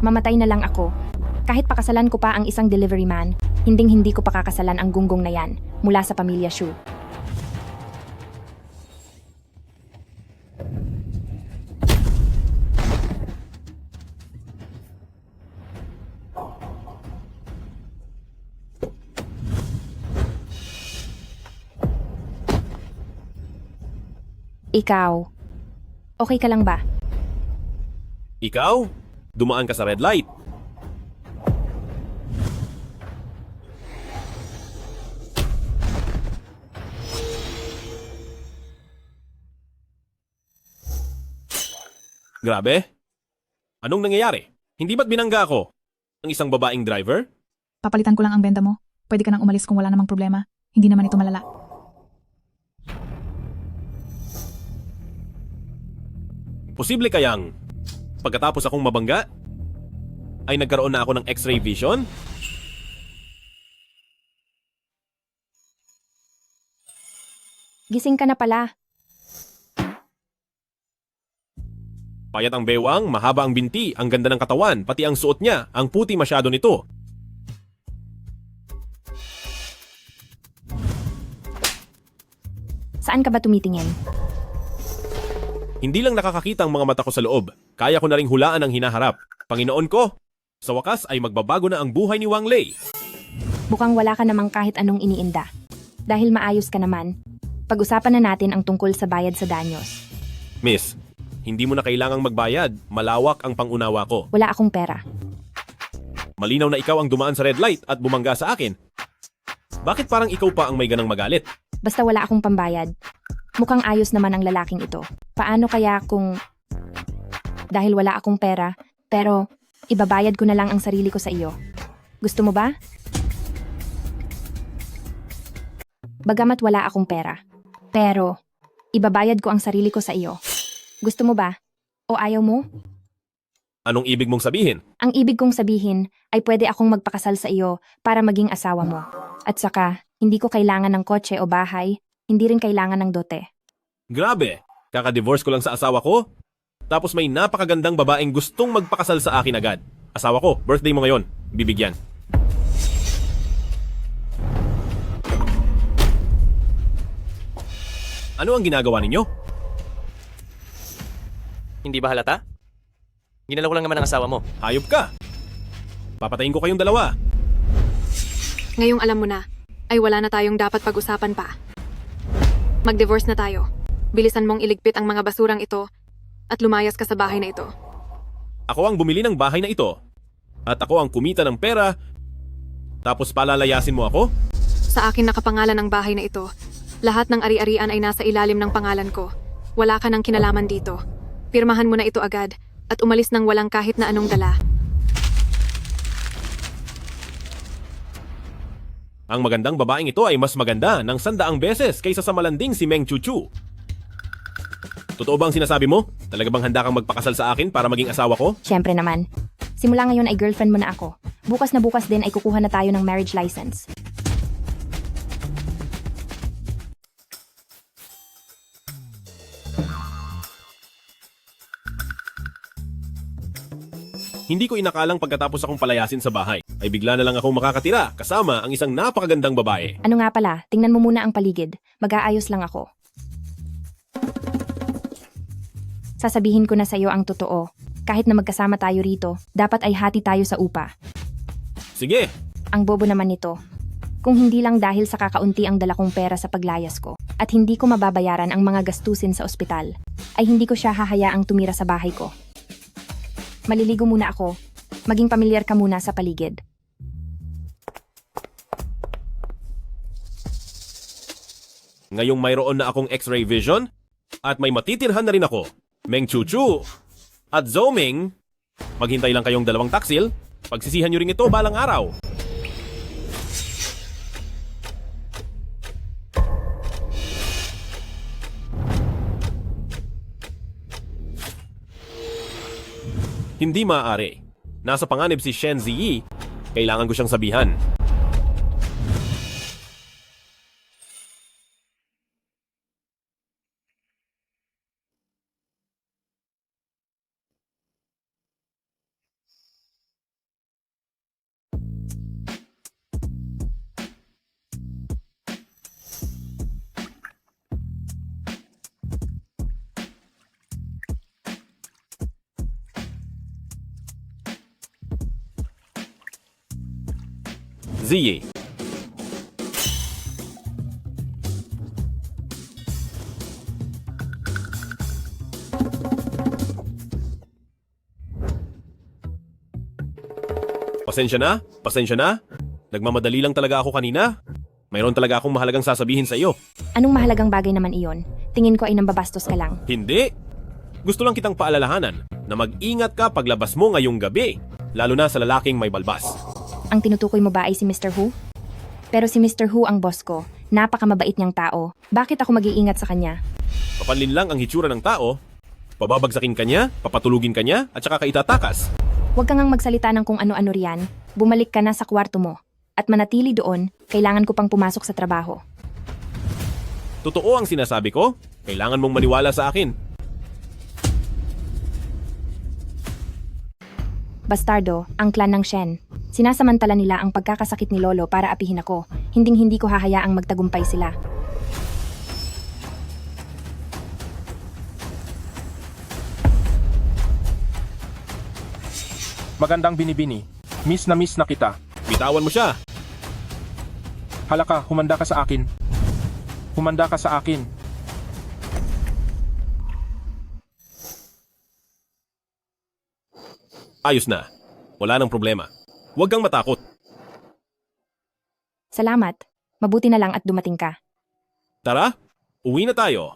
mamatay na lang ako. Kahit pakasalan ko pa ang isang delivery man, hinding-hindi ko pakakasalan ang gunggong na yan mula sa pamilya Shu. Ikaw, okay ka lang ba? Ikaw? Dumaan ka sa red light. Grabe? Anong nangyayari? Hindi ba't binangga ako? Ang isang babaeng driver? Papalitan ko lang ang benda mo. Pwede ka nang umalis kung wala namang problema. Hindi naman ito malala. Posible kayang pagkatapos akong mabangga, ay nagkaroon na ako ng X-ray vision? Gising ka na pala. Payat ang bewang, mahaba ang binti, ang ganda ng katawan, pati ang suot niya, ang puti masyado nito. Saan ka ba tumitingin? Hindi lang nakakakita ang mga mata ko sa loob, kaya ko na ring hulaan ang hinaharap. Panginoon ko, sa wakas ay magbabago na ang buhay ni Wang Lei. Mukhang wala ka namang kahit anong iniinda. Dahil maayos ka naman, pag-usapan na natin ang tungkol sa bayad sa danyos. Miss, hindi mo na kailangang magbayad, malawak ang pangunawa ko. Wala akong pera. Malinaw na ikaw ang dumaan sa red light at bumangga sa akin. Bakit parang ikaw pa ang may ganang magalit? Basta wala akong pambayad. Mukhang ayos naman ang lalaking ito. Paano kaya kung... Dahil wala akong pera, pero ibabayad ko na lang ang sarili ko sa iyo. Gusto mo ba? Bagamat wala akong pera, pero ibabayad ko ang sarili ko sa iyo. Gusto mo ba? O ayaw mo? Anong ibig mong sabihin? Ang ibig kong sabihin ay pwede akong magpakasal sa iyo para maging asawa mo. At saka, hindi ko kailangan ng kotse o bahay, hindi rin kailangan ng dote. Grabe, kaka-divorce ko lang sa asawa ko. Tapos may napakagandang babaeng gustong magpakasal sa akin agad. Asawa ko, birthday mo ngayon, bibigyan. Ano ang ginagawa ninyo? Hindi ba halata? Ginalaw ko lang naman ang asawa mo. Hayop ka! Papatayin ko kayong dalawa. Ngayong alam mo na, ay wala na tayong dapat pag-usapan pa. Mag-divorce na tayo. Bilisan mong iligpit ang mga basurang ito at lumayas ka sa bahay na ito. Ako ang bumili ng bahay na ito. At ako ang kumita ng pera. Tapos palalayasin mo ako? Sa akin nakapangalan ang bahay na ito. Lahat ng ari-arian ay nasa ilalim ng pangalan ko. Wala ka ng kinalaman dito. Pirmahan mo na ito agad at umalis nang walang kahit na anong dala. Ang magandang babaeng ito ay mas maganda ng 100 beses kaysa sa malanding si Meng Chuchu. Totoo bang sinasabi mo? Talaga bang handa kang magpakasal sa akin para maging asawa ko? Siyempre naman. Simula ngayon ay girlfriend mo na ako. Bukas na bukas din ay kukuha na tayo ng marriage license. Hindi ko inakalang pagkatapos akong palayasin sa bahay, ay bigla na lang akong makakatira kasama ang isang napakagandang babae. Ano nga pala, tingnan mo muna ang paligid. Mag-aayos lang ako. Sasabihin ko na sa iyo ang totoo. Kahit na magkasama tayo rito, dapat ay hati tayo sa upa. Sige, Ang bobo naman nito. Kung hindi lang dahil sa kakaunti ang dala kong pera sa paglayas ko, at hindi ko mababayaran ang mga gastusin sa ospital, ay hindi ko siya hahayaang tumira sa bahay ko. Maliligo muna ako. Maging pamilyar ka muna sa paligid. ngayong mayroon na akong X-ray vision, at may matitirhan na rin ako, Meng Chuchu at Zoming, maghintay lang kayong dalawang taksil, pagsisihan nyo rin ito balang araw. Hindi maaari. Nasa panganib si Shen Ziyi. Kailangan ko siyang sabihan. Ziyi. Pasensya na. Nagmamadali lang talaga ako kanina. Mayroon talaga akong mahalagang sasabihin sa iyo. Anong mahalagang bagay naman iyon? Tingin ko ay nambabastos ka lang. Hindi. Gusto lang kitang paalalahanan na mag-ingat ka paglabas mo ngayong gabi, lalo na sa lalaking may balbas. Ang tinutukoy mo ba ay si Mr. Hu? Pero si Mr. Hu ang boss ko. Napakamabait niyang tao. Bakit ako mag-iingat sa kanya? Papanlin lang ang hitsura ng tao, pababagsakin ka niya, papatulugin ka niya, at saka ka itatakas. Huwag kang magsalita ng kung ano-ano riyan. Bumalik ka na sa kwarto mo. At manatili doon, kailangan ko pang pumasok sa trabaho. Totoo ang sinasabi ko, kailangan mong maniwala sa akin. Bastardo, ang clan ng Shen. Sinasamantala nila ang pagkakasakit ni Lolo para apihin ako. Hinding-hindi ko hahayaang magtagumpay sila. Magandang binibini. Miss na kita. Bitawan mo siya. Halaka, humanda ka sa akin. Humanda ka sa akin. Ayos na. Wala nang problema. Huwag kang matakot. Salamat. Mabuti na lang at dumating ka. Tara, uwi na tayo.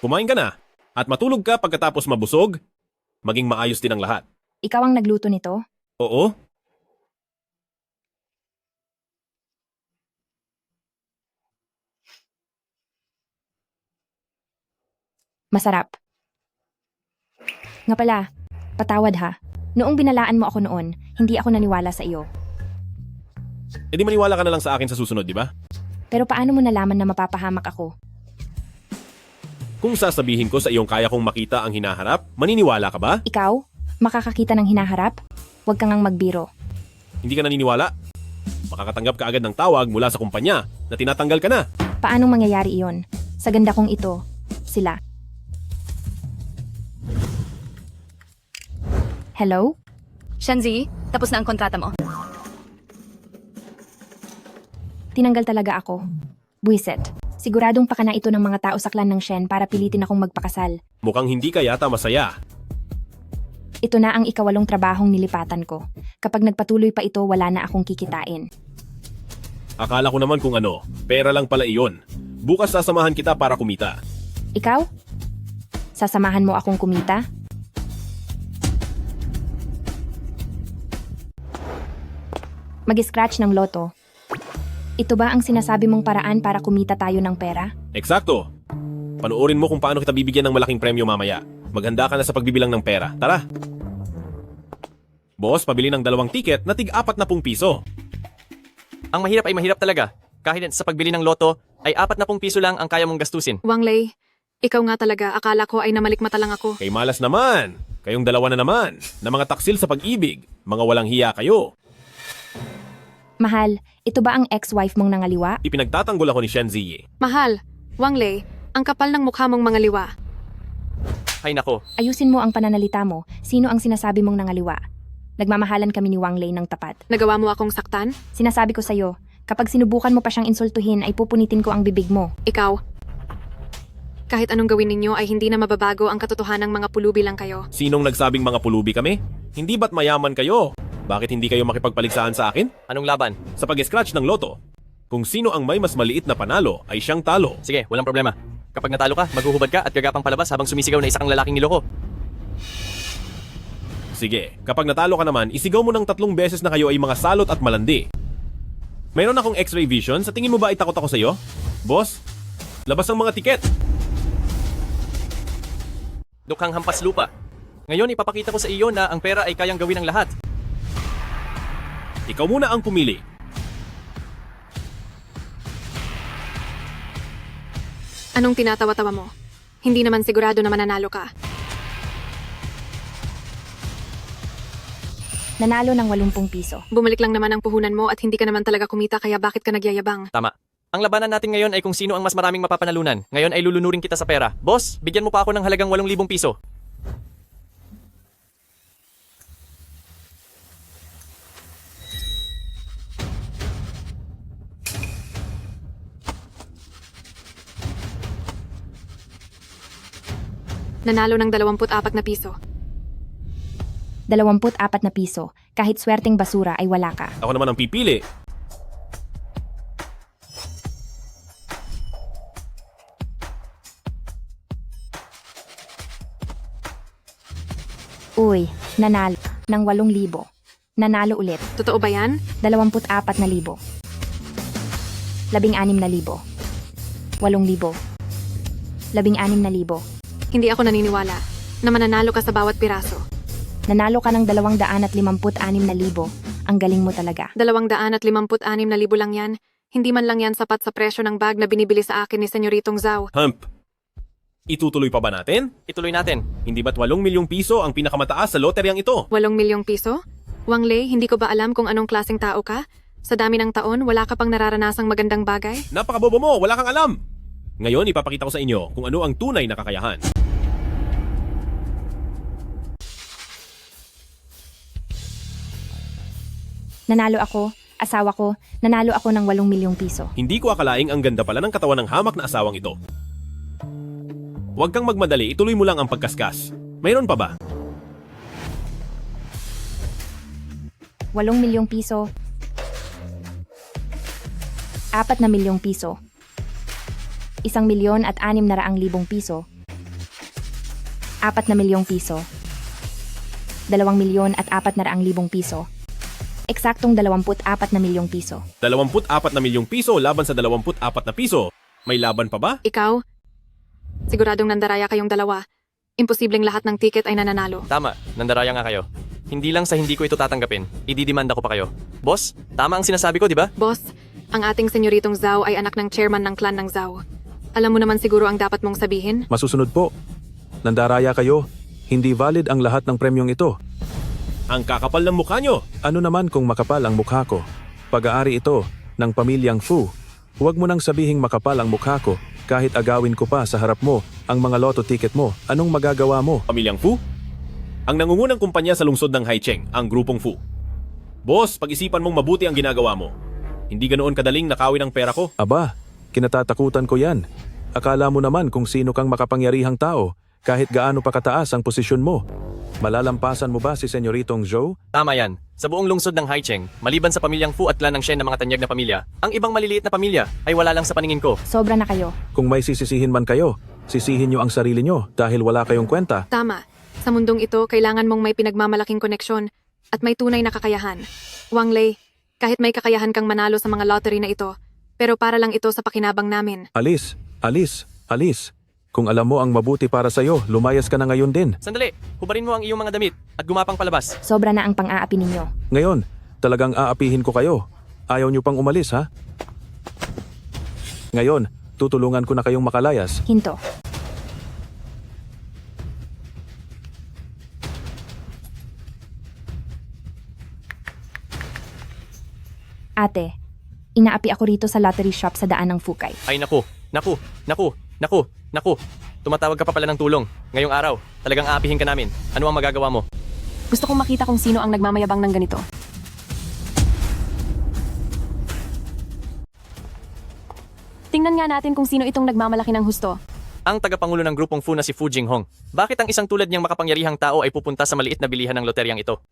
Kumain ka na at matulog ka pagkatapos mabusog. Maging maayos din ang lahat. Ikaw ang nagluto nito? Oo? Masarap. Nga pala, patawad ha. Noong binalaan mo ako noon, hindi ako naniwala sa iyo. E di maniwala ka na lang sa akin sa susunod, di ba? Pero paano mo nalaman na mapapahamak ako? Kung sasabihin ko sa iyong kaya kong makita ang hinaharap, maniniwala ka ba? Ikaw? Makakakita ng hinaharap? Huwag kang ngang magbiro. Hindi ka naniniwala? Makakatanggap ka agad ng tawag mula sa kumpanya na tinatanggal ka na. Paanong mangyayari iyon? Sa ganda kong ito, sila. Hello? Shanzi, tapos na ang kontrata mo. Tinanggal talaga ako. Buiset. Siguradong pakana ito ng mga tao sa clan ng Shen para pilitin akong magpakasal. Mukhang hindi ka yata masaya. Ito na ang ikawalong trabahong nilipatan ko. Kapag nagpatuloy pa ito, wala na akong kikitain. Akala ko naman kung ano, pera lang pala iyon. Bukas sasamahan kita para kumita. Ikaw? Sasamahan mo akong kumita? Mag-scratch ng loto. Ito ba ang sinasabi mong paraan para kumita tayo ng pera? Eksakto. Panoorin mo kung paano kita bibigyan ng malaking premyo mamaya. Maghanda ka na sa pagbibilang ng pera. Tara! Boss, pabili ng 2 tiket na tig-40 piso. Ang mahirap ay mahirap talaga. Kahit sa pagbili ng loto, ay 40 piso lang ang kaya mong gastusin. Wang Lei, ikaw nga talaga, akala ko ay namalikmata lang ako. Kay malas naman. Kayong dalawa na naman. Na mga taksil sa pag-ibig. Mga walang hiya kayo. Mahal, ito ba ang ex-wife mong nangaliwa? Ipinagtatanggol ako ni Shen Ziyi. Mahal, Wang Lei, ang kapal ng mukha mong mga liwa. Ay nako, Ayusin mo ang pananalita mo. Sino ang sinasabi mong nangaliwa? Nagmamahalan kami ni Wang Lei ng tapat. Nagawa mo akong saktan? Sinasabi ko sa'yo, kapag sinubukan mo pa siyang insultuhin ay pupunitin ko ang bibig mo. Ikaw. Kahit anong gawin ninyo ay hindi na mababago ang katotohanang mga pulubi lang kayo. Sinong nagsabing mga pulubi kami? Hindi ba't mayaman kayo? Bakit hindi kayo makipagpaligsahan sa akin? anong laban? Sa pag-scratch ng loto, kung sino ang may mas maliit na panalo ay siyang talo. Sige, walang problema. Kapag natalo ka, maghuhubad ka at gagapang palabas habang sumisigaw na isa kang lalaking niloko. Sige, kapag natalo ka naman, isigaw mo ng 3 beses na kayo ay mga salot at malandi. Mayroon akong x-ray vision, sa tingin mo ba ay takot ako sa'yo? Boss, labas ang mga tiket. Dukhang hampas lupa. Ngayon ipapakita ko sa iyo na ang pera ay kayang gawin ng lahat. Ikaw muna ang pumili. Anong tinatawa-tawa mo? Hindi naman sigurado na mananalo ka. Nanalo ng 80 piso. Bumalik lang naman ang puhunan mo at hindi ka naman talaga kumita kaya bakit ka nagyayabang? Tama. Ang labanan natin ngayon ay kung sino ang mas maraming mapapanalunan. Ngayon ay lulunurin kita sa pera. Boss, bigyan mo pa ako ng halagang 8,000 piso. Nanalo ng 24 na piso. 24 na piso. Kahit swerteng basura ay wala ka. Ako naman ang pipili. Uy, nanalo ng 8,000. Nanalo ulit. Totoo ba yan? 24,000. 16,000. 8,000. 16,000. Hindi ako naniniwala na mananalo ka sa bawat piraso. Nanalo ka ng 256,000. Ang galing mo talaga. 256,000 lang yan. Hindi man lang yan sapat sa presyo ng bag na binibili sa akin ni Senyoritong Zhao. Hump. Itutuloy pa ba natin? Ituloy natin. Hindi ba't 8,000,000 piso ang pinakamataas sa loteryang ito? 8,000,000 piso? Wang Lei, hindi ko ba alam kung anong klaseng tao ka? Sa dami ng taon, wala ka pang nararanasang magandang bagay? Napakabobo mo, wala kang alam! Ngayon, ipapakita ko sa inyo kung ano ang tunay na kakayahan. Nanalo ako, asawa ko, nanalo ako ng 8,000,000 piso. Hindi ko akalaing ang ganda pala ng katawan ng hamak na asawang ito. Huwag kang magmadali, ituloy mo lang ang pagkaskas. Mayroon pa ba? 8,000,000 piso. 4,000,000 piso. 1,600,000 piso. 4,000,000 piso. 2,400,000 piso. Eksaktong 24,000,000 piso. 24,000,000 piso laban sa 24 na piso. May laban pa ba? Ikaw? Siguradong nandaraya kayong dalawa. Imposibleng lahat ng tiket ay nananalo. Tama, nandaraya nga kayo. Hindi lang sa hindi ko ito tatanggapin, ididimanda ko pa kayo. Boss, tama ang sinasabi ko, di ba? Boss, ang ating Senyoritong Zhao ay anak ng chairman ng clan ng Zhao. Alam mo naman siguro ang dapat mong sabihin? Masusunod po. Nandaraya kayo. Hindi valid ang lahat ng premyong ito. Ang kakapal ng mukha nyo. Ano naman kung makapal ang mukha ko? Pag-aari ito ng pamilyang Fu. Huwag mo nang sabihing makapal ang mukha ko kahit agawin ko pa sa harap mo ang mga loto ticket mo. Anong magagawa mo? Pamilyang Fu? Ang nangungunang kumpanya sa lungsod ng Haicheng, ang grupong Fu. Boss, pag-isipan mong mabuti ang ginagawa mo. Hindi ganoon kadaling nakawin ang pera ko. Aba, kinatatakutan ko yan. Akala mo naman kung sino kang makapangyarihang tao kahit gaano pa kataas ang posisyon mo. Malalampasan mo ba si Senyoritong Zhou? Tama yan. Sa buong lungsod ng Haicheng, maliban sa pamilyang Fu at clan ng Shen na mga tanyag na pamilya, ang ibang maliliit na pamilya ay wala lang sa paningin ko. Sobra na kayo. Kung may sisisihin man kayo, sisihin nyo ang sarili nyo dahil wala kayong kwenta. Tama. Sa mundong ito, kailangan mong may pinagmamalaking koneksyon at may tunay na kakayahan. Wang Lei, kahit may kakayahan kang manalo sa mga lottery na ito, pero para lang ito sa pakinabang namin. Alis, alis, alis. Kung alam mo ang mabuti para sa'yo, lumayas ka na ngayon din. Sandali, hubarin mo ang iyong mga damit at gumapang palabas. Sobra na ang pang-aapi ninyo. Ngayon, talagang aapihin ko kayo. Ayaw nyo pang umalis, ha? Ngayon, tutulungan ko na kayong makalayas. Hinto. Ate, inaapi ako rito sa lottery shop sa daan ng Fukay. Ay naku, naku, naku, naku, naku. Tumatawag ka pa pala ng tulong. Ngayong araw, talagang aapihin ka namin. Ano ang magagawa mo? Gusto kong makita kung sino ang nagmamayabang ng ganito. Tingnan nga natin kung sino itong nagmamalaki ng husto. Ang tagapangulo ng grupong Fu na si Fu Jinghong. Bakit ang isang tulad niyang makapangyarihang tao ay pupunta sa maliit na bilihan ng loteryang ito?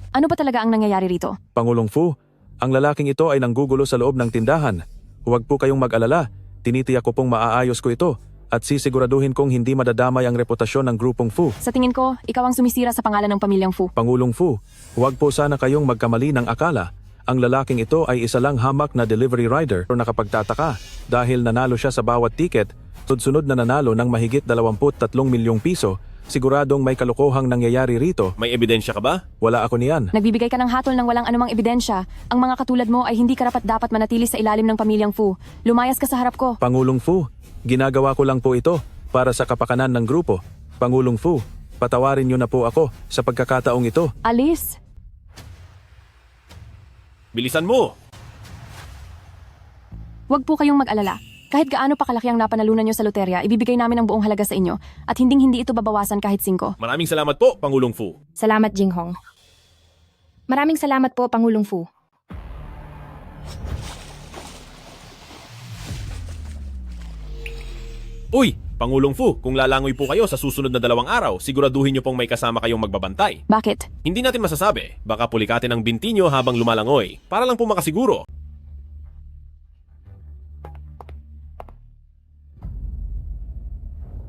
Ano ba talaga ang nangyayari rito? Pangulong Fu, ang lalaking ito ay nanggugulo sa loob ng tindahan. Huwag po kayong mag-alala. Tinitiyak ko pong maaayos ko ito at sisiguraduhin kong hindi madadamay ang reputasyon ng grupong Fu. Sa tingin ko, ikaw ang sumisira sa pangalan ng pamilyang Fu. Pangulong Fu, huwag po sana kayong magkamali ng akala. Ang lalaking ito ay isa lang hamak na delivery rider o nakapagtataka dahil nanalo siya sa bawat ticket, sunod na nanalo ng mahigit 23 milyong piso. Siguradong may kalokohang nangyayari rito. May ebidensya ka ba? Wala ako niyan. Nagbibigay ka ng hatol ng walang anumang ebidensya. Ang mga katulad mo ay hindi karapat-dapat manatili sa ilalim ng pamilyang Fu. Lumayas ka sa harap ko. Pangulong Fu, ginagawa ko lang po ito para sa kapakanan ng grupo. Pangulong Fu, Patawarin niyo na po ako sa pagkakataong ito. Alice! Bilisan mo! Huwag po kayong mag-alala. Kahit gaano pa kalaki ang napanalunan nyo sa loterya, ibibigay namin ang buong halaga sa inyo at hindi ito babawasan kahit 5. Maraming salamat po, Pangulong Fu. Salamat, Jinghong. Maraming salamat po, Pangulong Fu. Uy, Pangulong Fu, kung lalangoy po kayo sa susunod na 2 araw, siguraduhin niyo pong may kasama kayong magbabantay. Bakit? Hindi natin masasabi, baka pulikatin ang binti niyo habang lumalangoy, para lang po makasiguro.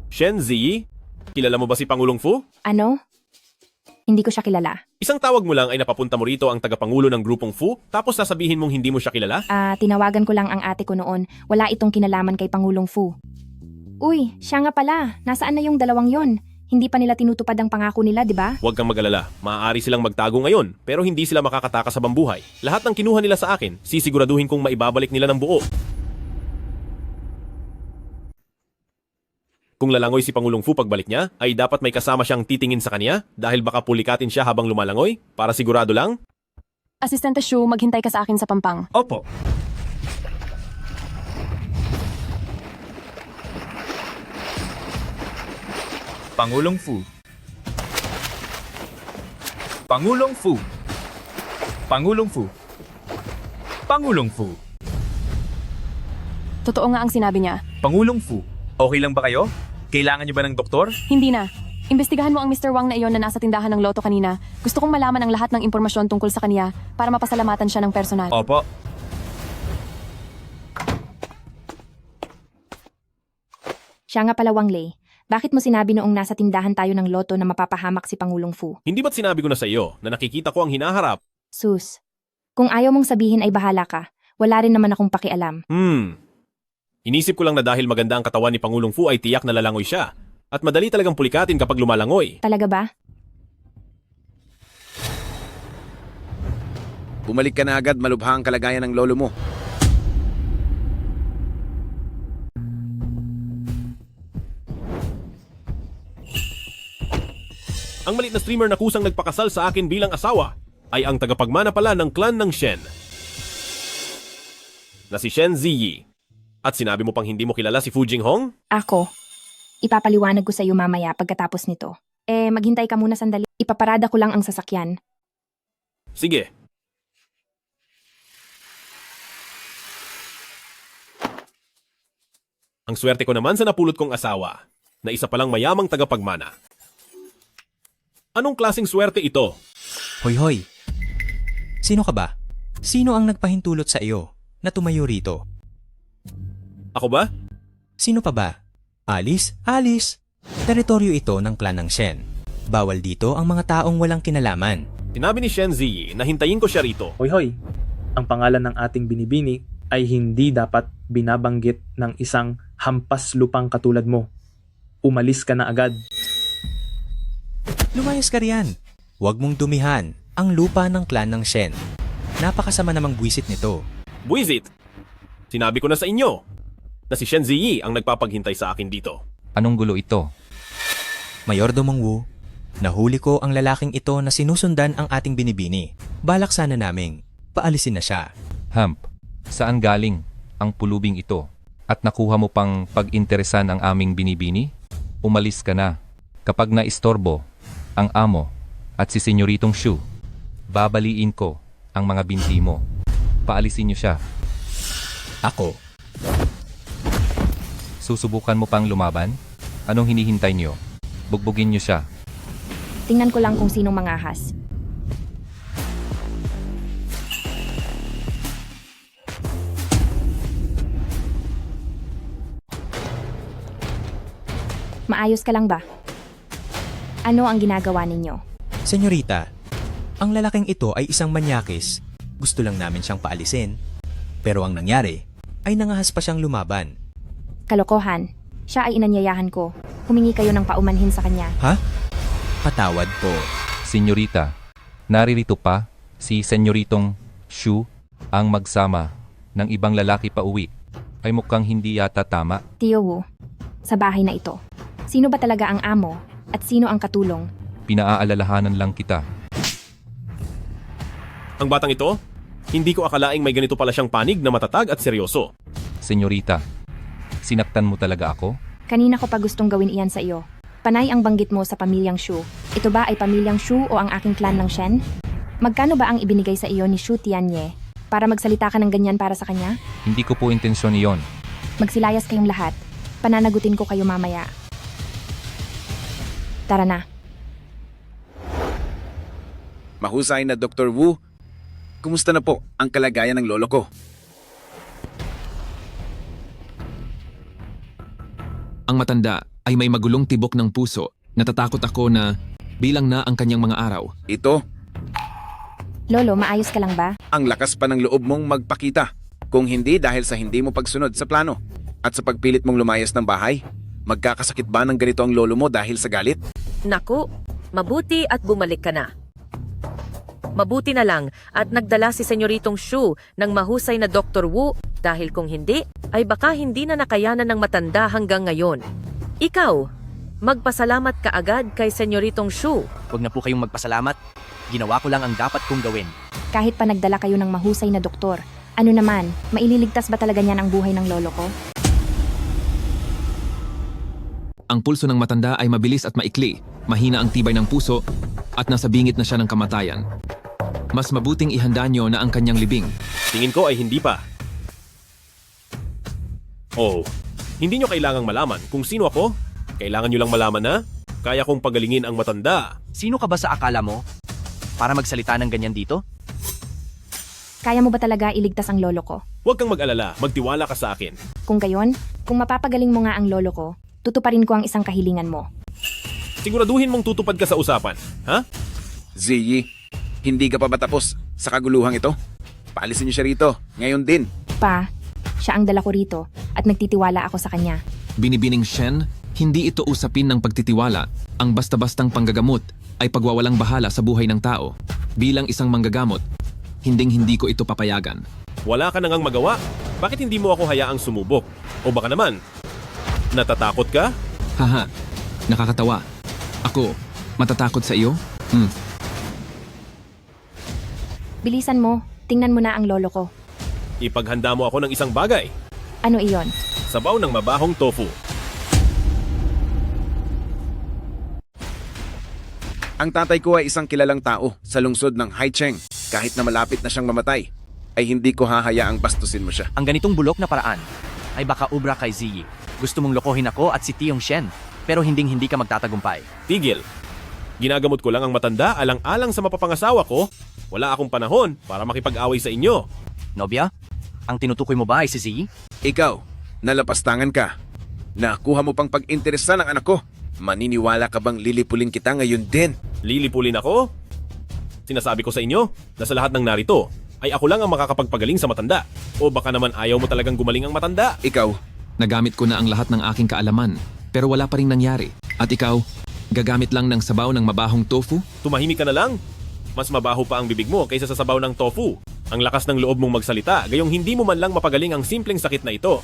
Shen Ziyi, kilala mo ba si Pangulong Fu? Ano? Hindi ko siya kilala. Isang tawag mo lang ay napapunta mo rito ang tagapangulo ng grupong Fu, tapos sasabihin mong hindi mo siya kilala? Tinawagan ko lang ang ate ko noon. Wala itong kinalaman kay Pangulong Fu. Uy, siya nga pala. Nasaan na yung 2 yon? Hindi pa nila tinutupad ang pangako nila, di ba? Huwag kang mag-alala, maaari silang magtago ngayon, pero hindi sila makakatakas sa bambuhay. Lahat ng kinuha nila sa akin, sisiguraduhin kong maibabalik nila ng buo. Kung lalangoy si Pangulong Fu pagbalik niya, ay dapat may kasama siyang titingin sa kanya dahil baka pulikatin siya habang lumalangoy, para sigurado lang. Asistente Shu, maghintay ka sa akin sa pampang. Opo. Pangulong Fu. Pangulong Fu. Pangulong Fu. Pangulong Fu. Totoo nga ang sinabi niya. Pangulong Fu. Okay lang ba kayo? Kailangan niyo ba ng doktor? Hindi na. Imbestigahan mo ang Mr. Wang na iyon na nasa tindahan ng loto kanina. Gusto kong malaman ang lahat ng impormasyon tungkol sa kanya para mapasalamatan siya ng personal. Opo. Siya nga pala, Wang Lei. Bakit mo sinabi noong nasa tindahan tayo ng loto na mapapahamak si Pangulong Fu? Hindi ba't sinabi ko na sa iyo na nakikita ko ang hinaharap? Sus. Kung ayaw mong sabihin ay bahala ka. Wala rin naman akong pakialam. Inisip ko lang na dahil maganda ang katawan ni Pangulong Fu ay tiyak na lalangoy siya. At madali talagang pulikatin kapag lumalangoy. Talaga ba? Bumalik ka na agad, malubha ang kalagayan ng lolo mo. Ang maliit na streamer na kusang nagpakasal sa akin bilang asawa ay ang tagapagmana pala ng clan ng Shen. Na si Shen Ziyi. At sinabi mo pang hindi mo kilala si Fu Jinghong? Ako. Ipapaliwanag ko sa iyo mamaya pagkatapos nito. Maghintay ka muna sandali. Ipaparada ko lang ang sasakyan. Sige. Ang swerte ko naman sa napulot kong asawa, na isa palang mayamang tagapagmana. Anong klaseng swerte ito? Hoy hoy! Sino ka ba? Sino ang nagpahintulot sa iyo na tumayo rito? Ako ba? Sino pa ba? Alice? Alice! Teritoryo ito ng clan ng Shen. Bawal dito ang mga taong walang kinalaman. Sinabi ni Shen Ziyi na hintayin ko siya rito. Hoy hoy, ang pangalan ng ating binibini ay hindi dapat binabanggit ng isang hampas lupang katulad mo. Umalis ka na agad. Lumayas ka riyan. Huwag mong dumihan ang lupa ng clan ng Shen. Napakasama namang buwisit nito. Buwisit? Sinabi ko na sa inyo na si Shen Ziyi ang nagpapaghintay sa akin dito. Anong gulo ito? Mayordomong Wu, nahuli ko ang lalaking ito na sinusundan ang ating binibini. Balak sana naming paalisin na siya. Hamp, saan galing ang pulubing ito? At nakuha mo pang pag-interesan ang aming binibini? Umalis ka na. Kapag naistorbo ang amo at si Senyoritong Shu, babaliin ko ang mga binti mo. Paalisin niyo siya. Ako. Susubukan mo pang lumaban? Anong hinihintay niyo? Bugbugin niyo siya. Tingnan ko lang kung sinong mangahas. Maayos ka lang ba? Ano ang ginagawa ninyo? Senyorita, ang lalaking ito ay isang manyakis. Gusto lang namin siyang paalisin. Pero ang nangyari ay nangahas pa siyang lumaban. Kalokohan. Siya ay inanyayahan ko. Humingi kayo ng paumanhin sa kanya. Ha? Patawad po. Senyorita, naririto pa si Senyoritong Shu ang magsama ng ibang lalaki pa uwi. Ay mukhang hindi yata tama. Tio Wu, sa bahay na ito. Sino ba talaga ang amo At sino ang katulong? Pinaaalalahanan lang kita. Ang batang ito, hindi ko akalaing may ganito pala siyang panig na matatag at seryoso. Senyorita, sinaktan mo talaga ako? Kanina ko pa gustong gawin iyan sa iyo. Panay ang banggit mo sa pamilyang Shu. Ito ba ay pamilyang Shu o ang aking clan ng Shen? Magkano ba ang ibinigay sa iyo ni Shu Tianye para magsalita ka ng ganyan para sa kanya? Hindi ko po intensyon iyon. Magsilayas kayong lahat. Pananagutin ko kayo mamaya. Tara na. Mahusay na Dr. Wu. Kumusta na po ang kalagayan ng lolo ko? Ang matanda ay may magulong tibok ng puso. Natatakot ako na bilang na ang kanyang mga araw. Ito, Lolo, maayos ka lang ba? ang lakas pa ng loob mong magpakita. Kung hindi dahil sa hindi mo pagsunod sa plano at sa pagpilit mong lumayas ng bahay, magkakasakit ba ng ganito ang lolo mo dahil sa galit? Naku, mabuti at bumalik ka na. Mabuti na lang at nagdala si Senyoritong Shu ng mahusay na Dr. Wu dahil kung hindi, ay baka hindi na nakayanan ng matanda hanggang ngayon. Ikaw, magpasalamat ka agad kay Senyoritong Shu. Huwag na po kayong magpasalamat. Ginawa ko lang ang dapat kong gawin. Kahit pa nagdala kayo ng mahusay na doktor, ano naman, maililigtas ba talaga niyan ang buhay ng lolo ko? Ang pulso ng matanda ay mabilis at maikli. Mahina ang tibay ng puso at nasa bingit na siya ng kamatayan. Mas mabuting ihanda nyo na ang kanyang libing. Tingin ko ay hindi pa. Oh, hindi nyo kailangang malaman kung sino ako. Kailangan nyo lang malaman na kaya kong pagalingin ang matanda. Sino ka ba sa akala mo? Para magsalita ng ganyan dito? Kaya mo ba talaga iligtas ang lolo ko? Huwag kang mag-alala, magtiwala ka sa akin. Kung gayon, kung mapapagaling mo nga ang lolo ko, tutuparin ko ang isang kahilingan mo. Siguraduhin mong tutupad ka sa usapan, ha? Ziyi, hindi ka pa ba tapos sa kaguluhang ito? Paalisin niyo siya rito, ngayon din. Pa, siya ang dala ko rito at nagtitiwala ako sa kanya. Binibining Shen, hindi ito usapin ng pagtitiwala. Ang basta-bastang panggagamot ay pagwawalang bahala sa buhay ng tao. Bilang isang manggagamot, hinding-hindi ko ito papayagan. Wala ka nangang magawa. Bakit hindi mo ako hayaang sumubok? O baka naman, natatakot ka? Haha, nakakatawa. Ako, matatakot sa iyo? Bilisan mo, tingnan mo na ang lolo ko. Ipaghanda mo ako ng isang bagay. Ano iyon? Sabaw ng mabahong tofu. Ang tatay ko ay isang kilalang tao sa lungsod ng Haicheng. Kahit na malapit na siyang mamatay, ay hindi ko hahayaang bastusin mo siya. Ang ganitong bulok na paraan ay baka ubra kay Ziyi. Gusto mong lokohin ako at si Tiong Shen, pero hindi ka magtatagumpay. Tigil. Ginagamot ko lang ang matanda alang-alang sa mapapangasawa ko. Wala akong panahon para makipag-away sa inyo. Nobya, ang tinutukoy mo ba ay si Ziyi? Ikaw, nalapastangan ka. Nakuha mo pang pag-interesa ng anak ko. Maniniwala ka bang lilipulin kita ngayon din? Lilipulin ako? Sinasabi ko sa inyo na sa lahat ng narito ay ako lang ang makakapagpagaling sa matanda. O baka naman ayaw mo talagang gumaling ang matanda. Ikaw, Nagamit ko na ang lahat ng aking kaalaman, pero wala pa rin nangyari. At ikaw, gagamit lang ng sabaw ng mabahong tofu? Tumahimik ka na lang. Mas mabaho pa ang bibig mo kaysa sa sabaw ng tofu. Ang lakas ng loob mong magsalita, gayong hindi mo man lang mapagaling ang simpleng sakit na ito.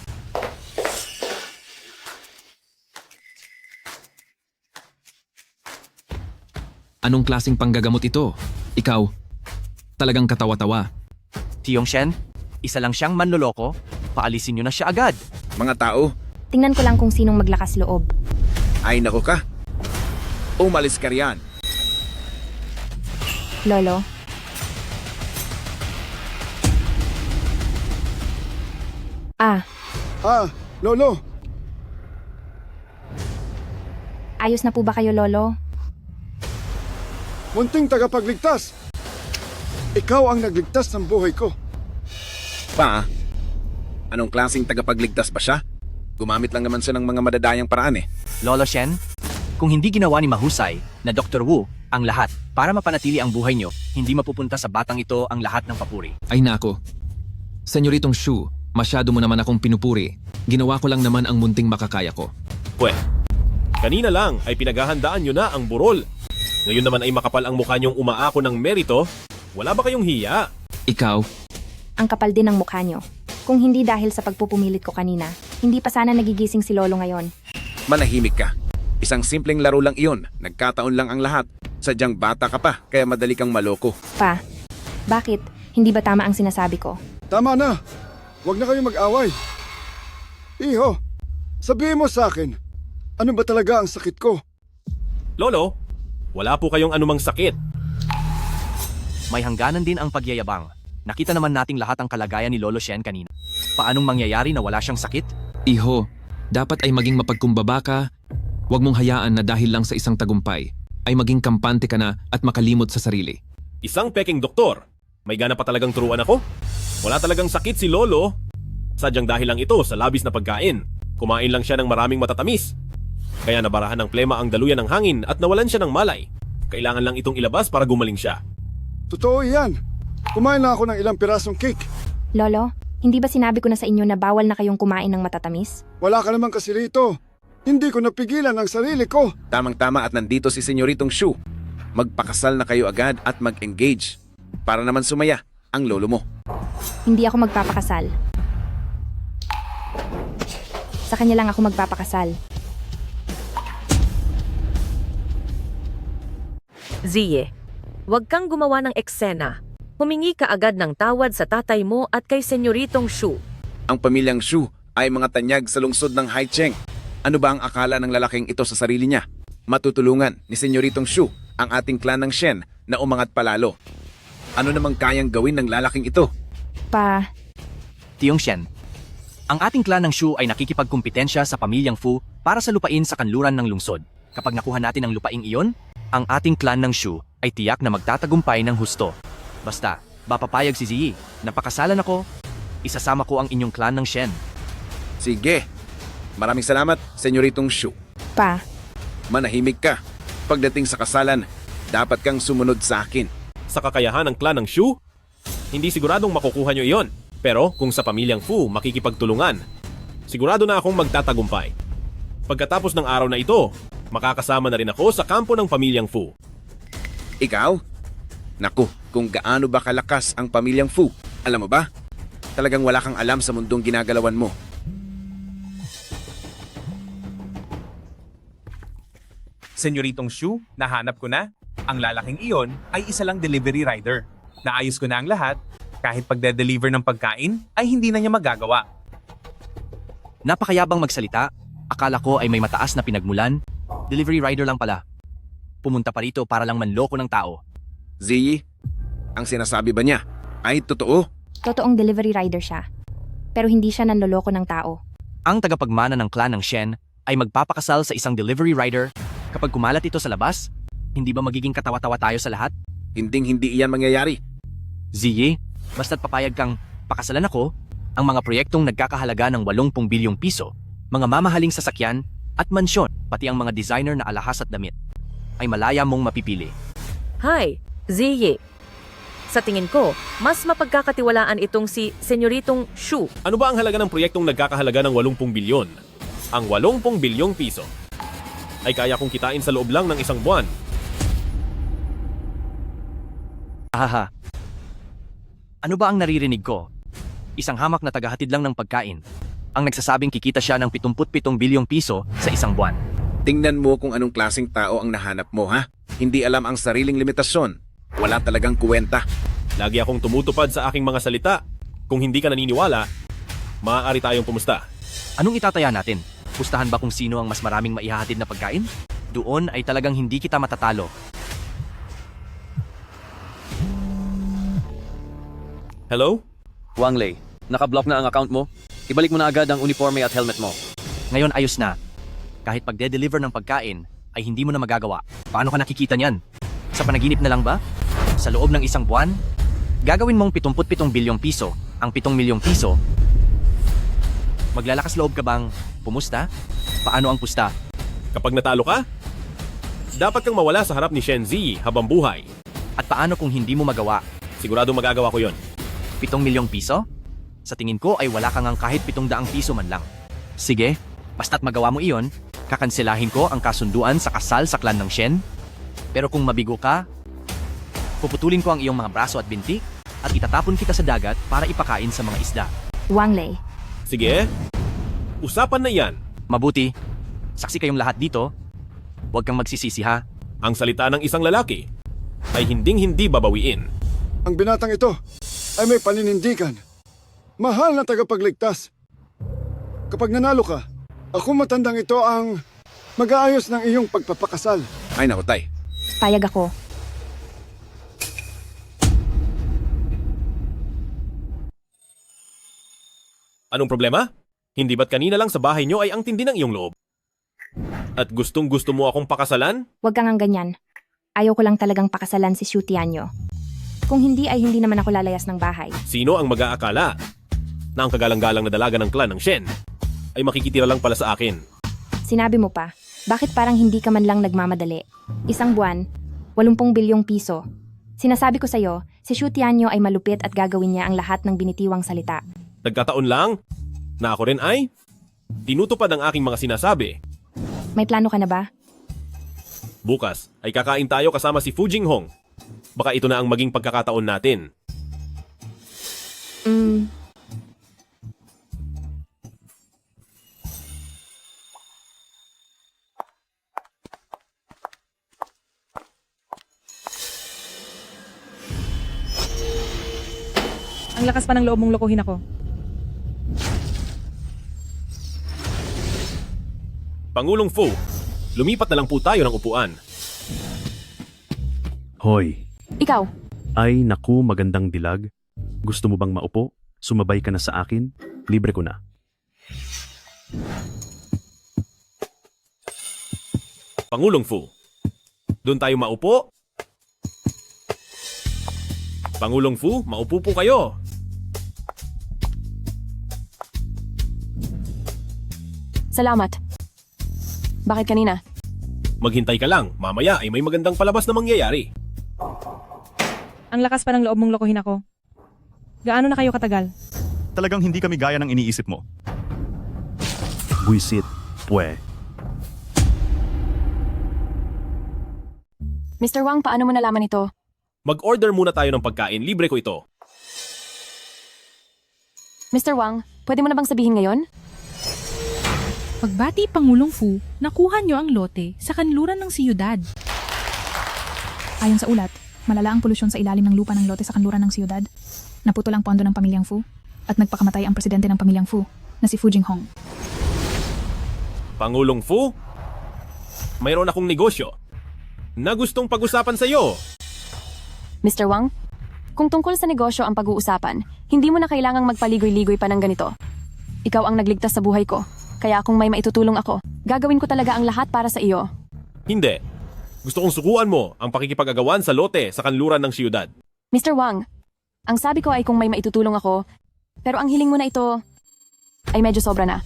Anong klaseng panggagamot ito? Ikaw, talagang katawa-tawa. Tiong Shen, isa lang siyang manloloko. Paalisin niyo na siya agad. Mga tao, Tingnan ko lang kung sinong maglakas loob. ay nako ka. Umalis ka riyan. Lolo, Lolo, ayos na po ba kayo, Lolo? munting tagapagligtas. Ikaw ang nagligtas ng buhay ko. Pa, anong klaseng tagapagligtas ba siya? Gumamit lang naman siya ng mga madadayang paraan eh. Lolo Shen, kung hindi ginawa ni Mahusay na Dr. Wu ang lahat para mapanatili ang buhay niyo, hindi mapupunta sa batang ito ang lahat ng papuri. Ay nako. Senyoritong Shu, masyado mo naman akong pinupuri. Ginawa ko lang naman ang munting makakaya ko. Pwe, kanina lang ay pinaghahandaan nyo na ang burol. Ngayon naman ay makapal ang mukha nyong umaako ng merito. Wala ba kayong hiya? Ikaw, Ang kapal din ng mukha nyo. Kung hindi dahil sa pagpupumilit ko kanina, hindi pa sana nagigising si Lolo ngayon. Manahimik ka. Isang simpleng laro lang iyon. Nagkataon lang ang lahat. Sadyang bata ka pa, kaya madali kang maloko. Pa, bakit? Hindi ba tama ang sinasabi ko? Tama na. Huwag na kayong mag-away. Iho, sabihin mo sa akin, ano ba talaga ang sakit ko? Lolo, wala po kayong anumang sakit. May hangganan din ang pagyayabang. Nakita naman nating lahat ang kalagayan ni Lolo Shen kanina. Paanong mangyayari na wala siyang sakit? Iho, dapat ay maging mapagkumbaba ka. Huwag mong hayaan na dahil lang sa isang tagumpay, ay maging kampante ka na at makalimot sa sarili. Isang peking doktor. May gana pa talagang turuan ako? Wala talagang sakit si Lolo. Sadyang dahil lang ito sa labis na pagkain. Kumain lang siya ng maraming matatamis. Kaya nabarahan ng plema ang daluyan ng hangin at nawalan siya ng malay. Kailangan lang itong ilabas para gumaling siya. Totoo yan. Kumain na ako ng ilang pirasong cake. Lolo, hindi ba sinabi ko na sa inyo na bawal na kayong kumain ng matatamis? Wala ka naman kasi rito. Hindi ko napigilan ang sarili ko. Tamang-tama at nandito si Senyoritong Shu. Magpakasal na kayo agad at mag-engage. Para naman sumaya ang lolo mo. Hindi ako magpapakasal. Sa kanya lang ako magpapakasal. Ziye, huwag kang gumawa ng eksena. Humingi ka agad ng tawad sa tatay mo at kay Senyoritong Shu. Ang pamilyang Shu ay mga tanyag sa lungsod ng Haicheng. Ano ba ang akala ng lalaking ito sa sarili niya? Matutulungan ni Senyoritong Shu ang ating klan ng Shen na umangat palalo. Ano namang kayang gawin ng lalaking ito? Pa, Tiyong Shen, ang ating klan ng Shu ay nakikipagkumpetensya sa pamilyang Fu para sa lupain sa kanluran ng lungsod. Kapag nakuha natin ang lupaing iyon, ang ating klan ng Shu ay tiyak na magtatagumpay ng husto. Basta, papapayag si Ziyi, napakasalan ako, isasama ko ang inyong klan ng Shen. Sige. Maraming salamat, Senyoritong Shu. Pa, Manahimik ka. Pagdating sa kasalan, dapat kang sumunod sa akin. Sa kakayahan ng klan ng Shu, hindi siguradong makukuha nyo iyon. Pero kung sa pamilyang Fu makikipagtulungan, sigurado na akong magtatagumpay. Pagkatapos ng araw na ito, makakasama na rin ako sa kampo ng pamilyang Fu. Ikaw? Naku, kung gaano ba kalakas ang pamilyang Fu. Alam mo ba? Talagang wala kang alam sa mundong ginagalawan mo. Senyoritong Shu, nahanap ko na. Ang lalaking iyon ay isa lang delivery rider. Naayos ko na ang lahat. Kahit pagde-deliver ng pagkain, ay hindi na niya magagawa. Napakayabang magsalita. Akala ko ay may mataas na pinagmulan. Delivery rider lang pala. Pumunta pa rito para lang manloko ng tao. Ziyi, ang sinasabi ba niya ay totoo? totoong delivery rider siya. Pero hindi siya nanloloko ng tao. Ang tagapagmana ng clan ng Shen ay magpapakasal sa isang delivery rider. Kapag kumalat ito sa labas, hindi ba magiging katawa-tawa tayo sa lahat? Hindi iyan mangyayari. Ziyi, basta't papayag kang pakasalan ako, ang mga proyektong nagkakahalaga ng 80 bilyong piso, mga mamahaling sasakyan at mansyon, pati ang mga designer na alahas at damit, ay malaya mong mapipili. Hi, Ziyi. Sa tingin ko, mas mapagkakatiwalaan itong si Senyoritong Shu. Ano ba ang halaga ng proyektong nagkakahalaga ng 80 bilyon? Ang 80 bilyong piso ay kaya kong kitain sa loob lang ng isang buwan. Ahaha. Ano ba ang naririnig ko? Isang hamak na tagahatid lang ng pagkain. Ang nagsasabing kikita siya ng 77 bilyong piso sa isang buwan. Tingnan mo kung anong klaseng tao ang nahanap mo, ha? Hindi alam ang sariling limitasyon. Wala talagang kuwenta. Lagi akong tumutupad sa aking mga salita. Kung hindi ka naniniwala, maaari tayong pumusta. Anong itataya natin? Pustahan ba kung sino ang mas maraming maihahatid na pagkain? Doon ay talagang hindi kita matatalo. Hello? Wang Lei, nakablock na ang account mo. Ibalik mo na agad ang uniforme at helmet mo. Ngayon ayos na. Kahit pagde-deliver ng pagkain, ay hindi mo na magagawa. Paano ka nakikita niyan? Sa panaginip na lang ba? Sa loob ng isang buwan? Gagawin mong 77 bilyong piso, ang 7 milyong piso. Maglalakas loob ka bang pumusta? Paano ang pusta? Kapag natalo ka, dapat kang mawala sa harap ni Shen Zi habang buhay. At paano kung hindi mo magawa? Sigurado magagawa ko yon. 7 milyong piso? Sa tingin ko ay wala kang kahit 700 piso man lang. Sige, basta't magawa mo iyon, kakanselahin ko ang kasunduan sa kasal sa klan ng Shen. Pero kung mabigo ka, puputulin ko ang iyong mga braso at binti at itatapon kita sa dagat para ipakain sa mga isda. Wang Lei. Sige, usapan na yan. Mabuti, saksi kayong lahat dito, Huwag kang magsisisi ha. Ang salita ng isang lalaki ay hinding-hindi babawiin. Ang binatang ito ay may paninindigan. Mahal na tagapagligtas. Kapag nanalo ka, ako matandang ito ang mag-aayos ng iyong pagpapakasal. Ay naku, Tay. Payag ako. Anong problema? Hindi ba't kanina lang sa bahay nyo ay ang tindi ng iyong loob? At gustong-gusto mo akong pakasalan? Huwag kang ang ganyan. Ayaw ko lang talagang pakasalan si Shu Tianyo. Kung hindi ay hindi naman ako lalayas ng bahay. Sino ang mag-aakala na ang kagalang-galang na dalaga ng clan ng Shen ay makikitira lang pala sa akin? Sinabi mo pa, bakit parang hindi ka man lang nagmamadali? Isang buwan, 80 bilyong piso. Sinasabi ko sa'yo, si Shu Tianyo ay malupit at gagawin niya ang lahat ng binitiwang salita. Nagkataon lang na ako rin ay tinutupad ang aking mga sinasabi. May plano ka na ba? Bukas ay kakain tayo kasama si Fu Jinghong. Baka ito na ang maging pagkakataon natin. Ang lakas pa ng loob mong lokohin ako. Pangulong Fu, lumipat na lang po tayo ng upuan. Hoy, Ikaw, ay naku magandang dilag. Gusto mo bang maupo? Sumabay ka na sa akin? Libre ko na. Pangulong Fu, doon tayo maupo? Pangulong Fu, maupo po kayo. salamat. Bakit kanina? Maghintay ka lang, mamaya ay may magandang palabas na mangyayari. Ang lakas pa ng loob mong lokohin ako. Gaano na kayo katagal? Talagang hindi kami gaya ng iniisip mo. Buisit, pwe. Mr. Wang, paano mo nalaman ito? Mag-order muna tayo ng pagkain, libre ko ito. Mr. Wang, pwede mo na bang sabihin ngayon? Pagbati Pangulong Fu, nakuha niyo ang lote sa kanluran ng siyudad. Ayon sa ulat, malala ang polusyon sa ilalim ng lupa ng lote sa kanluran ng siyudad. Naputol ang pondo ng pamilyang Fu at nagpakamatay ang presidente ng pamilyang Fu na si Fu Jinghong. Pangulong Fu, mayroon akong negosyo na gustong pag-usapan sa iyo. Mr. Wang, kung tungkol sa negosyo ang pag-uusapan, hindi mo na kailangang magpaligoy-ligoy pa ng ganito. Ikaw ang nagligtas sa buhay ko, kaya kung may maitutulong ako, gagawin ko talaga ang lahat para sa iyo. Hindi. Gusto kong sukuan mo ang pakikipag-agawan sa lote sa kanluran ng siyudad. Mr. Wang, ang sabi ko ay kung may maitutulong ako, pero ang hiling mo na ito ay medyo sobra na.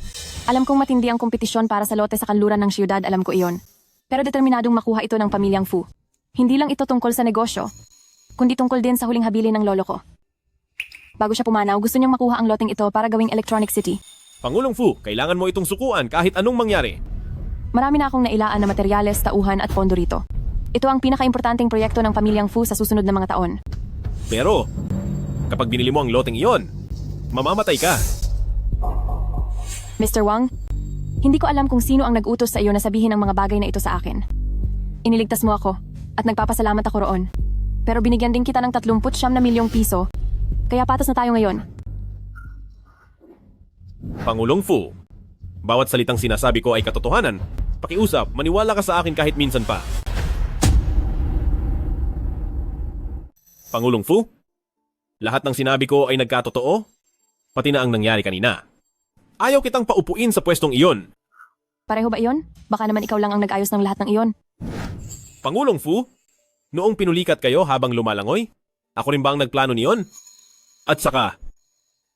Alam kong matindi ang kompetisyon para sa lote sa kanluran ng siyudad, alam ko iyon. Pero determinadong makuha ito ng pamilyang Fu. Hindi lang ito tungkol sa negosyo, kundi tungkol din sa huling habilin ng lolo ko. Bago siya pumanaw, gusto niyang makuha ang loteng ito para gawing electronic city. Pangulong Fu, kailangan mo itong sukuan kahit anong mangyari. Marami na akong nailaan na materyales, tauhan at pondo rito. Ito ang pinakaimportanteng proyekto ng pamilyang Fu sa susunod na mga taon. Pero, kapag binili mo ang loteng iyon, mamamatay ka. Mr. Wang, hindi ko alam kung sino ang nag-utos sa iyo na sabihin ang mga bagay na ito sa akin. Iniligtas mo ako at nagpapasalamat ako roon. Pero binigyan din kita ng 39 na milyong piso, kaya patas na tayo ngayon. Pangulong Fu, bawat salitang sinasabi ko ay katotohanan. Pakiusap, maniwala ka sa akin kahit minsan pa. Pangulong Fu, lahat ng sinabi ko ay nagkatotoo, pati na ang nangyari kanina. Ayaw kitang paupuin sa pwestong iyon. Pareho ba iyon? Baka naman ikaw lang ang nag-ayos ng lahat ng iyon. Pangulong Fu, noong pinulikat kayo habang lumalangoy, ako rin ba ang nagplano niyon? At saka,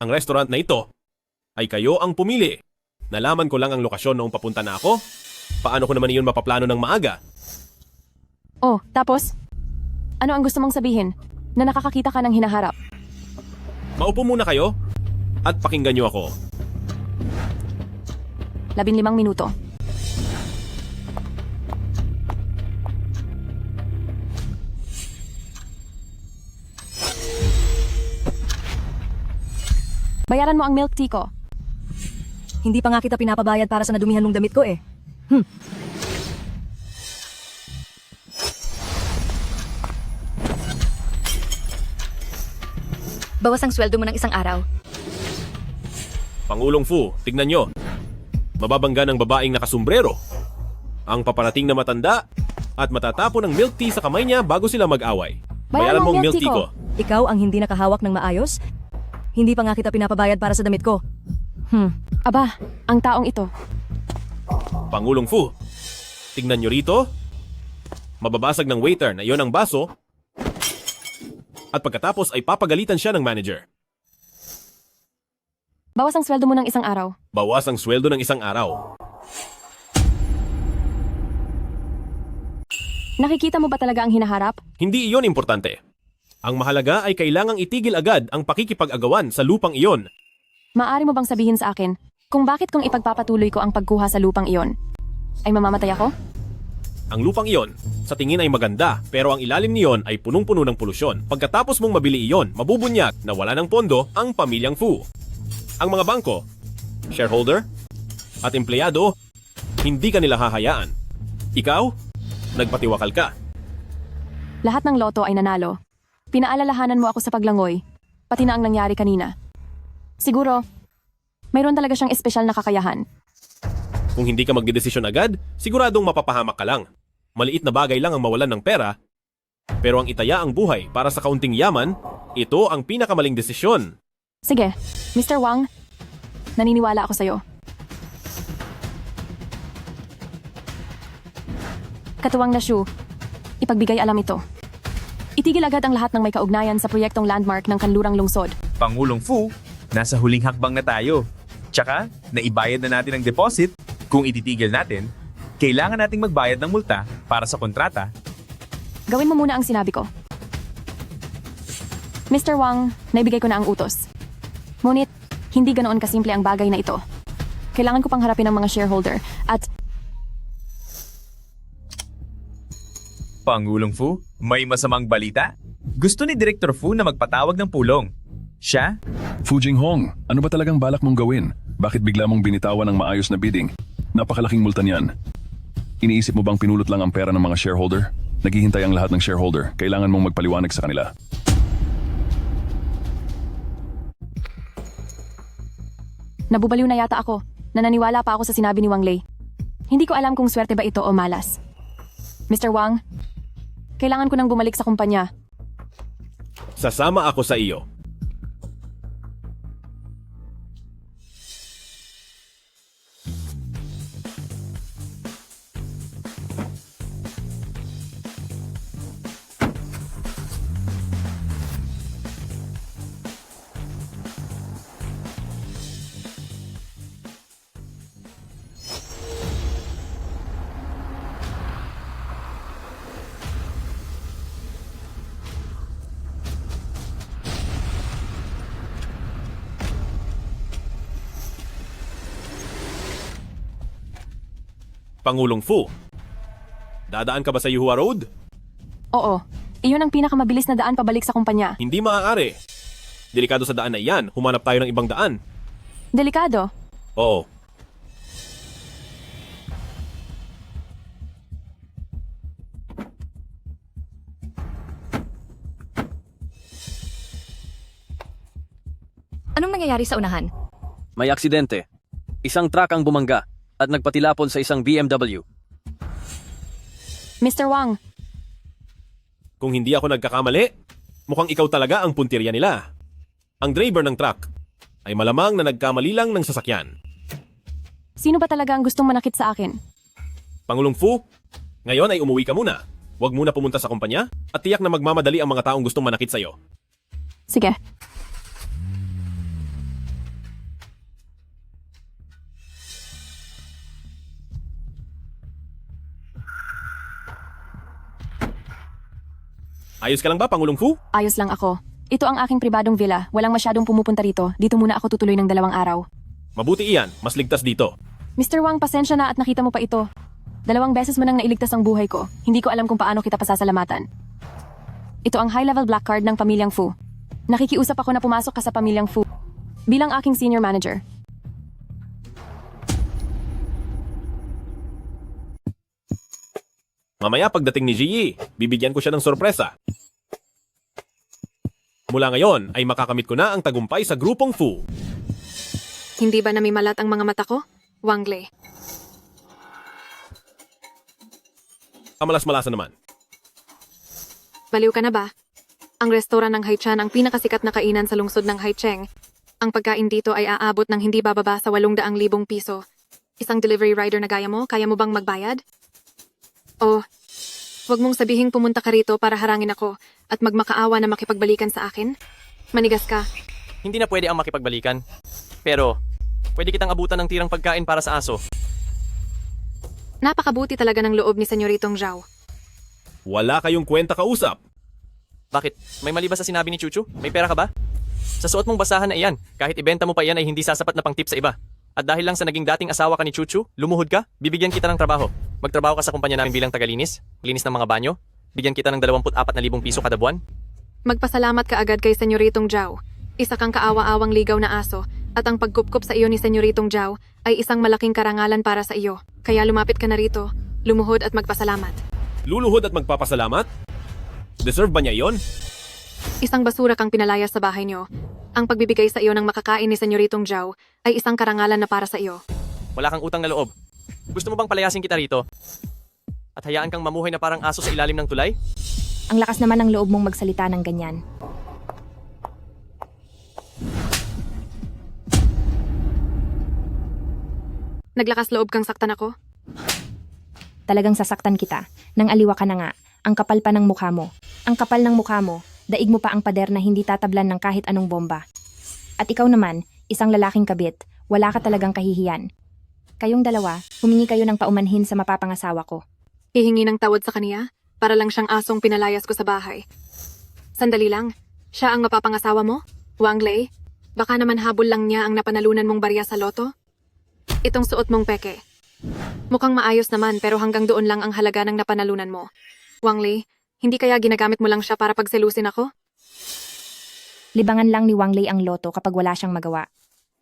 ang restaurant na ito ay kayo ang pumili. Nalaman ko lang ang lokasyon noong papunta na ako. Paano ko naman iyon mapaplano ng maaga? Oh, tapos? Ano ang gusto mong sabihin? Na nakakakita ka ng hinaharap? Maupo muna kayo at pakinggan niyo ako. 15 minuto. Bayaran mo ang milk tea ko. Hindi pa nga kita pinapabayad para sa nadumihan mong damit ko eh. Bawas ang sweldo mo ng isang araw. Pangulong Fu, tignan nyo. Mababangga ng babaeng nakasumbrero. Ang paparating na matanda at matatapon ng milk tea sa kamay niya bago sila mag-away. Bayaran mong milk tea ko. Ikaw ang hindi nakahawak ng maayos? Hindi pa nga kita pinapabayad para sa damit ko. Aba, ang taong ito. Pangulong Fu, tignan nyo rito. Mababasag ng waiter na iyon ang baso at pagkatapos ay papagalitan siya ng manager. Bawas ang sweldo mo ng isang araw. Bawas ang sweldo ng isang araw. Nakikita mo ba talaga ang hinaharap? Hindi iyon importante. Ang mahalaga ay kailangang itigil agad ang pakikipag-agawan sa lupang iyon. Maari mo bang sabihin sa akin kung bakit kung ipagpapatuloy ko ang pagkuha sa lupang iyon, ay mamamatay ako? Ang lupang iyon, sa tingin ay maganda, pero ang ilalim niyon ay punong-puno ng polusyon. Pagkatapos mong mabili iyon, mabubunyag na wala ng pondo ang pamilyang Fu. Ang mga bangko, shareholder, at empleyado, hindi ka nila hahayaan. Ikaw, nagpatiwakal ka. Lahat ng loto ay nanalo. Pinaalalahanan mo ako sa paglangoy, pati na ang nangyari kanina. Siguro, mayroon talaga siyang espesyal na kakayahan. Kung hindi ka magdedesisyon agad, siguradong mapapahamak ka lang. Maliit na bagay lang ang mawalan ng pera, pero ang itaya ang buhay para sa kaunting yaman, ito ang pinakamaling desisyon. Sige, Mr. Wang, naniniwala ako sa'yo. Katuwang na Shu, ipagbigay alam ito. Itigil agad ang lahat ng may kaugnayan sa proyektong landmark ng kanlurang lungsod. Pangulong Fu, nasa huling hakbang na tayo. Tsaka, naibayad na natin ang deposit. Kung ititigil natin, kailangan nating magbayad ng multa para sa kontrata. Gawin mo muna ang sinabi ko. Mr. Wang, naibigay ko na ang utos. Ngunit, hindi ganoon kasimple ang bagay na ito. Kailangan ko pang harapin ang mga shareholder at Pangulong Fu, may masamang balita? Gusto ni Director Fu na magpatawag ng pulong. Siya? Fu Jinghong, ano ba talagang balak mong gawin? Bakit bigla mong binitawan ng maayos na bidding? Napakalaking multa niyan. Iniisip mo bang pinulot lang ang pera ng mga shareholder? Naghihintay ang lahat ng shareholder. Kailangan mong magpaliwanag sa kanila. nabubaliw na yata ako. Nananiwala pa ako sa sinabi ni Wang Lei. Hindi ko alam kung swerte ba ito o malas. Mr. Wang, kailangan ko nang bumalik sa kumpanya. Sasama ako sa iyo. Pangulong Fu, dadaan ka ba sa Yuhua Road? Oo, iyon ang pinakamabilis na daan pabalik sa kumpanya. Hindi maaari. Delikado sa daan na iyan. Humanap tayo ng ibang daan. Delikado? Oo. Anong nangyayari sa unahan? May aksidente. Isang truck ang bumangga at nagpatilapon sa isang BMW. Mr. Wang, Kung hindi ako nagkakamali, mukhang ikaw talaga ang puntirya nila. Ang driver ng truck ay malamang na nagkamali lang ng sasakyan. sino ba talaga ang gustong manakit sa akin? Pangulong Fu, ngayon ay umuwi ka muna. Huwag muna pumunta sa kumpanya at tiyak na magmamadali ang mga taong gustong manakit sa'yo. Sige. Ayos ka lang ba, Pangulong Fu? Ayos lang ako. Ito ang aking pribadong villa. Walang masyadong pumupunta rito. Dito muna ako tutuloy ng 2 araw. Mabuti iyan, mas ligtas dito. Mr. Wang, pasensya na at nakita mo pa ito. 2 beses mo nang nailigtas ang buhay ko. Hindi ko alam kung paano kita pasasalamatan. Ito ang high-level black card ng pamilyang Fu. Nakikiusap ako na pumasok ka sa pamilyang Fu bilang aking senior manager. Mamaya pagdating ni Ji, bibigyan ko siya ng sorpresa. Mula ngayon ay makakamit ko na ang tagumpay sa grupong Fu. Hindi ba namimalat ang mga mata ko? Wang Lei. Kamalas-malasa naman. Baliw ka na ba? Ang restoran ng Haichan ang pinakasikat na kainan sa lungsod ng Haicheng. Ang pagkain dito ay aabot ng hindi bababa sa 800,000 piso. Isang delivery rider na gaya mo, kaya mo bang magbayad? O, huwag mong sabihing pumunta ka rito para harangin ako at magmakaawa na makipagbalikan sa akin? Manigas ka. Hindi na pwede ang makipagbalikan. Pero, pwede kitang abutan ng tirang pagkain para sa aso. Napakabuti talaga ng loob ni Senyoritong Zhao. Wala kayong kwenta kausap. Bakit? May mali ba sa sinabi ni Chuchu? May pera ka ba? Sa suot mong basahan na iyan, kahit ibenta mo pa iyan ay hindi sasapat na pang tip sa iba. At dahil lang sa naging dating asawa ka ni Chuchu, lumuhod ka, bibigyan kita ng trabaho. Magtrabaho ka sa kumpanya namin bilang tagalinis, linis ng mga banyo, bigyan kita ng 24,000 piso kada buwan. Magpasalamat ka agad kay Senyoritong Zhao. Isa kang kaawa-awang ligaw na aso, at ang pagkupkup sa iyo ni Senyoritong Zhao ay isang malaking karangalan para sa iyo. Kaya lumapit ka na rito, lumuhod at magpasalamat. Luluhod at magpapasalamat? Deserve ba niya iyon? Isang basura kang pinalaya sa bahay niyo. Ang pagbibigay sa iyo ng makakain ni Senyoritong Zhao ay isang karangalan na para sa iyo. Wala kang utang na loob. Gusto mo bang palayasin kita rito? At hayaan kang mamuhay na parang aso sa ilalim ng tulay? Ang lakas naman ng loob mong magsalita ng ganyan. Naglakas loob kang saktan ako? Talagang sasaktan kita. Nang aliwa ka na nga. Ang kapal pa ng mukha mo. Ang kapal ng mukha mo. Daig mo pa ang pader na hindi tatablan ng kahit anong bomba. At ikaw naman, isang lalaking kabit, wala ka talagang kahihiyan. Kayong dalawa, humingi kayo ng paumanhin sa mapapangasawa ko. Hihingi ng tawad sa kaniya? Para lang siyang asong pinalayas ko sa bahay. Sandali lang, siya ang mapapangasawa mo? Wang Lei? Baka naman habol lang niya ang napanalunan mong barya sa loto? Itong suot mong peke. Mukhang maayos naman pero hanggang doon lang ang halaga ng napanalunan mo. Wang Lei, hindi kaya ginagamit mo lang siya para pagselusin ako? Libangan lang ni Wang Lei ang loto kapag wala siyang magawa.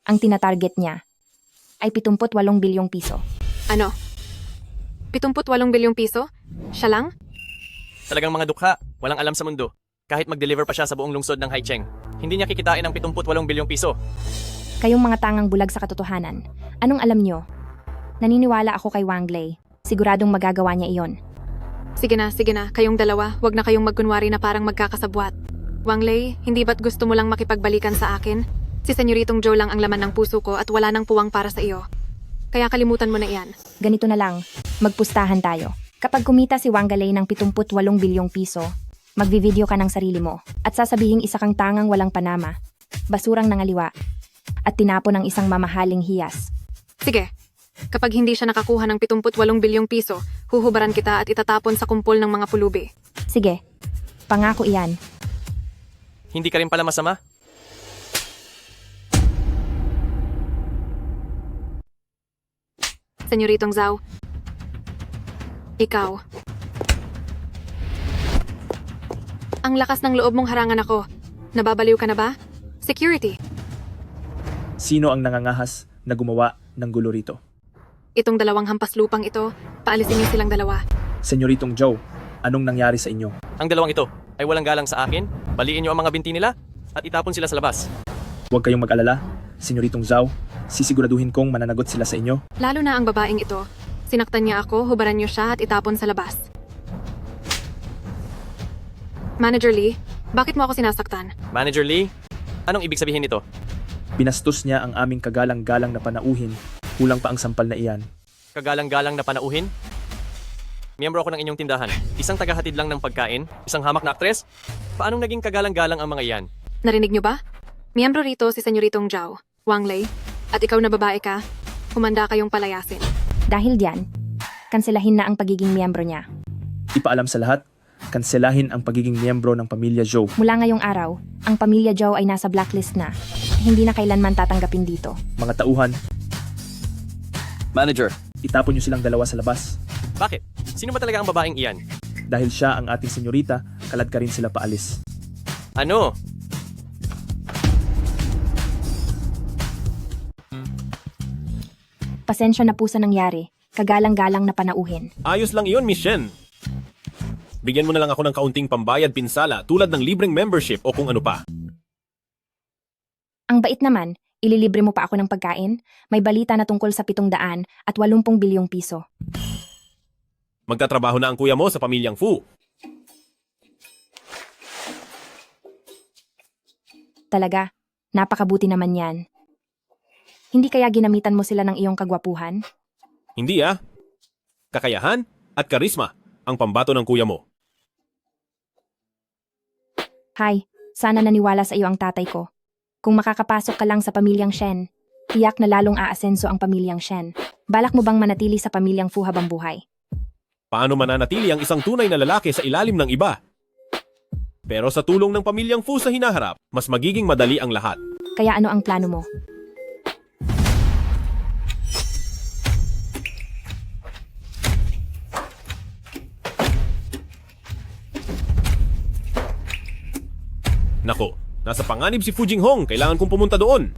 Ang tinatarget niya ay 78 bilyong piso. Ano? 78 bilyong piso? Siya lang? Talagang mga dukha, walang alam sa mundo. Kahit mag-deliver pa siya sa buong lungsod ng Haicheng, hindi niya kikitain ang 78 bilyong piso. Kayong mga tangang bulag sa katotohanan. Anong alam nyo? Naniniwala ako kay Wang Lei. Siguradong magagawa niya iyon. Sige na, kayong dalawa, wag na kayong magkunwari na parang magkakasabwat. Wang Lei, hindi ba't gusto mo lang makipagbalikan sa akin? Si Senyoritong Zhao lang ang laman ng puso ko at wala nang puwang para sa iyo. Kaya kalimutan mo na iyan. Ganito na lang, magpustahan tayo. Kapag kumita si Wang Lei ng 78 bilyong piso, magvi-video ka ng sarili mo at sasabihing isa kang tangang walang panama, basurang nangaliwa, at tinapon ng isang mamahaling hiyas. Sige, kapag hindi siya nakakuha ng 78 bilyong piso, huhubaran kita at itatapon sa kumpol ng mga pulubi. Sige, pangako iyan. Hindi ka rin pala masama? Senyoritong Zhao, ikaw. Ang lakas ng loob mong harangan ako. Nababaliw ka na ba? Security. Sino ang nangangahas na gumawa ng gulo rito? Itong dalawang hampas lupang ito, paalisin niyo silang dalawa. Senyoritong Zhao, anong nangyari sa inyo? Ang dalawang ito ay walang galang sa akin, baliin niyo ang mga binti nila at itapon sila sa labas. Huwag kayong mag-alala, Senyoritong Zhao, sisiguraduhin kong mananagot sila sa inyo. Lalo na ang babaeng ito. Sinaktan niya ako, hubaran niyo siya at itapon sa labas. Manager Lee, bakit mo ako sinasaktan? Manager Lee, anong ibig sabihin nito? Pinastos niya ang aming kagalang-galang na panauhin, kulang pa ang sampal na iyan. Kagalang-galang na panauhin? Miyembro ako ng inyong tindahan. Isang tagahatid lang ng pagkain? Isang hamak na aktres? Paanong naging kagalang-galang ang mga iyan? Narinig niyo ba? Miyembro rito si Senyoritong Zhao, Wang Lei, at ikaw na babae ka, humanda kayong palayasin. Dahil diyan, kanselahin na ang pagiging miyembro niya. Ipaalam sa lahat, kanselahin ang pagiging miyembro ng pamilya Zhao. Mula ngayong araw, ang pamilya Zhao ay nasa blacklist na. Hindi na kailanman tatanggapin dito. Mga tauhan, Manager, itapon niyo silang dalawa sa labas. bakit? Sino ba talaga ang babaeng iyan? Dahil siya ang ating senyorita, kalad ka rin sila paalis. Ano? Pasensya na po sa nangyari. Kagalang-galang na panauhin. Ayos lang iyon, Miss Shen. Bigyan mo na lang ako ng kaunting pambayad pinsala tulad ng libreng membership o kung ano pa. Ang bait naman, ililibre mo pa ako ng pagkain? May balita na tungkol sa 780 bilyong piso. Magtatrabaho na ang kuya mo sa pamilyang Fu. Talaga, napakabuti naman yan. Hindi kaya ginamitan mo sila ng iyong kagwapuhan? Hindi ah. Kakayahan at karisma ang pambato ng kuya mo. Hay, sana naniwala sa iyo ang tatay ko. Kung makakapasok ka lang sa pamilyang Shen, tiyak na lalong aasenso ang pamilyang Shen. Balak mo bang manatili sa pamilyang Fu habang buhay? Paano mananatili ang isang tunay na lalaki sa ilalim ng iba? Pero sa tulong ng pamilyang Fu sa hinaharap, mas magiging madali ang lahat. Kaya ano ang plano mo? Nako, nasa panganib si Fu Jinghong. Kailangan kong pumunta doon.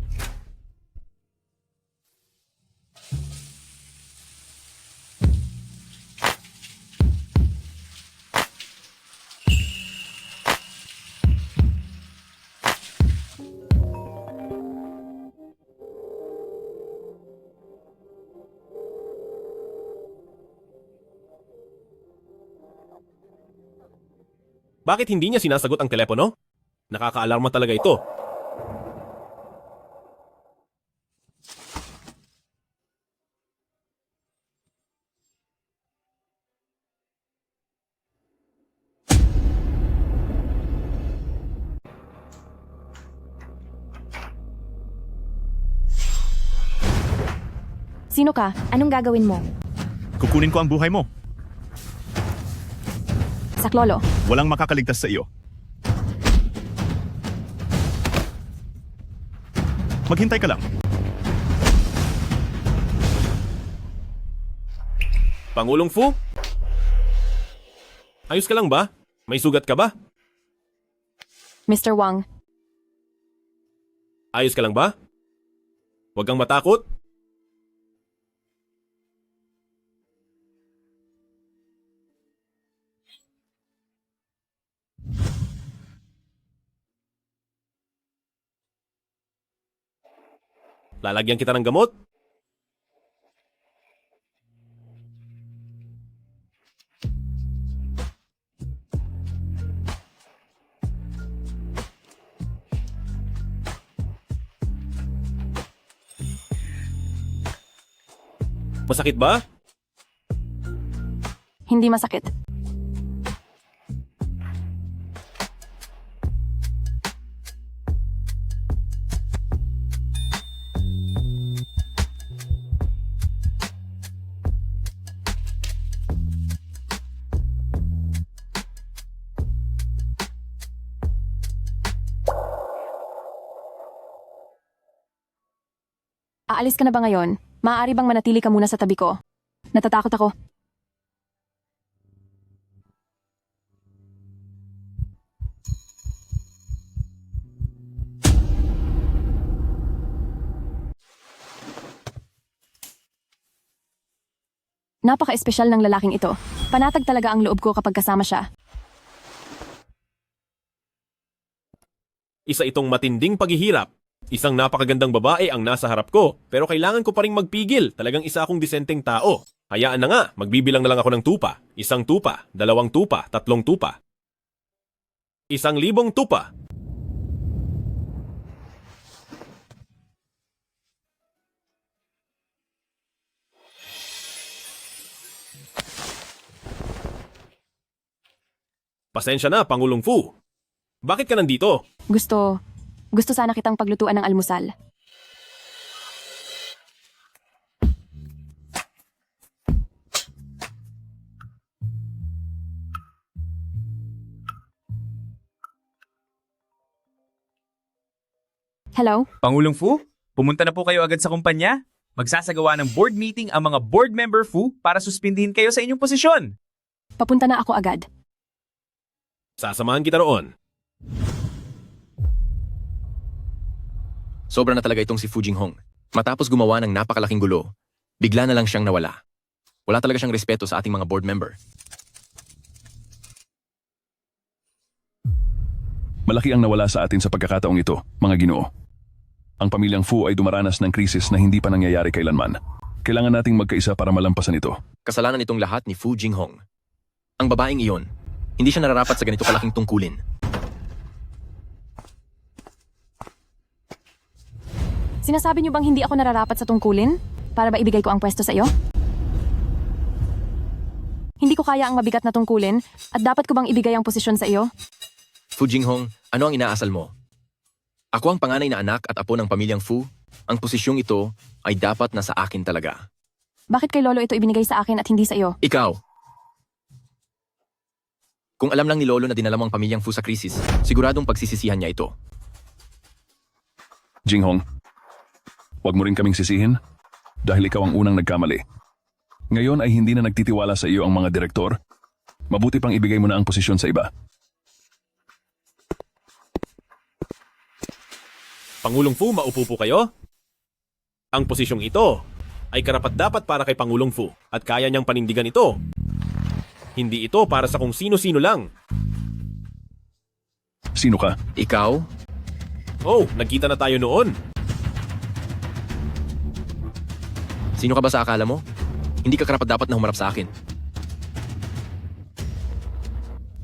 Bakit hindi niya sinasagot ang telepono? Nakakaalarma talaga ito. Sino ka? Anong gagawin mo? Kukunin ko ang buhay mo. Saklolo. Walang makakaligtas sa iyo. Maghintay ka lang. Pangulong Fu? Ayos ka lang ba? May sugat ka ba? Mr. Wang, Ayos ka lang ba? Huwag kang matakot. Lalagyan kita ng gamot. Masakit ba? hindi masakit. Aalis ka na ba ngayon? Maaari bang manatili ka muna sa tabi ko? Natatakot ako. Napaka-espesyal ng lalaking ito. Panatag talaga ang loob ko kapag kasama siya. Isa itong matinding paghihirap. Isang napakagandang babae ang nasa harap ko, pero kailangan ko pa ring magpigil. Talagang isa akong disenteng tao. Hayaan na nga, magbibilang na lang ako ng tupa. 1 tupa, 2 tupa, 3 tupa. 1,000 tupa. Pasensya na, Pangulong Fu. Bakit ka nandito? Gusto sana kitang paglutuan ng almusal. Hello? Pangulong Fu, pumunta na po kayo agad sa kumpanya. Magsasagawa ng board meeting ang mga board member Fu para suspindihin kayo sa inyong posisyon. Papunta na ako agad. Sasamahan kita roon. Sobra na talaga itong si Fu Jinghong. Matapos gumawa ng napakalaking gulo, bigla na lang siyang nawala. Wala talaga siyang respeto sa ating mga board member. Malaki ang nawala sa atin sa pagkakataong ito, mga Ginoo. Ang pamilyang Fu ay dumaranas ng krisis na hindi pa nangyayari kailanman. Kailangan nating magkaisa para malampasan ito. Kasalanan itong lahat ni Fu Jinghong. Ang babaeng iyon, hindi siya nararapat sa ganito kalaking tungkulin. Sinasabi niyo bang hindi ako nararapat sa tungkulin? Para ba ibigay ko ang pwesto sa iyo? Hindi ko kaya ang mabigat na tungkulin at dapat ko bang ibigay ang posisyon sa iyo? Fu Jinghong, ano ang inaasal mo? Ako ang panganay na anak at apo ng pamilyang Fu. Ang posisyong ito ay dapat nasa akin talaga. Bakit kay Lolo ito ibinigay sa akin at hindi sa iyo? Ikaw! Kung alam lang ni Lolo na dinala mo ang pamilyang Fu sa krisis, siguradong pagsisisihan niya ito. Jinghong, huwag mo rin kaming sisihin dahil ikaw ang unang nagkamali. Ngayon ay hindi na nagtitiwala sa iyo ang mga direktor. Mabuti pang ibigay mo na ang posisyon sa iba. Pangulong Fu, maupo po kayo? Ang posisyong ito ay karapat-dapat para kay Pangulong Fu at kaya niyang panindigan ito. Hindi ito para sa kung sino-sino lang. Sino ka? Ikaw? Oh, nagkita na tayo noon. Sino ka ba sa akala mo? Hindi ka karapat-dapat na humarap sa akin.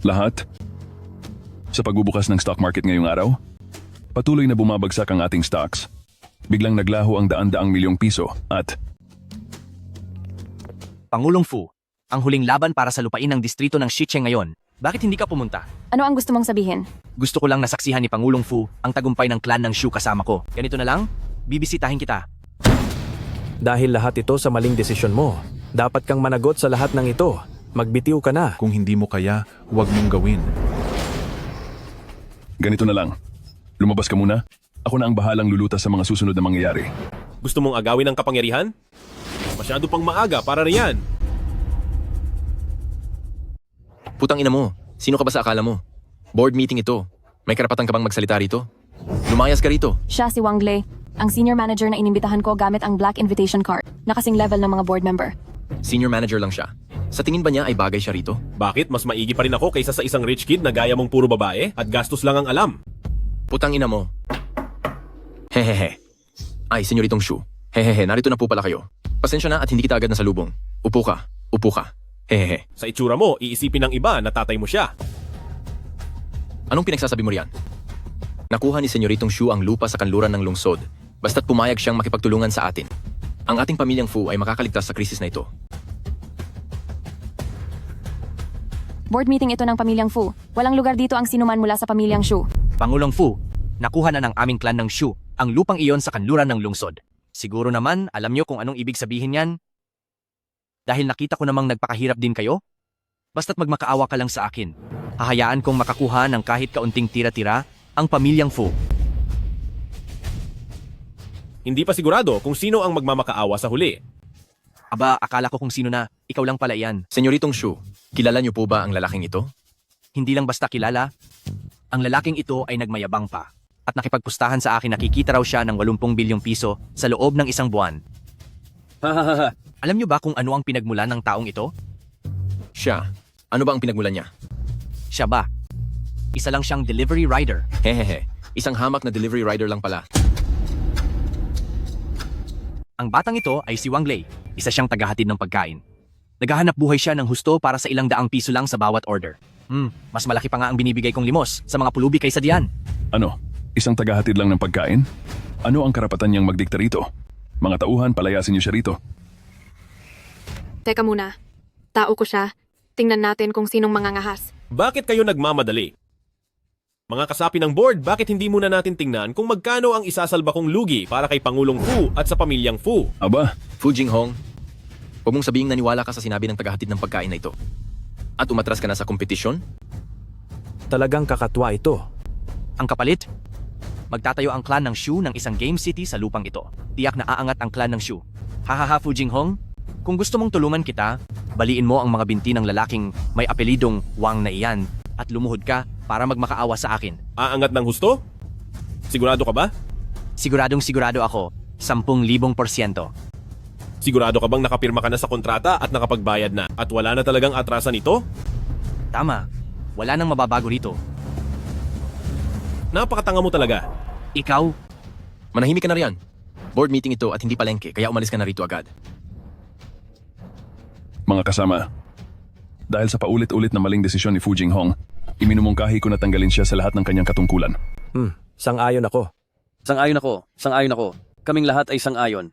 Lahat? Sa pagbubukas ng stock market ngayong araw? Patuloy na bumabagsak ang ating stocks. Biglang naglaho ang daan-daang milyong piso at... Pangulong Fu, ang huling laban para sa lupain ng distrito ng Xicheng ngayon. Bakit hindi ka pumunta? Ano ang gusto mong sabihin? Gusto ko lang nasaksihan ni Pangulong Fu ang tagumpay ng clan ng Shu kasama ko. Ganito na lang, bibisitahin kita. Dahil lahat ito sa maling desisyon mo. Dapat kang managot sa lahat ng ito. Magbitiw ka na. Kung hindi mo kaya, huwag mong gawin. Ganito na lang. Lumabas ka muna. Ako na ang bahalang lulutas sa mga susunod na mangyayari. Gusto mong agawin ang kapangyarihan? Masyado pang maaga para riyan. Putang ina mo, sino ka ba sa akala mo? Board meeting ito. May karapatan ka bang magsalita rito? Lumayas ka rito. Siya si Wang Lei, ang senior manager na inimbitahan ko gamit ang black invitation card. Nakasing level ng mga board member. Senior manager lang siya. Sa tingin ba niya ay bagay siya rito? Bakit? Mas maigi pa rin ako kaysa sa isang rich kid na gaya mong puro babae at gastos lang ang alam. Putang ina mo. Hehehe. Ay, senyoritong Shu. Hehehe, narito na po pala kayo. Pasensya na at hindi kita agad nasalubong. Upo ka. Upo ka. Hehehe. Sa itsura mo, iisipin ng iba na tatay mo siya. Anong pinagsasabi mo riyan? Nakuha ni senyoritong Shu ang lupa sa kanluran ng lungsod. Basta't pumayag siyang makipagtulungan sa atin. Ang ating pamilyang Fu ay makakaligtas sa krisis na ito. Board meeting ito ng pamilyang Fu. Walang lugar dito ang sinuman mula sa pamilyang Shu. Pangulong Fu, nakuha na ng aming clan ng Shu ang lupang iyon sa kanluran ng lungsod. Siguro naman, alam niyo kung anong ibig sabihin yan? Dahil nakita ko namang nagpakahirap din kayo? Basta't magmakaawa ka lang sa akin. Hahayaan kong makakuha ng kahit kaunting tira-tira ang pamilyang Fu. Hindi pa sigurado kung sino ang magmamakaawa sa huli. Aba, akala ko kung sino na. Ikaw lang pala iyan. Senyoritong Shu, kilala niyo po ba ang lalaking ito? Hindi lang basta kilala. Ang lalaking ito ay nagmayabang pa. At nakipagpustahan sa akin nakikita raw siya ng 80 bilyong piso sa loob ng isang buwan. Alam niyo ba kung ano ang pinagmulan ng taong ito? Siya. Ano ba ang pinagmulan niya? Siya ba? Isa lang siyang delivery rider. Hehehe. Isang hamak na delivery rider lang pala. Ang batang ito ay si Wang Lei. Isa siyang tagahatid ng pagkain. Naghahanap buhay siya ng husto para sa 200 piso lang sa bawat order. Mas malaki pa nga ang binibigay kong limos sa mga pulubi kaysa diyan. Ano? Isang tagahatid lang ng pagkain? Ano ang karapatan niyang magdikta rito? Mga tauhan, palayasin niyo siya rito. Teka muna. Tao ko siya. Tingnan natin kung sinong mangangahas. Bakit kayo nagmamadali? Mga kasapi ng board, bakit hindi muna natin tingnan kung magkano ang isasalba kong lugi para kay Pangulong Fu at sa pamilyang Fu? Aba? Fu Jinghong, huwag mong sabihing naniwala ka sa sinabi ng tagahatid ng pagkain na ito. At umatras ka na sa kompetisyon? Talagang kakatwa ito. Ang kapalit? Magtatayo ang clan ng Shu ng isang game city sa lupang ito. Tiyak na aangat ang clan ng Shu. Hahaha Fu Jinghong, kung gusto mong tulungan kita, baliin mo ang mga binti ng lalaking may apelidong Wang na iyan at lumuhod ka para magmakaawa sa akin. Aangat ng husto? Sigurado ka ba? Siguradong sigurado ako, 10,000%. Sigurado ka bang nakapirma ka na sa kontrata at nakapagbayad na at wala na talagang atrasan ito? Tama, wala nang mababago rito. Napakatanga mo talaga. Ikaw, Manahimik ka na riyan. Board meeting ito at hindi palengke, kaya umalis ka na rito agad. Mga kasama, dahil sa paulit-ulit na maling desisyon ni Fu Jinghong, iminumungkahi ko na tanggalin siya sa lahat ng kanyang katungkulan. Sang-ayon ako. Sang-ayon ako. Sang-ayon ako. Kaming lahat ay sang-ayon.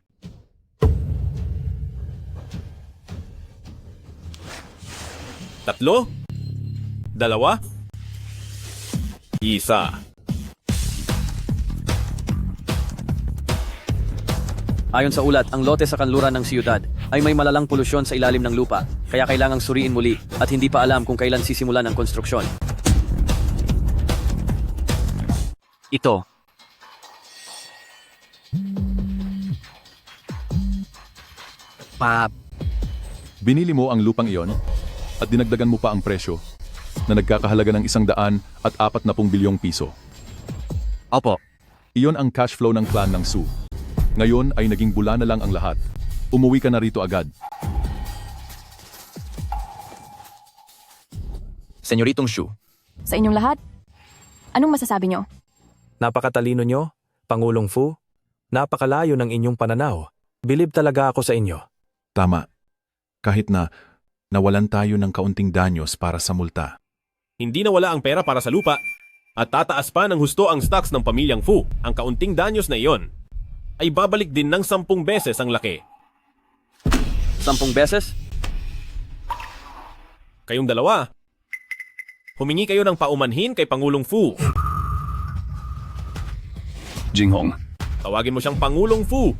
Tatlo? Dalawa? Isa. Ayon sa ulat, ang lote sa kanluran ng siyudad ay may malalang polusyon sa ilalim ng lupa, kaya kailangang suriin muli at hindi pa alam kung kailan sisimulan ang konstruksyon. Ito. Binili mo ang lupang iyon at dinagdagan mo pa ang presyo na nagkakahalaga ng 140 bilyong piso. Opo. Iyon ang cash flow ng clan ng Su. Ngayon ay naging bula na lang ang lahat. Umuwi ka na rito agad. Senyoritong Shu, Sa inyong lahat, anong masasabi nyo? Napakatalino nyo, Pangulong Fu. Napakalayo ng inyong pananaw. Bilib talaga ako sa inyo. Tama. Kahit na nawalan tayo ng kaunting danyos para sa multa. Hindi nawala ang pera para sa lupa. At tataas pa ng husto ang stocks ng pamilyang Fu. Ang kaunting danyos na iyon ay babalik din ng 10 beses ang laki. 10 beses? Kayong dalawa, humingi kayo ng paumanhin kay Pangulong Fu. Jinghong, Tawagin mo siyang Pangulong Fu.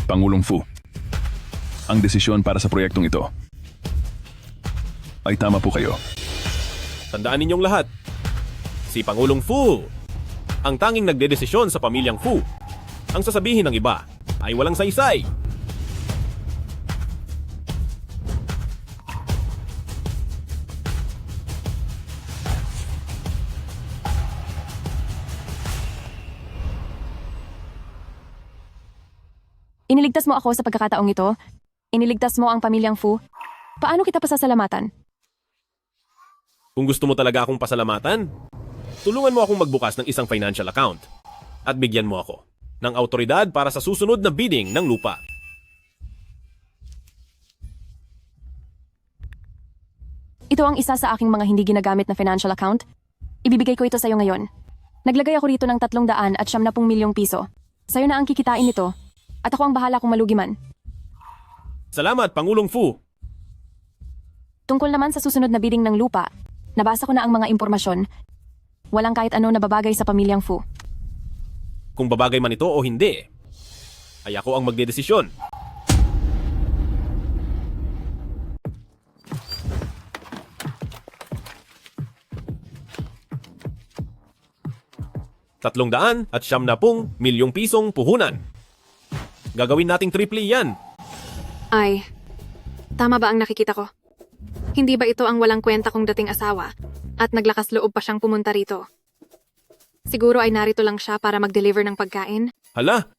Pangulong Fu, ang desisyon para sa proyektong ito ay tama po kayo. Tandaan ninyong lahat, si Pangulong Fu ang tanging nagdedesisyon sa pamilyang Fu. Ang sasabihin ng iba ay walang saysay. Iniligtas mo ako sa pagkakataong ito. Iniligtas mo ang pamilyang Fu. Paano kita pasasalamatan? Kung gusto mo talaga akong pasalamatan, tulungan mo akong magbukas ng isang financial account at bigyan mo ako ng autoridad para sa susunod na bidding ng lupa. Ito ang isa sa aking mga hindi ginagamit na financial account. Ibibigay ko ito sa iyo ngayon. Naglagay ako rito ng 370 milyong piso. Sa'yo na ang kikitain nito. At ako ang bahala kung malugi man. Salamat, Pangulong Fu. Tungkol naman sa susunod na bidding ng lupa, nabasa ko na ang mga impormasyon. Walang kahit ano na babagay sa pamilyang Fu. Kung babagay man ito o hindi, ay ako ang magdedesisyon. $370 milyong pisong puhunan. Gagawin nating triple yan. Ay, tama ba ang nakikita ko? Hindi ba ito ang walang kwenta kong dating asawa at naglakas loob pa siyang pumunta rito? Siguro ay narito lang siya para mag-deliver ng pagkain? Hala,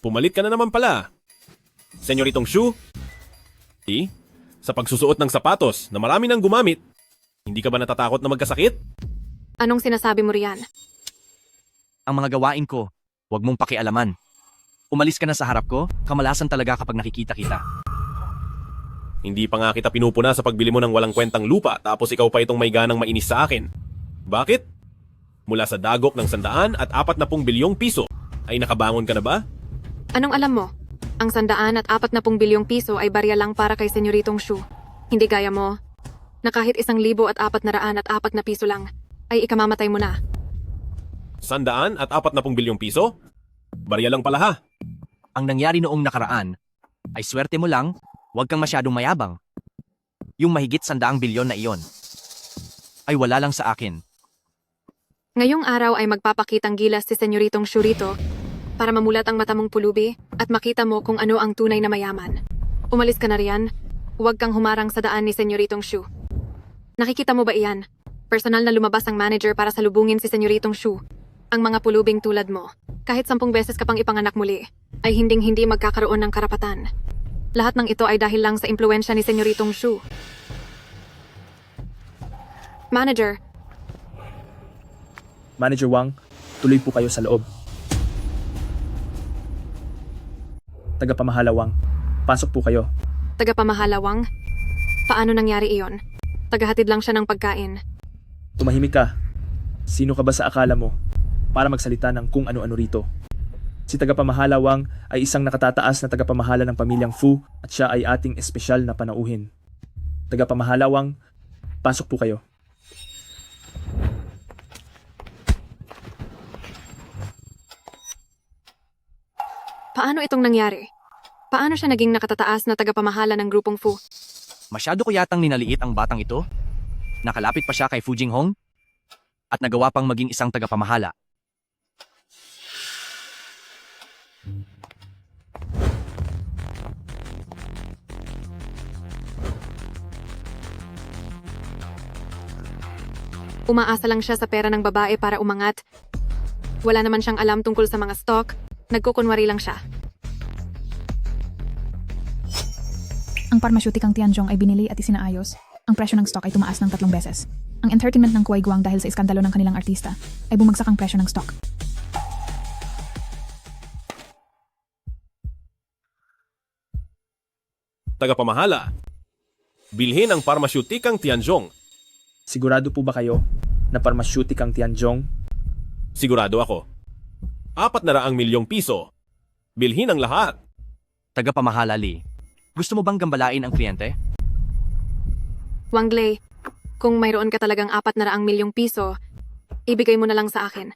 pumalit ka na naman pala. Senyoritong Shu, sa pagsusuot ng sapatos na marami nang gumamit, hindi ka ba natatakot na magkasakit? Anong sinasabi mo riyan? ang mga gawain ko, huwag mong pakialaman. Umalis ka na sa harap ko, kamalasan talaga kapag nakikita kita. Hindi pa nga kita pinupuna sa pagbili mo ng walang kwentang lupa tapos ikaw pa itong may ganang mainis sa akin. Bakit? Mula sa dagok ng 140 bilyong piso, ay nakabangon ka na ba? Anong alam mo? Ang 140 bilyong piso ay barya lang para kay Senyoritong Shu. Hindi gaya mo, na kahit 1,440 piso lang, ay ikamamatay mo na. 140 bilyong piso? Barya lang pala ha. Ang nangyari noong nakaraan, ay swerte mo lang, huwag kang masyadong mayabang. Yung mahigit 100 bilyon na iyon, ay wala lang sa akin. Ngayong araw ay magpapakitang gilas si Senyoritong Shu rito para mamulat ang mata mong pulubi at makita mo kung ano ang tunay na mayaman. Umalis ka na riyan, huwag kang humarang sa daan ni Senyoritong Shu. Nakikita mo ba iyan? Personal na lumabas ang manager para salubungin si Senyoritong Shu. Ang mga pulubing tulad mo, kahit 10 beses ka pang ipanganak muli, ay hinding-hindi magkakaroon ng karapatan. Lahat ng ito ay dahil lang sa impluensya ni Senyoritong Shu. Manager Wang, Tuloy po kayo sa loob. Tagapamahalawang, pasok po kayo. Tagapamahalawang? Paano nangyari iyon? Tagahatid lang siya ng pagkain. Tumahimik ka. Sino ka ba sa akala mo para magsalita ng kung ano-ano rito? Si tagapamahalawang ay isang nakatataas na tagapamahala ng pamilyang Fu at siya ay ating espesyal na panauhin. Tagapamahalawang, pasok po kayo. Paano itong nangyari? Paano siya naging nakatataas na tagapamahala ng grupong Fu? Masyado ko yatang ninaliit ang batang ito. Nakalapit pa siya kay Fu Jinghong at nagawa pang maging isang tagapamahala. Umaasa lang siya sa pera ng babae para umangat. Wala naman siyang alam tungkol sa mga stock. Nagkukunwari lang siya. Ang pharmaceuticang Tianzhong ay binili at isinaayos. Ang presyo ng stock ay tumaas ng 3 beses. Ang entertainment ng Kuwai Guang dahil sa iskandalo ng kanilang artista ay bumagsak ang presyo ng stock. Tagapamahala, bilhin ang pharmaceuticang Tianzhong. Sigurado po ba kayo na pharmaceuticang Tianzhong? Sigurado ako. 400 milyong piso. Bilhin ang lahat. Tagapamahala Li, gusto mo bang gambalain ang kliyente? Wang Lei, kung mayroon ka talagang 400 milyong piso, ibigay mo na lang sa akin.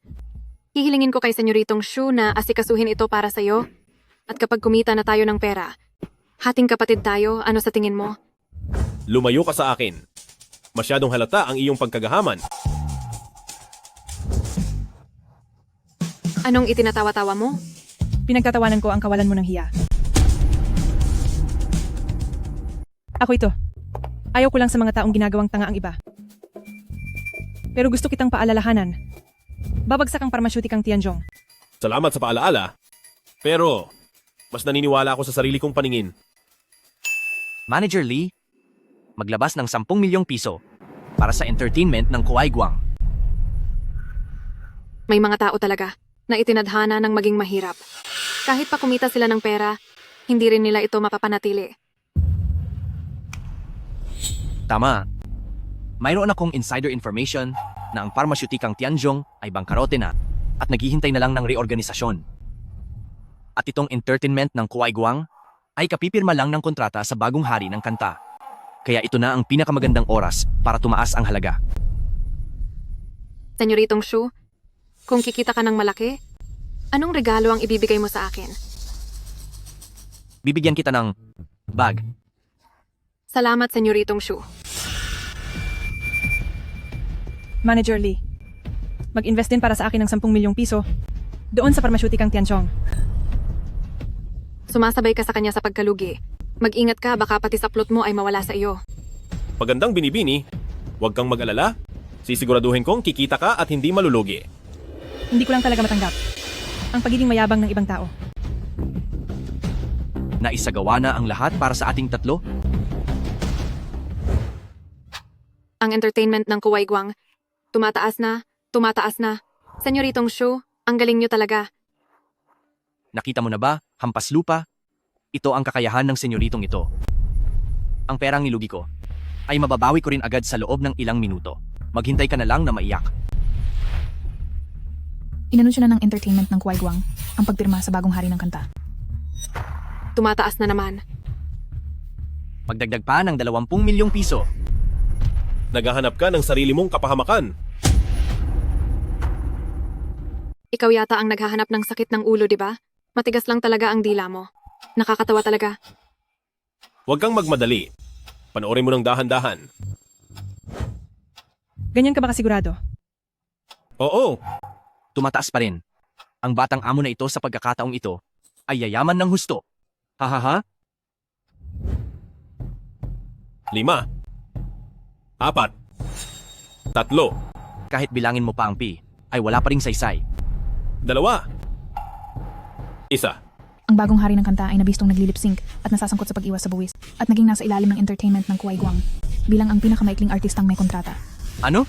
Hihilingin ko kay Senyoritong Shu na asikasuhin ito para sa'yo. At kapag kumita na tayo ng pera, hating kapatid tayo, ano sa tingin mo? Lumayo ka sa akin. Masyadong halata ang iyong pagkagahaman. Anong itinatawa-tawa mo? Pinagtatawanan ko ang kawalan mo ng hiya. Ako ito. Ayaw ko lang sa mga taong ginagawang tanga ang iba. Pero gusto kitang paalalahanan. Babagsak ang pharmaceuticang Tianzhong. Salamat sa paalaala. Pero, mas naniniwala ako sa sarili kong paningin. Manager Lee, maglabas ng 10 milyong piso para sa entertainment ng Kuwai Guang. May mga tao talaga na itinadhana ng maging mahirap. Kahit pa kumita sila ng pera, hindi rin nila ito mapapanatili. Tama. Mayroon akong insider information na ang pharmaceuticang Tianzhong ay bangkarote na at naghihintay na lang ng reorganisasyon. At itong entertainment ng Kuwai Guang ay kapipirma lang ng kontrata sa bagong hari ng kanta. Kaya ito na ang pinakamagandang oras para tumaas ang halaga. Senyoritong Shu, kung kikita ka ng malaki, anong regalo ang ibibigay mo sa akin? Bibigyan kita ng bag. Salamat, Senyoritong Shu. Manager Lee, mag-invest din para sa akin ng 10 milyong piso doon sa pharmaceuticang Tianzhong. Sumasabay ka sa kanya sa pagkalugi. Mag-ingat ka, baka pati sa plot mo ay mawala sa iyo. Pagandang binibini, huwag kang mag-alala. Sisiguraduhin kong kikita ka at hindi malulugi. Hindi ko lang talaga matanggap ang pagiging mayabang ng ibang tao. Naisagawa na ang lahat para sa ating tatlo? Ang entertainment ng Kuwai Guang, tumataas na, tumataas na. Senyoritong Shu, ang galing nyo talaga. Nakita mo na ba, hampas lupa? Ito ang kakayahan ng senyoritong ito. Ang perang nilugi ko ay mababawi ko rin agad sa loob ng ilang minuto. Maghintay ka na lang na maiyak. Inanunsyo na ng entertainment ng Kuwai Guang ang pagpirma sa bagong hari ng kanta. Tumataas na naman. Magdagdag pa ng 20 milyong piso. Naghahanap ka ng sarili mong kapahamakan. Ikaw yata ang naghahanap ng sakit ng ulo, di ba? Matigas lang talaga ang dila mo. Nakakatawa talaga. Huwag kang magmadali. Panoorin mo ng dahan-dahan. Ganyan ka ba kasigurado? Oo. Tumataas pa rin. Ang batang amo na ito sa pagkakataong ito ay yayaman ng husto. Hahaha. 5, 4, 3. Kahit bilangin mo pa ang pi, ay wala pa ring saysay. 2, 1. Ang bagong hari ng kanta ay nabistong nagli-lip-sync at nasasangkot sa pag-iwas sa buwis at naging nasa ilalim ng entertainment ng Kuwai Guang bilang ang pinakamaikling artistang may kontrata. Ano?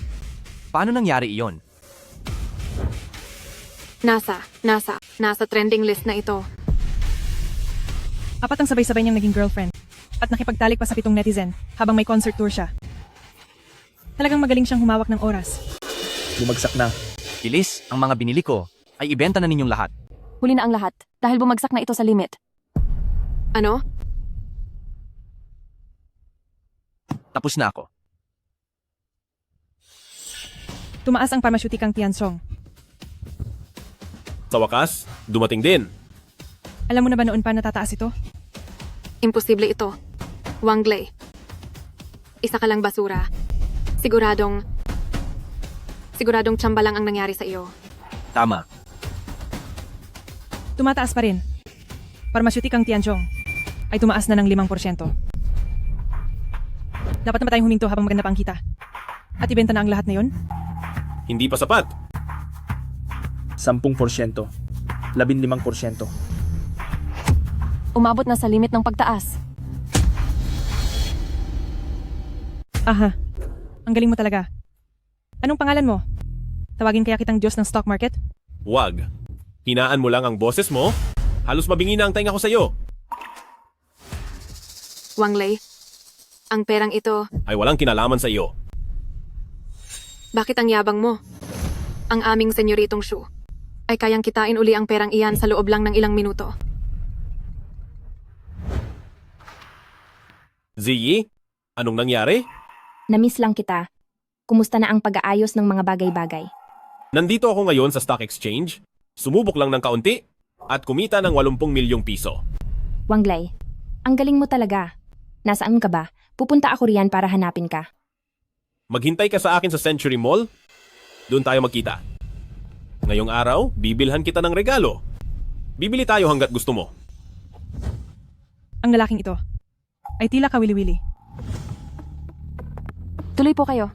Paano nangyari iyon? Nasa trending list na ito. 4 ang sabay-sabay niyang naging girlfriend. At nakipagtalik pa sa 7 netizen habang may concert tour siya. Talagang magaling siyang humawak ng oras. Bumagsak na. Bilis, ang mga binili ko ay ibenta na ninyong lahat. Huli na ang lahat dahil bumagsak na ito sa limit. Ano? Tapos na ako. Tumaas ang pharmaceuticang Tiansong. Sa wakas, dumating din. Alam mo na ba noon pa natataas ito? Imposible ito. Wang Lei. Isa ka lang basura. Siguradong tsamba lang ang nangyari sa iyo. Tama. Tumataas pa rin. Pharmaceuticang Tianzhong ay tumaas na ng 5%. Dapat na ba tayong huminto habang maganda pa ang kita? At ibenta na ang lahat na yon? Hindi pa sapat. 10%. 15%. Umabot na sa limit ng pagtaas. Aha. Ang galing mo talaga. Anong pangalan mo? Tawagin kaya kitang Diyos ng stock market? Wag. Hinaan mo lang ang boses mo. Halos mabingi na ang tainga ko sa'yo. Wang Lei, ang perang ito, Ay walang kinalaman sa iyo. bakit ang yabang mo? Ang aming senyoritong Shu ay kayang kitain uli ang perang iyan sa loob lang ng ilang minuto. Ziyi, anong nangyari? Namiss lang kita. Kumusta na ang pag-aayos ng mga bagay-bagay? Nandito ako ngayon sa stock exchange. Sumubok lang ng kaunti at kumita ng 80 milyong piso. Wang Lei, ang galing mo talaga. Nasaan ka ba? Pupunta ako riyan para hanapin ka. Maghintay ka sa akin sa Century Mall. Doon tayo magkita. Ngayong araw, bibilhan kita ng regalo. Bibili tayo hanggat gusto mo. Ang lalaking ito ay tila kawili-wili. Tuloy po kayo.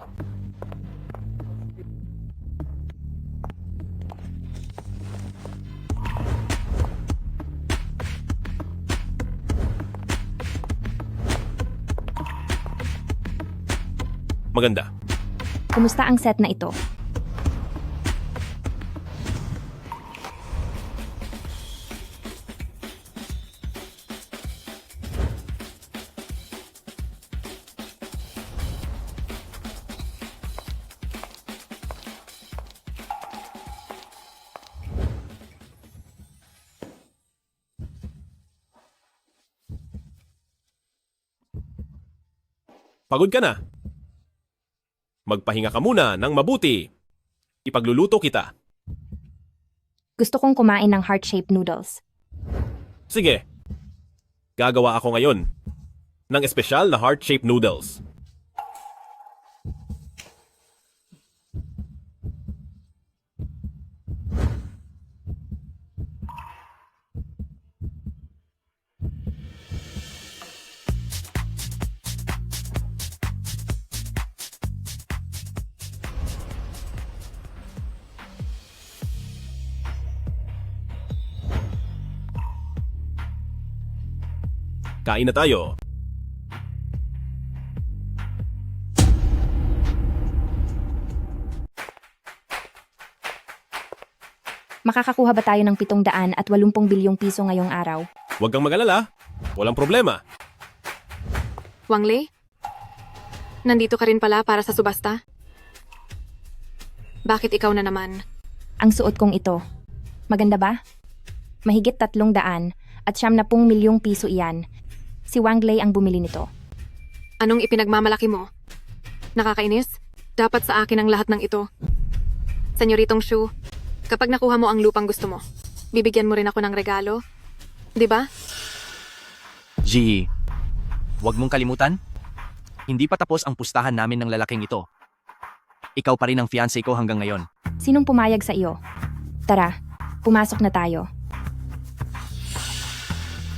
Maganda. Kumusta ang set na ito? Pagod ka na. Magpahinga ka muna ng mabuti. Ipagluluto kita. Gusto kong kumain ng heart-shaped noodles. Sige. Gagawa ako ngayon ng espesyal na heart-shaped noodles. Kain na tayo. Makakakuha ba tayo ng 780 bilyong piso ngayong araw? Huwag kang mag-alala. Walang problema. Wang Lei, nandito ka rin pala para sa subasta? Bakit ikaw na naman? Ang suot kong ito. Maganda ba? Mahigit 300 at 70 milyong piso iyan. Si Wang Lei ang bumili nito. Anong ipinagmamalaki mo? Nakakainis? Dapat sa akin ang lahat ng ito. Senyoritong Shu, kapag nakuha mo ang lupang gusto mo, bibigyan mo rin ako ng regalo. Di ba? Ji, huwag mong kalimutan. Hindi pa tapos ang pustahan namin ng lalaking ito. Ikaw pa rin ang fiancé ko hanggang ngayon. Sinong pumayag sa iyo? Tara, pumasok na tayo.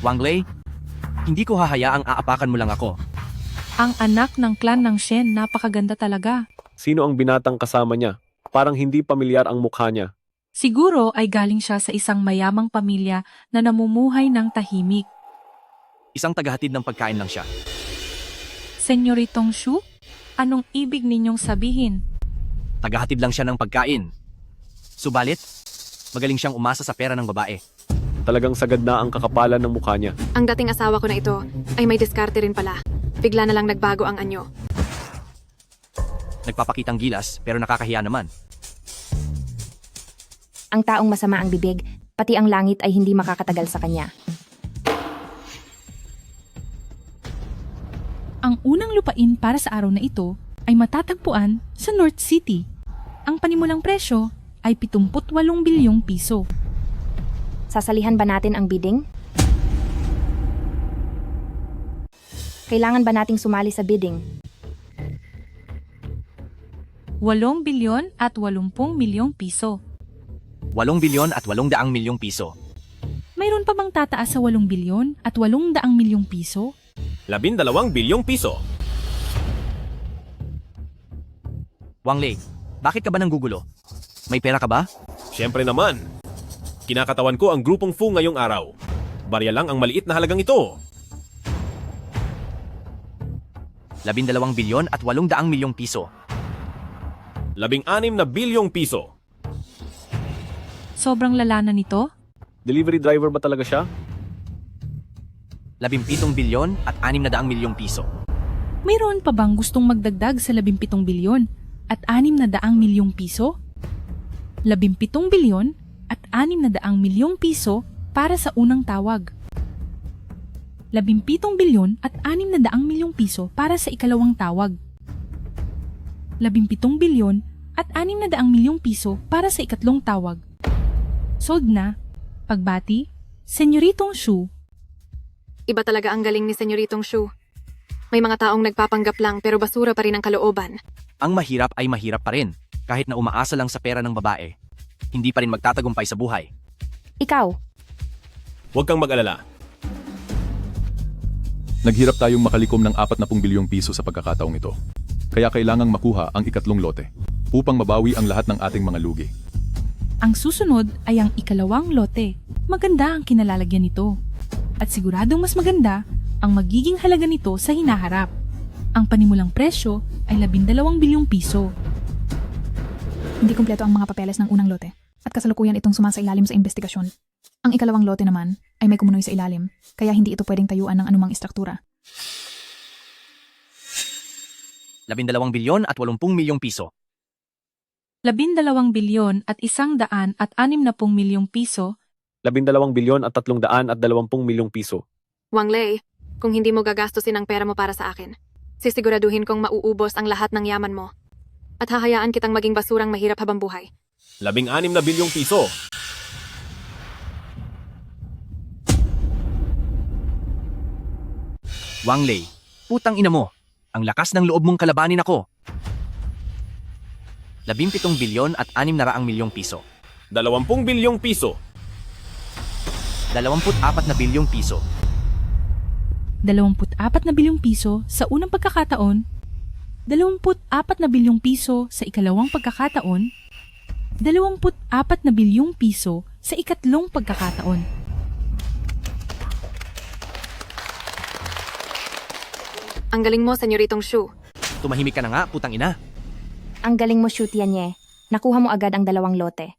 Wang Lei, hindi ko hahayaang aapakan mo lang ako. Ang anak ng clan ng Shen, napakaganda talaga. Sino ang binatang kasama niya? Parang hindi pamilyar ang mukha niya. Siguro ay galing siya sa isang mayamang pamilya na namumuhay ng tahimik. Isang tagahatid ng pagkain lang siya. Senyoritong Shu, anong ibig ninyong sabihin? Tagahatid lang siya ng pagkain. Subalit, Magaling siyang umasa sa pera ng babae. Talagang sagad na ang kakapalan ng mukha niya. Ang dating asawa ko na ito ay may diskarte rin pala. Bigla na lang nagbago ang anyo. Nagpapakitang gilas pero nakakahiya naman. Ang taong masama ang bibig, pati ang langit ay hindi makakatagal sa kanya. Ang unang lupain para sa araw na ito ay matatagpuan sa North City. Ang panimulang presyo ay 78 bilyong piso. Sasalihan ba natin ang bidding? Kailangan ba nating sumali sa bidding? 8 bilyon at 80 milyong piso. 8 bilyon at 800 milyong piso. Mayroon pa bang tataas sa 8 bilyon at 800 milyong piso? 12 bilyong piso. Wang Lei, bakit ka ba nanggugulo? May pera ka ba? Siyempre naman. Kinakatawan ko ang grupong Fu ngayong araw. Barya lang ang maliit na halagang ito. 12 bilyon at 800 milyong piso. 16 na bilyong piso. Sobrang lala na nito? Delivery driver ba talaga siya? 17 bilyon at 600 milyong piso. Mayroon pa bang gustong magdagdag sa 17 bilyon at 600 milyong piso? 17 bilyon at 600 milyong piso para sa unang tawag. 17 bilyon at 600 milyong piso para sa ikalawang tawag. 17 bilyon at 600 milyong piso para sa ikatlong tawag. Sold na. Pagbati, Senyoritong Shu. Iba talaga ang galing ni Senyoritong Shu. May mga taong nagpapanggap lang pero basura pa rin ang kalooban. Ang mahirap ay mahirap pa rin, kahit na umaasa lang sa pera ng babae. Hindi pa rin magtatagumpay sa buhay. Ikaw. Huwag kang mag-alala. Naghirap tayong makalikom ng 40 bilyong piso sa pagkakataong ito. Kaya kailangang makuha ang ikatlong lote upang mabawi ang lahat ng ating mga lugi. Ang susunod ay ang ikalawang lote. Maganda ang kinalalagyan nito. At siguradong mas maganda ang magiging halaga nito sa hinaharap. Ang panimulang presyo ay 12 bilyong piso. Hindi kumpleto ang mga papeles ng unang lote at kasalukuyan itong sumasailalim sa investigasyon. Ang ikalawang lote naman ay may kumunoy sa ilalim, kaya hindi ito pwedeng tayuan ng anumang istruktura. 12 bilyon at 80 milyong piso. 12 bilyon at 160 milyong piso. 12 bilyon at 320 milyong piso. Wang Lei, kung hindi mo gagastusin ang pera mo para sa akin, sisiguraduhin kong mauubos ang lahat ng yaman mo. At hahayaan kitang maging basurang mahirap habang buhay. 16 na bilyong piso. Wang Lei, putang ina mo. Ang lakas ng loob mong kalabanin ako. 17 bilyon at 600 milyong piso. 20 bilyong piso. 24 na bilyong piso. 24 na bilyong piso sa unang pagkakataon, 24 na bilyong piso sa ikalawang pagkakataon, 24 na bilyong piso sa ikatlong pagkakataon. Ang galing mo, Senyoritong Shu. Tumahimik ka na nga, putang ina. Ang galing mo, Shu Tianye. Nakuha mo agad ang 2 lote.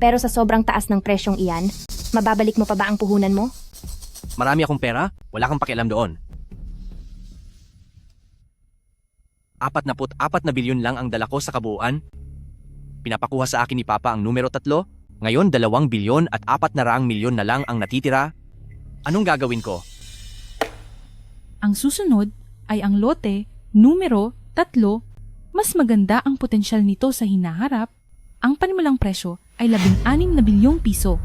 Pero sa sobrang taas ng presyong iyan, mababalik mo pa ba ang puhunan mo? Marami akong pera, wala kang pakialam doon. 44 na bilyon lang ang dala ko sa kabuuan. Pinapakuha sa akin ni Papa ang numero 3, ngayon 2 bilyon at 400 milyon na lang ang natitira. Anong gagawin ko? Ang susunod ay ang lote numero 3. Mas maganda ang potensyal nito sa hinaharap. Ang panimulang presyo ay 16 na bilyong piso.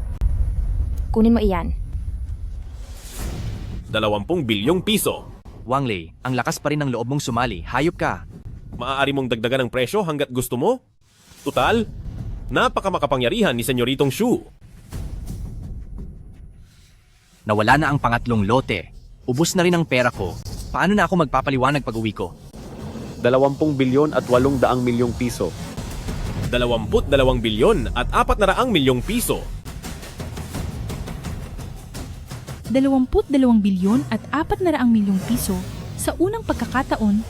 Kunin mo iyan. 20 bilyong piso. Wang Lei, ang lakas pa rin ng loob mong sumali. Hayop ka. Maaari mong dagdagan ng presyo hanggat gusto mo. Tutal, napakamakapangyarihan ni Senyoritong Shu. Nawala na ang pangatlong lote. Ubus na rin ang pera ko. Paano na ako magpapaliwanag pag uwi ko? 20 bilyon at 800 milyong piso. 22 bilyon at 400 milyong piso. 22 bilyon at 400 milyong piso sa unang pagkakataon,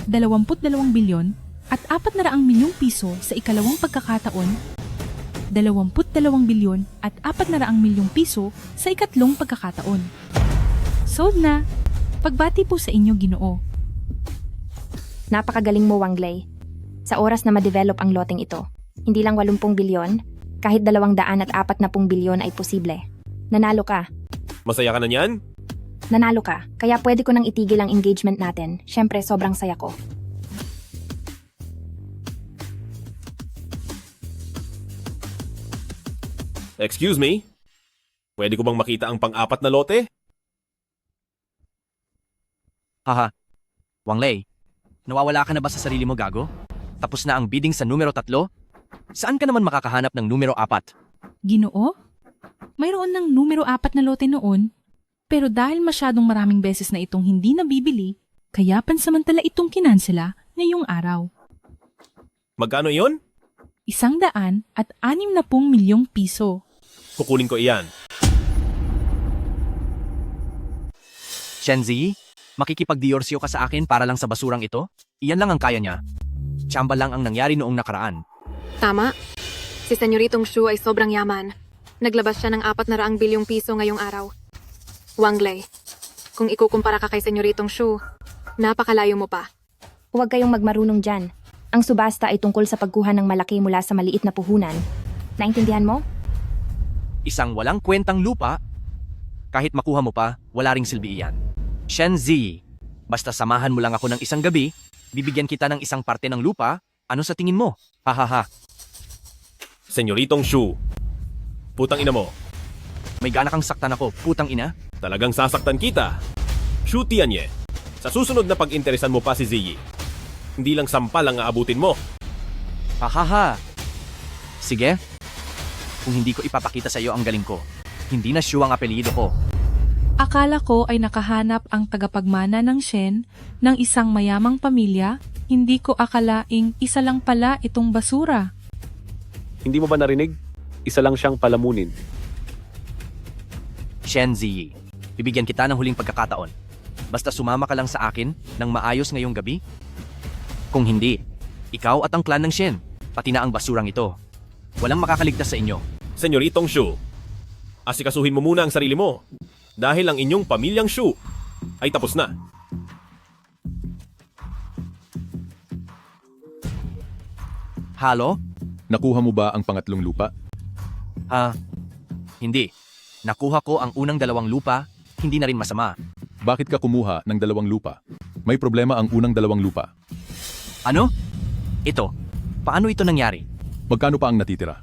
22 bilyon at 400 milyong piso sa ikalawang pagkakataon, 22 bilyon at 400 milyong piso sa ikatlong pagkakataon. Sold na! Pagbati po sa inyo, Ginoo. Napakagaling mo, Wangley. Sa oras na ma-develop ang loteng ito, hindi lang 80 bilyon, kahit 240 bilyon ay posible. Nanalo ka. Masaya ka na niyan? Nanalo ka. Kaya pwede ko nang itigil ang engagement natin. Syempre, sobrang saya ko. Excuse me? Pwede ko bang makita ang pang-apat na lote? Haha. Wangley, nawawala ka na ba sa sarili mo, gago? Tapos na ang bidding sa numero 3? Saan ka naman makakahanap ng numero 4? Ginoo? Mayroon ng numero 4 na lote noon, pero dahil masyadong maraming beses na itong hindi nabibili, kaya pansamantala itong kinansela ngayong araw. Magkano iyon? 160 milyong piso. Kukunin ko iyan. Shenzi, makikipagdiyorsyo ka sa akin para lang sa basurang ito? Iyan lang ang kaya niya. Tsamba lang ang nangyari noong nakaraan. Tama. Si Senyoritong Shu ay sobrang yaman. Naglabas siya ng 400 bilyong piso ngayong araw. Wangley, kung ikukumpara ka kay Senyoritong Shu, napakalayo mo pa. Huwag kayong magmarunong dyan. Ang subasta ay tungkol sa pagkuha ng malaki mula sa maliit na puhunan. Naintindihan mo? Isang walang kwentang lupa, kahit makuha mo pa, wala ring silbi iyan. Shenzi, basta samahan mo lang ako ng isang gabi, bibigyan kita ng isang parte ng lupa, ano sa tingin mo? Hahaha. Senyoritong Shu, putang ina mo. May gana kang saktan ako, putang ina. Talagang sasaktan kita. Shu Tianye, sa susunod na pag-interesan mo pa si Ziyi, hindi lang sampal ang aabutin mo. Hahaha. Sige. Kung hindi ko ipapakita sa iyo ang galing ko, hindi na Shu ang apelyido ko. Akala ko ay nakahanap ang tagapagmana ng Shen ng isang mayamang pamilya, hindi ko akalaing isa lang pala itong basura. Hindi mo ba narinig? Isa lang siyang palamunin. Shenzi, bibigyan kita ng huling pagkakataon. Basta sumama ka lang sa akin ng maayos ngayong gabi. Kung hindi, ikaw at ang clan ng Shen, pati na ang basurang ito. Walang makakaligtas sa inyo. Senyoritong Shu, asikasuhin mo muna ang sarili mo dahil ang inyong pamilyang Shu ay tapos na. Halo? Nakuha mo ba ang pangatlong lupa? Hindi. Nakuha ko ang unang 2 lupa, hindi na rin masama. Bakit ka kumuha ng 2 lupa? May problema ang unang 2 lupa. Ano? Ito. Paano ito nangyari? Magkano pa ang natitira?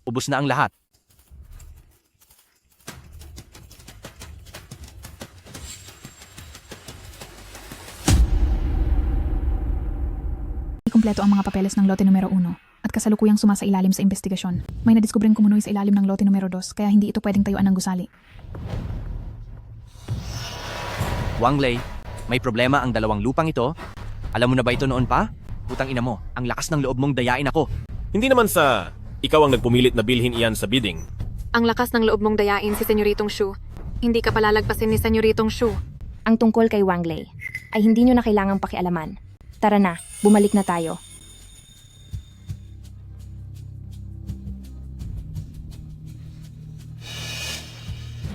Ubus na ang lahat. Kumpleto ang mga papeles ng lote numero 1 at kasalukuyang sumasailalim sa investigasyon. May nadiskubreng kumunoy sa ilalim ng lote numero 2 kaya hindi ito pwedeng tayuan ng gusali. Wangley, may problema ang 2 lupang ito. Alam mo na ba ito noon pa? Putang ina mo, ang lakas ng loob mong dayain ako. Hindi naman sa ikaw ang nagpumilit na bilhin iyan sa bidding. Ang lakas ng loob mong dayain si Senyoritong Shu. Hindi ka palalagpasin ni Senyoritong Shu. Ang tungkol kay Wangley ay hindi nyo na kailangang pakialaman. Tara na, bumalik na tayo.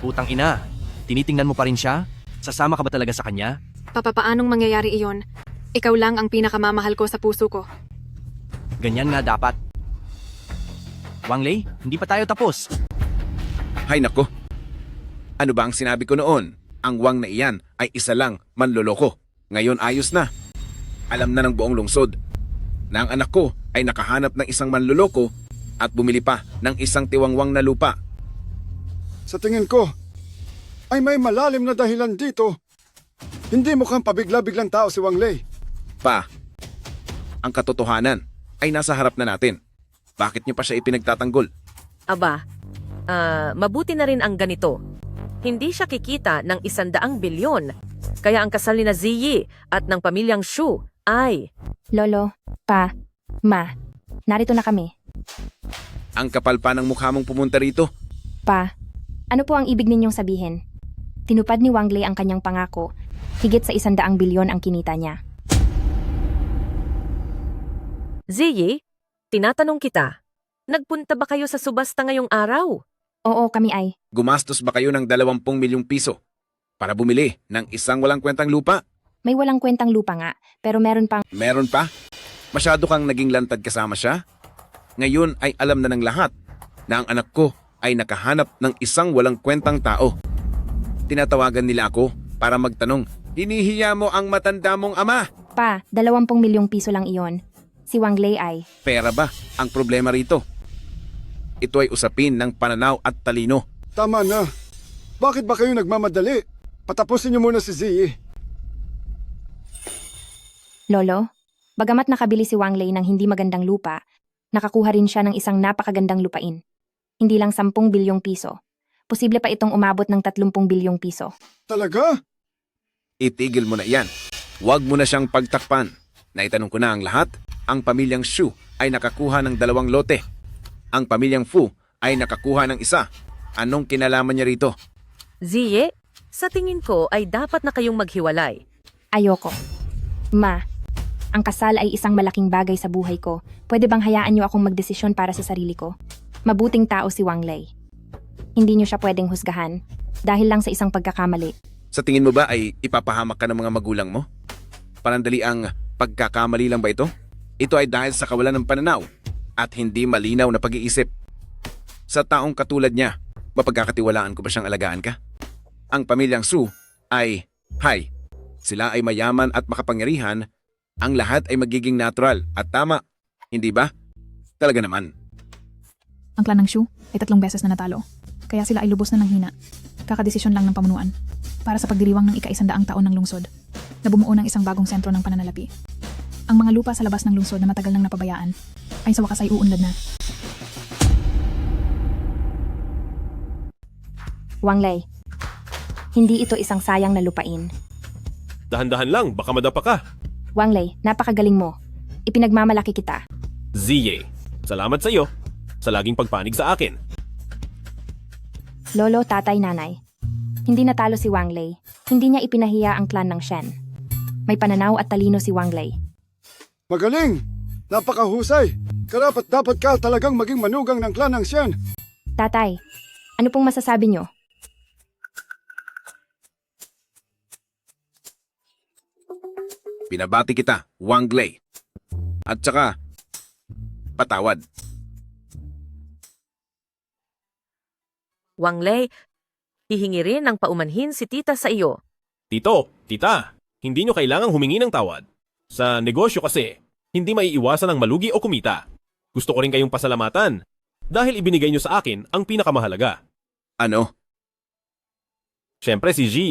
Putang ina, tinitingnan mo pa rin siya? Sasama ka ba talaga sa kanya? Papaanong mangyayari iyon? Ikaw lang ang pinakamamahal ko sa puso ko. Ganyan nga dapat. Wangley, hindi pa tayo tapos. Hay nako. Ano ba ang sinabi ko noon? Ang Wang na iyan ay isa lang manloloko. Ngayon ayos na. Alam na ng buong lungsod na ang anak ko ay nakahanap ng isang manloloko at bumili pa ng isang tiwangwang na lupa. Sa tingin ko, ay may malalim na dahilan dito. Hindi mukhang pabigla-biglang tao si Wangley. Pa, ang katotohanan ay nasa harap na natin. Bakit niyo pa siya ipinagtatanggol? Aba, mabuti na rin ang ganito. Hindi siya kikita ng 100 bilyon. Kaya ang kasal ni na Ziyi at ng pamilyang Shu ay... Lolo, Pa, Ma, narito na kami. Ang kapal pa ng mukha mong pumunta rito. Pa, ano po ang ibig ninyong sabihin? Tinupad ni Wangley ang kanyang pangako. Higit sa 100 bilyon ang kinita niya. Ziyi, tinatanong kita, Nagpunta ba kayo sa subasta ngayong araw? Oo, kami ay. Gumastos ba kayo ng 20 milyong piso para bumili ng isang walang kwentang lupa? May walang kwentang lupa nga, pero meron pang... Meron pa? Masyado kang naging lantad kasama siya? Ngayon ay alam na ng lahat na ang anak ko ay nakahanap ng isang walang kwentang tao. Tinatawagan nila ako para magtanong, hinihiya mo ang matanda mong ama? Pa, 20 milyong piso lang iyon. Si Wang Lei ay... Pera ba ang problema rito? Ito ay usapin ng pananaw at talino. Tama na. Bakit ba kayo nagmamadali? Patapusin niyo muna si Ziyi. Lolo, bagamat nakabili si Wang Lei ng hindi magandang lupa, nakakuha rin siya ng isang napakagandang lupain. Hindi lang 10 bilyong piso. Posible pa itong umabot ng 30 bilyong piso. Talaga? Itigil mo na iyan. Huwag mo na siyang pagtakpan. Naitanong ko na ang lahat. Ang pamilyang Shu ay nakakuha ng 2 lote. Ang pamilyang Fu ay nakakuha ng 1. Anong kinalaman niya rito? Ziye, sa tingin ko ay dapat na kayong maghiwalay. Ayoko. Ma, ang kasal ay isang malaking bagay sa buhay ko. Pwede bang hayaan niyo akong magdesisyon para sa sarili ko? Mabuting tao si Wang Lei. Hindi niyo siya pwedeng husgahan dahil lang sa isang pagkakamali. Sa tingin mo ba ay ipapahamak ka ng mga magulang mo? Panandali ang pagkakamali lang ba ito? Ito ay dahil sa kawalan ng pananaw at hindi malinaw na pag-iisip. Sa taong katulad niya, mapagkakatiwalaan ko ba siyang alagaan ka? Ang pamilyang Su ay, sila ay mayaman at makapangyarihan, ang lahat ay magiging natural at tama, hindi ba? Talaga naman. Ang klan ng Shu ay 3 beses na natalo, kaya sila ay lubos na nanghina. Kakadesisyon lang ng pamunuan para sa pagdiriwang ng ika-100 taon ng lungsod na bumuo ng isang bagong sentro ng pananalapi. Ang mga lupa sa labas ng lungsod na matagal nang napabayaan ay sa wakas ay uunlad na. Wang Lei, hindi ito isang sayang na lupain. Dahan-dahan lang, baka madapa ka. Wang Lei, napakagaling mo. Ipinagmamalaki kita. Ziye, salamat sa iyo sa laging pagpanig sa akin. Lolo, tatay, nanay. Hindi natalo si Wang Lei. Hindi niya ipinahiya ang klan ng Shen. May pananaw at talino si Wang Lei. Magaling! Napakahusay! Karapat-dapat ka talagang maging manugang ng klan ng Shen. Tatay, ano pong masasabi niyo? Pinabati kita, Wang Lei. At saka, patawad. Wang Lei, hihingi rin ng paumanhin si tita sa iyo. Tito, tita, hindi nyo kailangang humingi ng tawad. Sa negosyo kasi, hindi maiiwasan ang malugi o kumita. Gusto ko rin kayong pasalamatan dahil ibinigay nyo sa akin ang pinakamahalaga. Ano? Siyempre si Ji.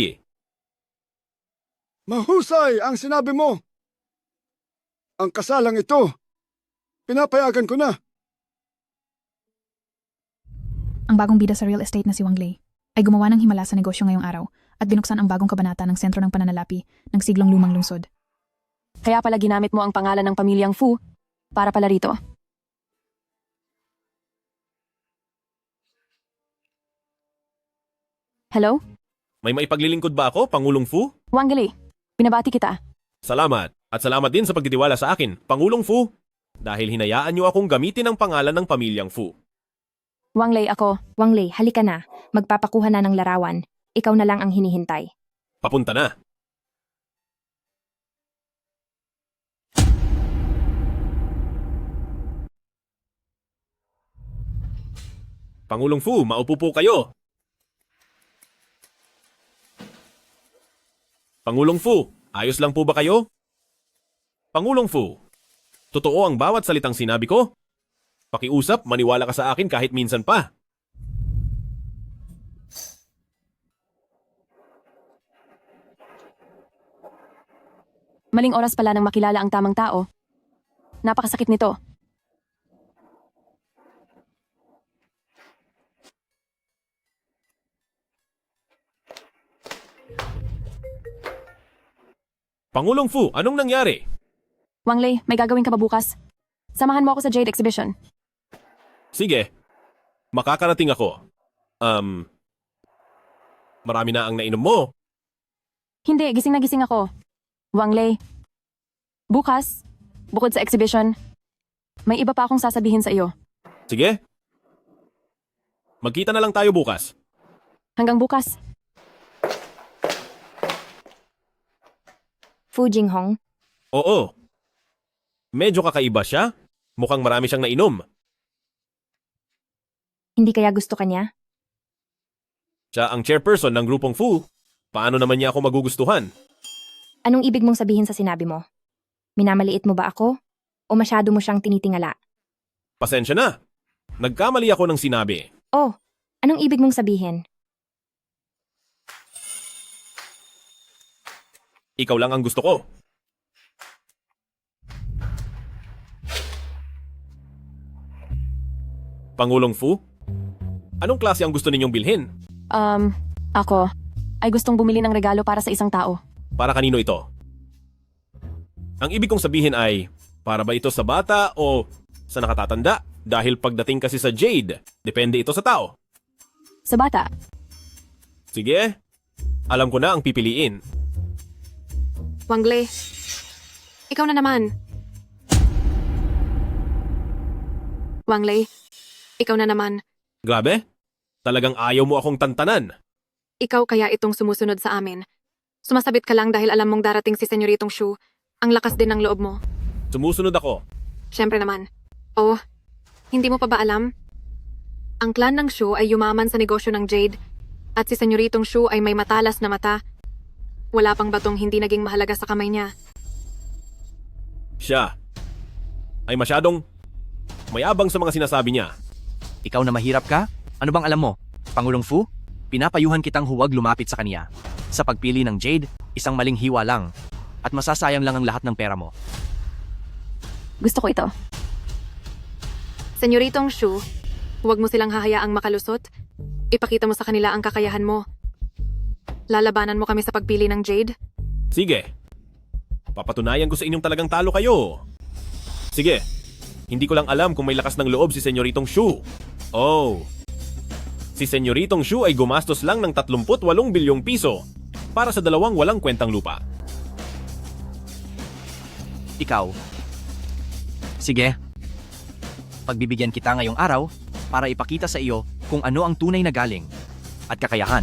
Mahusay ang sinabi mo. Ang kasalang ito, pinapayagan ko na. Ang bagong bida sa real estate na si Wang Lei ay gumawa ng himala sa negosyo ngayong araw at binuksan ang bagong kabanata ng sentro ng pananalapi ng siglong lumang lungsod. Kaya pala ginamit mo ang pangalan ng pamilyang Fu para pala rito. Hello? May maipaglilingkod ba ako, Pangulong Fu? Wang Lei, binabati kita. Salamat. At salamat din sa pagtitiwala sa akin, Pangulong Fu. Dahil hinayaan nyo akong gamitin ang pangalan ng pamilyang Fu. Wang Lei ako. Wang Lei, halika na. Magpapakuha na ng larawan. Ikaw na lang ang hinihintay. Papunta na. Pangulong Fu, maupo po kayo. Pangulong Fu, ayos lang po ba kayo? Pangulong Fu, totoo ang bawat salitang sinabi ko? Pakiusap, maniwala ka sa akin kahit minsan pa. Maling oras pala nang makilala ang tamang tao. Napakasakit nito. Pangulong Fu, anong nangyari? Wang Lei, may gagawin ka ba bukas? Samahan mo ako sa Jade Exhibition. Sige, makakarating ako. Marami na ang nainom mo. Hindi, gising na gising ako. Wang Lei, bukas, bukod sa exhibition, may iba pa akong sasabihin sa iyo. Sige. Magkita na lang tayo bukas. Hanggang bukas. Fu Jinghong, Oo. Medyo kakaiba siya. Mukhang marami siyang nainom. hindi kaya gusto kanya? Siya ang chairperson ng grupong Fu. Paano naman niya ako magugustuhan? Anong ibig mong sabihin sa sinabi mo? Minamaliit mo ba ako? O masyado mo siyang tinitingala? Pasensya na. Nagkamali ako ng sinabi. Oh, anong ibig mong sabihin? Ikaw lang ang gusto ko. Pangulong Fu? Anong klase ang gusto ninyong bilhin? Ako ay gustong bumili ng regalo para sa isang tao. Para kanino ito? Ang ibig kong sabihin ay, para ba ito sa bata o sa nakatatanda? Dahil pagdating kasi sa Jade, depende ito sa tao. Sa bata. Sige, alam ko na ang pipiliin. Wangle, ikaw na naman. Wangle, ikaw na naman. Grabe, talagang ayaw mo akong tantanan. Ikaw kaya itong sumusunod sa amin. Sumasabit ka lang dahil alam mong darating si Senyoritong Shu. Ang lakas din ng loob mo. Sumusunod ako. Siyempre naman. Oh, hindi mo pa ba alam? Ang clan ng Shu ay yumaman sa negosyo ng Jade at si Senyoritong Shu ay may matalas na mata. Wala pang batong hindi naging mahalaga sa kamay niya. Siya ay masyadong mayabang sa mga sinasabi niya. Ikaw na mahirap ka? Ano bang alam mo? Pangulong Fu, pinapayuhan kitang huwag lumapit sa kanya. Sa pagpili ng Jade, isang maling hiwa lang. At masasayang lang ang lahat ng pera mo. Gusto ko ito. Senyoritong Shu, huwag mo silang hahayaang makalusot. Ipakita mo sa kanila ang kakayahan mo. Lalabanan mo kami sa pagpili ng Jade? Sige. Papatunayan ko sa inyong talagang talo kayo. Sige. Hindi ko lang alam kung may lakas ng loob si Senyoritong Shu. Oh. Si Senyoritong Shu ay gumastos lang ng 38 bilyong piso para sa dalawang walang kwentang lupa. Ikaw. Sige. Pagbibigyan kita ngayong araw para ipakita sa iyo kung ano ang tunay na galing at kakayahan.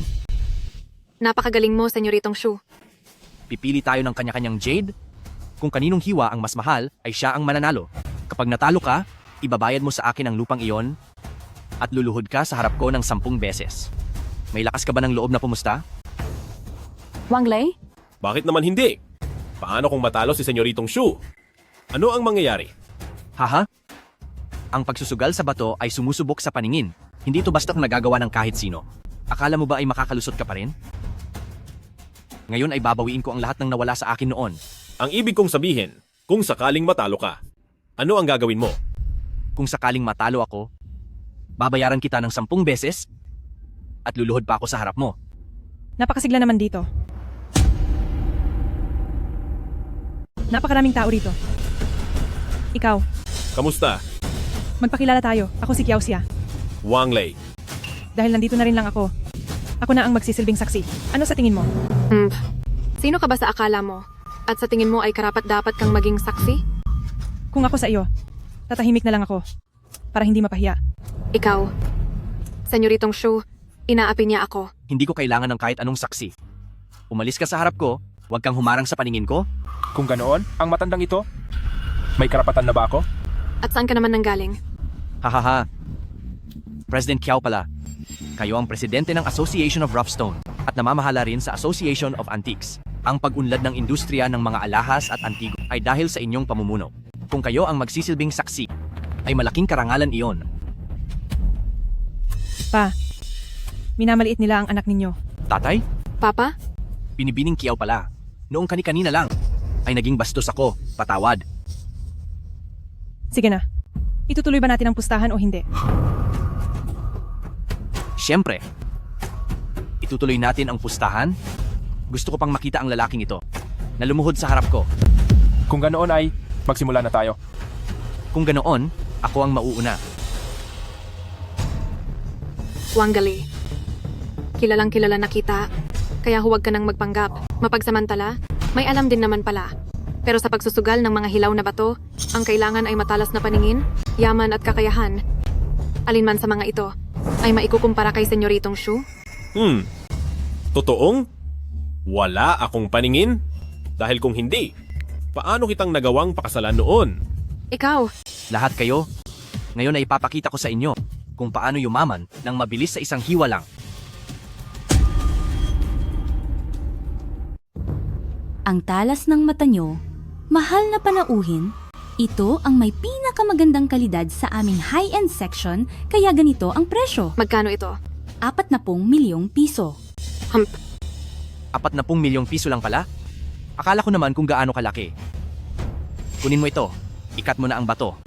Napakagaling mo, Senyoritong Shu. Pipili tayo ng kanya-kanyang Jade. Kung kaninong hiwa ang mas mahal ay siya ang mananalo. Kapag natalo ka, ibabayad mo sa akin ang lupang iyon at luluhod ka sa harap ko ng 10 beses. May lakas ka ba ng loob na pumusta? Wangle? Bakit naman hindi? Paano kung matalo si Senyoritong Shu? Ano ang mangyayari? Haha? Ang pagsusugal sa bato ay sumusubok sa paningin. Hindi ito basta nagagawa ng kahit sino. Akala mo ba ay makakalusot ka pa rin? Ngayon ay babawiin ko ang lahat ng nawala sa akin noon. Ang ibig kong sabihin, kung sakaling matalo ka, ano ang gagawin mo? Kung sakaling matalo ako, babayaran kita ng 10 beses at luluhod pa ako sa harap mo. Napakasigla naman dito. Napakaraming tao rito. Ikaw, Kamusta? magpakilala tayo. Ako si Kiaoxia. Wang Lei. Dahil nandito na rin lang ako. Ako na ang magsisilbing saksi. Ano sa tingin mo? Sino ka ba sa akala mo? At sa tingin mo ay karapat-dapat kang maging saksi? Kung ako sa iyo, tatahimik na lang ako. Para hindi mapahiya. Ikaw, Senyoritong Shu, inaapi niya ako. Hindi ko kailangan ng kahit anong saksi. Umalis ka sa harap ko, huwag kang humarang sa paningin ko. Kung ganoon, ang matandang ito, may karapatan na ba ako? At saan ka naman nanggaling? Hahaha. President Kiao pala. Kayo ang presidente ng Association of Roughstone at namamahala rin sa Association of Antiques. Ang pag-unlad ng industriya ng mga alahas at antigo ay dahil sa inyong pamumuno. Kung kayo ang magsisilbing saksi, ay malaking karangalan iyon. Pa, minamaliit nila ang anak ninyo. Tatay? Papa? Binibining Kiao pala. Noong kani-kanina lang, ay naging bastos ako. Patawad. Sige na. Itutuloy ba natin ang pustahan o hindi? Siyempre. Itutuloy natin ang pustahan. Gusto ko pang makita ang lalaking ito na lumuhod sa harap ko. Kung ganoon ay, magsimula na tayo. Kung ganoon, ako ang mauuna. Wangali. Kilalang kilala na kita, kaya huwag ka nang magpanggap. Mapagsamantala, may alam din naman pala. Pero sa pagsusugal ng mga hilaw na bato, ang kailangan ay matalas na paningin, yaman at kakayahan. Alin man sa mga ito ay maikukumpara kay Senyoritong Shu? Totoong? Wala akong paningin? Dahil kung hindi, paano kitang nagawang pakasalan noon? Ikaw, Lahat kayo, ngayon ay ipapakita ko sa inyo kung paano yumaman ng mabilis sa isang hiwa lang. Ang talas ng mata nyo, mahal na panauhin, ito ang may pinakamagandang kalidad sa aming high-end section kaya ganito ang presyo. Magkano ito? 40 milyong piso. 40 milyong piso lang pala? Akala ko naman kung gaano kalaki. Kunin mo ito, ikat mo na ang bato.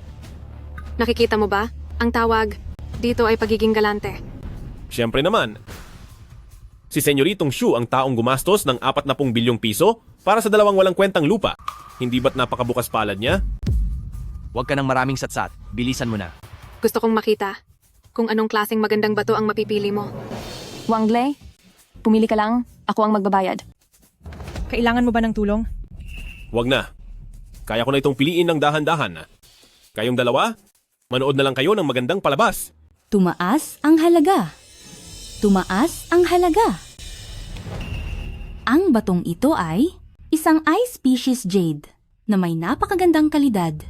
Nakikita mo ba? Ang tawag dito ay pagiging galante. Siyempre naman. Si Senyoritong Shu ang taong gumastos ng 40 bilyong piso para sa dalawang walang kwentang lupa. Hindi ba't napakabukas palad niya? Huwag ka ng maraming satsat, bilisan mo na. Gusto kong makita kung anong klaseng magandang bato ang mapipili mo. Wang Lei, pumili ka lang, ako ang magbabayad. Kailangan mo ba ng tulong? Wag na. Kaya ko na itong piliin ng dahan-dahan. Kayong dalawa, manood na lang kayo ng magandang palabas. Tumaas ang halaga. Tumaas ang halaga. Ang batong ito ay isang ice species jade na may napakagandang kalidad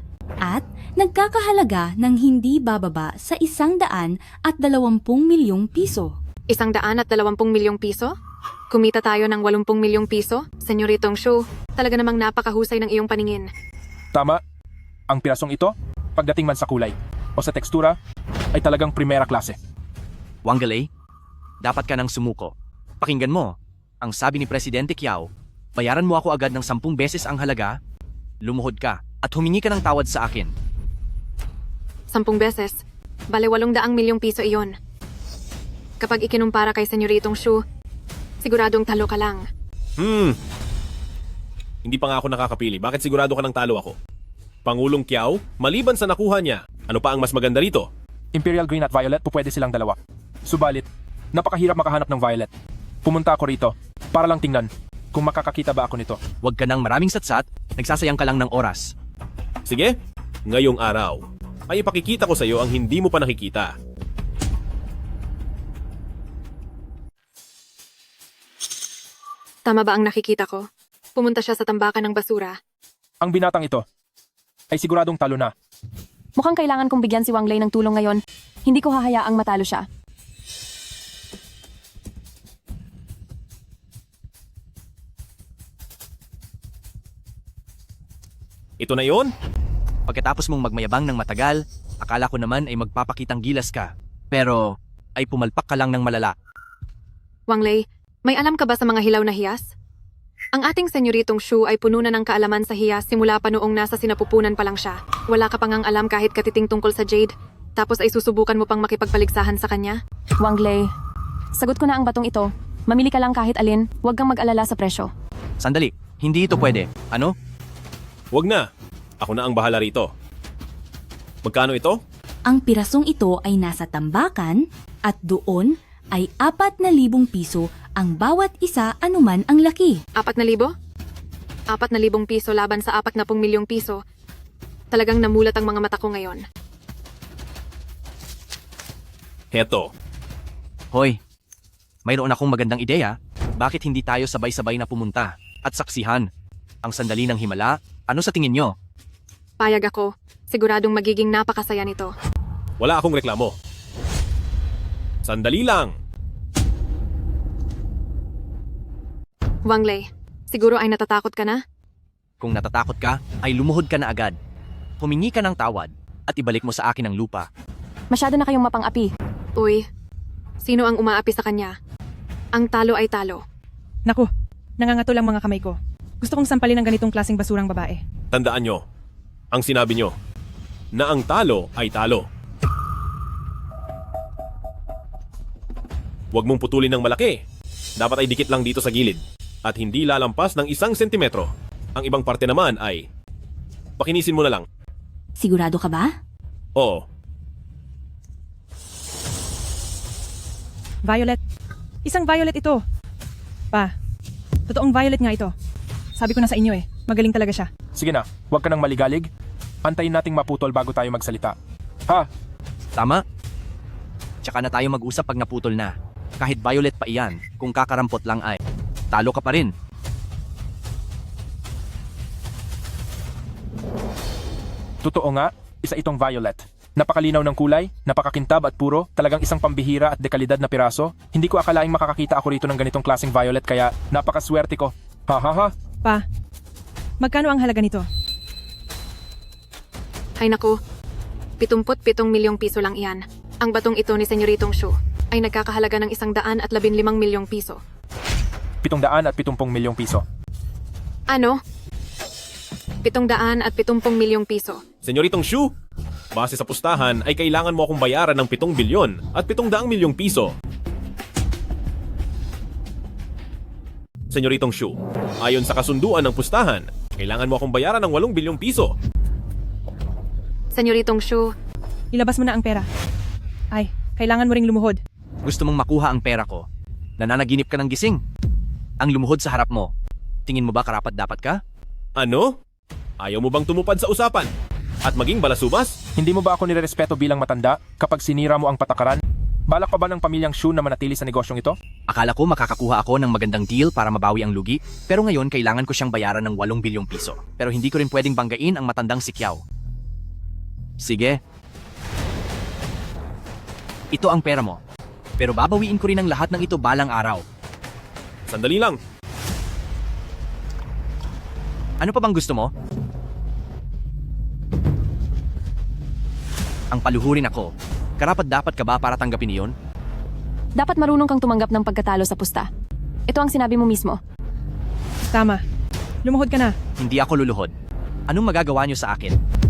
at nagkakahalaga ng hindi bababa sa 120 milyong piso. 120 milyong piso? Kumita tayo ng 80 milyong piso? Senyoritong Shu, talaga namang napakahusay ng iyong paningin. Tama. Ang pirasong ito, pagdating man sa kulay o sa tekstura, ay talagang primera klase. Wang Lei, dapat ka nang sumuko. Pakinggan mo, ang sabi ni Presidente Kiao, bayaran mo ako agad ng 10 beses ang halaga, lumuhod ka at humingi ka ng tawad sa akin. 10 beses? Bale 800 milyong piso iyon. Kapag ikinumpara kay Senyoritong Shu, siguradong talo ka lang. Hindi pa nga ako nakakapili. Bakit sigurado ka ng talo ako? Pangulong Kiao, maliban sa nakuha niya, ano pa ang mas maganda rito? Imperial Green at Violet, pupwede silang dalawa. Subalit, napakahirap makahanap ng Violet. Pumunta ako rito para lang tingnan kung makakakita ba ako nito. Huwag ka ng maraming satsat, nagsasayang ka lang ng oras. Sige, ngayong araw ay ipakikita ko sa iyo ang hindi mo pa nakikita. Tama ba ang nakikita ko? Pumunta siya sa tambakan ng basura. Ang binatang ito ay siguradong talo na. Mukhang kailangan kong bigyan si Wang Lei ng tulong ngayon. Hindi ko hahayaang matalo siya. Ito na yon? Pagkatapos mong magmayabang ng matagal, akala ko naman ay magpapakitang gilas ka. Pero, ay pumalpak ka lang ng malala. Wang Lei, may alam ka ba sa mga hilaw na hiyas? Ang ating Senyoritong Shu ay puno na ng kaalaman sa hiyas simula pa noong nasa sinapupunan pa lang siya. Wala ka pang ang alam kahit katiting tungkol sa Jade, tapos ay susubukan mo pang makipagpaligsahan sa kanya? Wang Lei, sagot ko na ang batong ito. Mamili ka lang kahit alin, huwag kang mag-alala sa presyo. Sandali, hindi ito pwede. Ano? Wag na. Ako na ang bahala rito. Magkano ito? Ang pirasong ito ay nasa tambakan at doon ay 4,000 piso ang bawat isa anuman ang laki. 4,000? 4,000 piso laban sa 40 milyong piso. Talagang namulat ang mga mata ko ngayon. Heto. Hoy, mayroon akong magandang ideya. Bakit hindi tayo sabay-sabay na pumunta at saksihan ang sandali ng himala? Ano sa tingin nyo? Payag ako. Siguradong magiging napakasaya nito. Wala akong reklamo. Sandali lang. Wang Lei, siguro ay natatakot ka na? Kung natatakot ka, ay lumuhod ka na agad. Humingi ka ng tawad at ibalik mo sa akin ang lupa. Masyado na kayong mapang-api. Uy, sino ang umaapi sa kanya? Ang talo ay talo. Naku, nangangato lang mga kamay ko. Gusto kong sampalin ng ganitong klaseng basurang babae. Tandaan nyo, ang sinabi nyo, na ang talo ay talo. Huwag mong putulin ng malaki. Dapat ay dikit lang dito sa gilid at hindi lalampas ng 1 sentimetro. Ang ibang parte naman ay pakinisin mo na lang. Sigurado ka ba? Oo. Violet. Isang violet ito. Pa, totoong violet nga ito. Sabi ko na sa inyo magaling talaga siya. Sige na, huwag ka nang maligalig. Antayin nating maputol bago tayo magsalita. Ha? Tama. Tsaka na tayo mag-usap pag naputol na. Kahit violet pa iyan, kung kakarampot lang ay talo ka pa rin. Totoo nga, isa itong violet. Napakalinaw ng kulay, napakakintab at puro, talagang isang pambihira at dekalidad na piraso. Hindi ko akalaing makakakita ako rito ng ganitong klaseng violet kaya napakaswerte ko. Ha ha ha. Pa, magkano ang halaga nito? Ay naku, 77 milyong piso lang iyan. Ang batong ito ni Senyoritong Shu ay nagkakahalaga ng 115 milyong piso. 770 milyong piso. Ano? 770 milyong piso. Senyoritong Shu, base sa pustahan ay kailangan mo akong bayaran ng 7 bilyon at 700 milyong piso. Senyoritong Shu, ayon sa kasunduan ng pustahan, kailangan mo akong bayaran ng 8 bilyong piso. Senyoritong Shu, ilabas mo na ang pera. Ay, kailangan mo ring lumuhod. Gusto mong makuha ang pera ko. Nananaginip ka ng gising. Ang lumuhod sa harap mo. Tingin mo ba karapat dapat ka? Ano? Ayaw mo bang tumupad sa usapan? At maging balasubas? Hindi mo ba ako nirerespeto bilang matanda kapag sinira mo ang patakaran? Balak pa ba ng pamilyang Shu na manatili sa negosyong ito? Akala ko makakakuha ako ng magandang deal para mabawi ang lugi, pero ngayon kailangan ko siyang bayaran ng 8 bilyong piso. Pero hindi ko rin pwedeng banggain ang matandang si Kiao. Sige. Ito ang pera mo. Pero babawiin ko rin ang lahat ng ito balang araw. Sandali lang. Ano pa bang gusto mo? Ang paluhurin ako. Karapat dapat ka ba para tanggapin iyon? Dapat marunong kang tumanggap ng pagkatalo sa pusta. Ito ang sinabi mo mismo. Tama. Lumuhod ka na. Hindi ako luluhod. Anong magagawa niyo sa akin?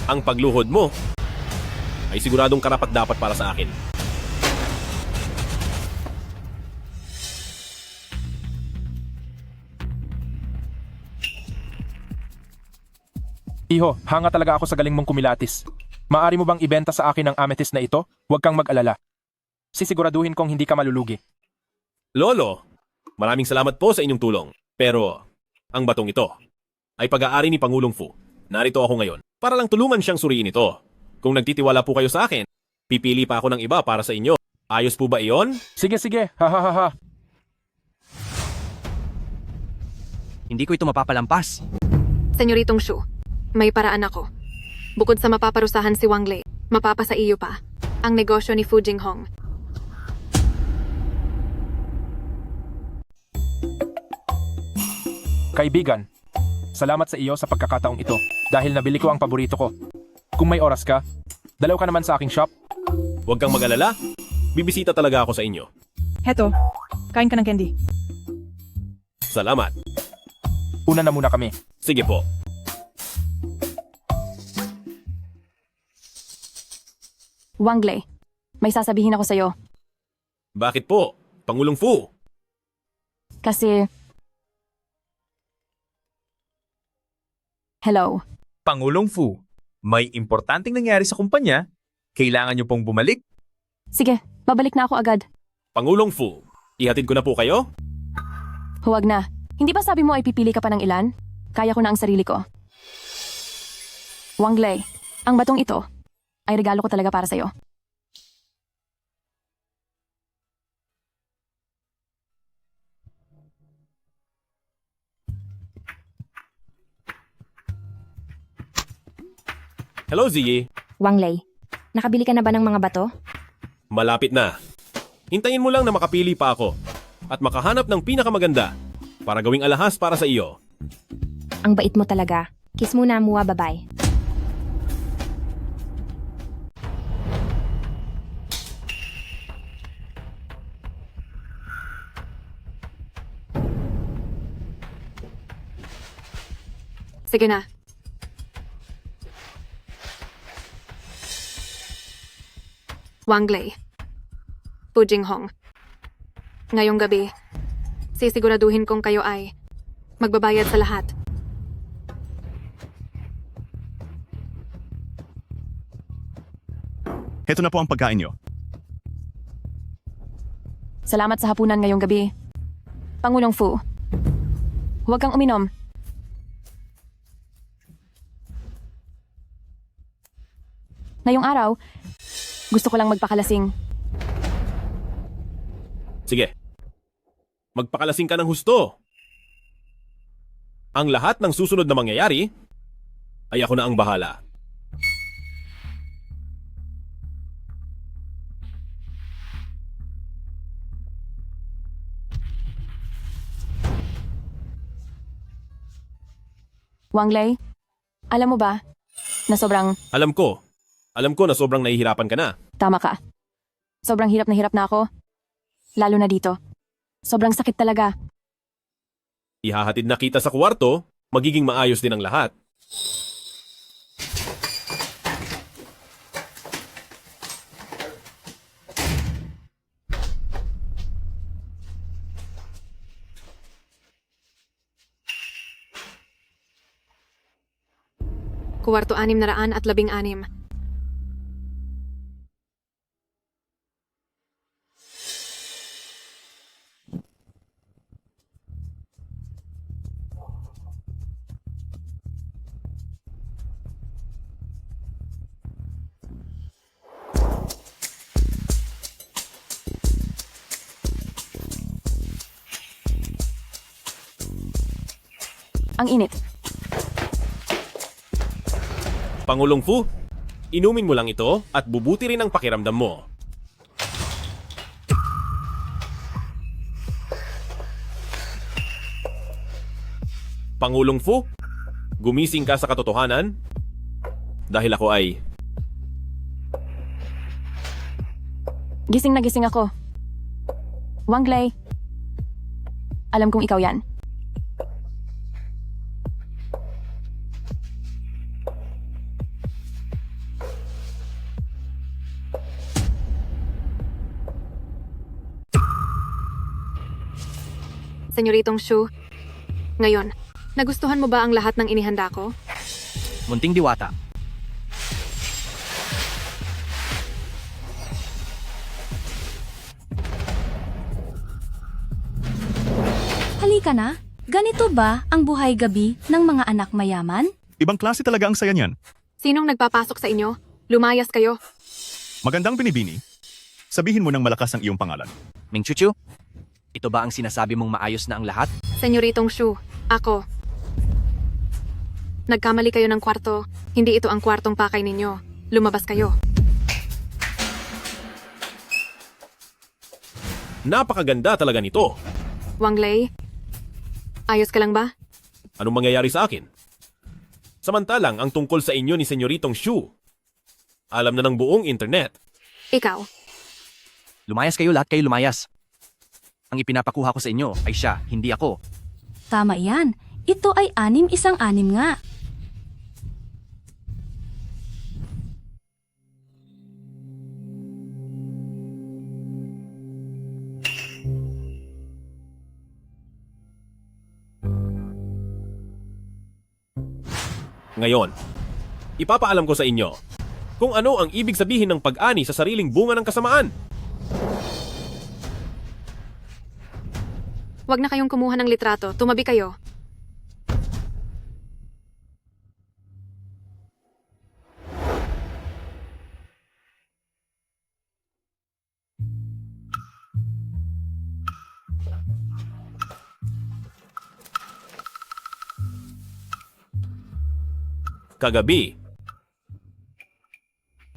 Ang pagluhod mo ay siguradong karapat-dapat para sa akin. Iho, hanga talaga ako sa galing mong kumilatis. Maari mo bang ibenta sa akin ang amethyst na ito? Huwag kang mag-alala. Sisiguraduhin kong hindi ka malulugi. Lolo, maraming salamat po sa inyong tulong. Pero, ang batong ito ay pag-aari ni Pangulong Fu. Narito ako ngayon para lang tulungan siyang suriin ito. Kung nagtitiwala po kayo sa akin, pipili pa ako ng iba para sa inyo. Ayos po ba iyon? Sige, sige. Ha ha ha ha. Hindi ko ito mapapalampas. Senyoritong Shu, may paraan ako. Bukod sa mapaparusahan si Wang Lei, mapapasa iyo pa ang negosyo ni Fu Jinghong. Kaibigan, salamat sa iyo sa pagkakataong ito dahil nabili ko ang paborito ko. Kung may oras ka, dalaw ka naman sa aking shop. Huwag kang mag-alala. Bibisita talaga ako sa inyo. Heto, kain ka ng candy. Salamat. Una na muna kami. Sige po. Wang Lei, may sasabihin ako sa'yo. Bakit po? Pangulong Fu. Kasi... Hello. Pangulong Fu, may importanteng nangyari sa kumpanya. Kailangan niyo pong bumalik. Sige, babalik na ako agad. Pangulong Fu, ihatid ko na po kayo? Huwag na. Hindi ba sabi mo ay pipili ka pa ng ilan? Kaya ko na ang sarili ko. Wang Lei, ang batong ito ay regalo ko talaga para sa'yo. Hello, Ziyi. Wang Lei, nakabili ka na ba ng mga bato? Malapit na. Hintayin mo lang na makapili pa ako at makahanap ng pinakamaganda para gawing alahas para sa iyo. Ang bait mo talaga. Kiss muna, Mua, bye-bye. Sige na. Wang Lei, Fu Jinghong. Ngayong gabi, sisiguraduhin kong kayo ay magbabayad sa lahat. Heto na po ang pagkain nyo. Salamat sa hapunan ngayong gabi. Pangulong Fu, huwag kang uminom. Ngayong araw, gusto ko lang magpakalasing. Sige. Magpakalasing ka ng husto. Ang lahat ng susunod na mangyayari ay ako na ang bahala. Wang Lei, alam mo ba na sobrang Alam ko na sobrang nahihirapan ka na. tama ka. Sobrang hirap na ako. Lalo na dito. Sobrang sakit talaga. Ihahatid na kita sa kwarto, magiging maayos din ang lahat. Kuwarto 616. Ang init. Pangulong Fu, inumin mo lang ito at bubuti rin ang pakiramdam mo. Pangulong Fu, gumising ka sa katotohanan dahil ako ay Gising na gising ako. Wang Lei, alam kong ikaw yan. Senyoritong Shu, ngayon, nagustuhan mo ba ang lahat ng inihanda ko? Munting diwata. Halika na, ganito ba ang buhay gabi ng mga anak mayaman? Ibang klase talaga ang saya niyan. Sinong nagpapasok sa inyo? Lumayas kayo. Magandang binibini. Sabihin mo ng malakas ang iyong pangalan. Ming Chuchu, ito ba ang sinasabi mong maayos na ang lahat? Senyoritong Shu, ako. Nagkamali kayo ng kwarto. Hindi ito ang kwartong pakay ninyo. Lumabas kayo. napakaganda talaga nito. Wang Lei, ayos ka lang ba? Anong mangyayari sa akin? Samantalang ang tungkol sa inyo ni Senyoritong Shu, alam na ng buong internet. Ikaw. Lumayas kayo, lahat kayo lumayas. Ang ipinapakuha ko sa inyo ay siya, hindi ako. Tama yan. Ito ay 6-1-6 nga. Ngayon, ipapaalam ko sa inyo kung ano ang ibig sabihin ng pag-ani sa sariling bunga ng kasamaan. Huwag na kayong kumuha ng litrato. Tumabi kayo.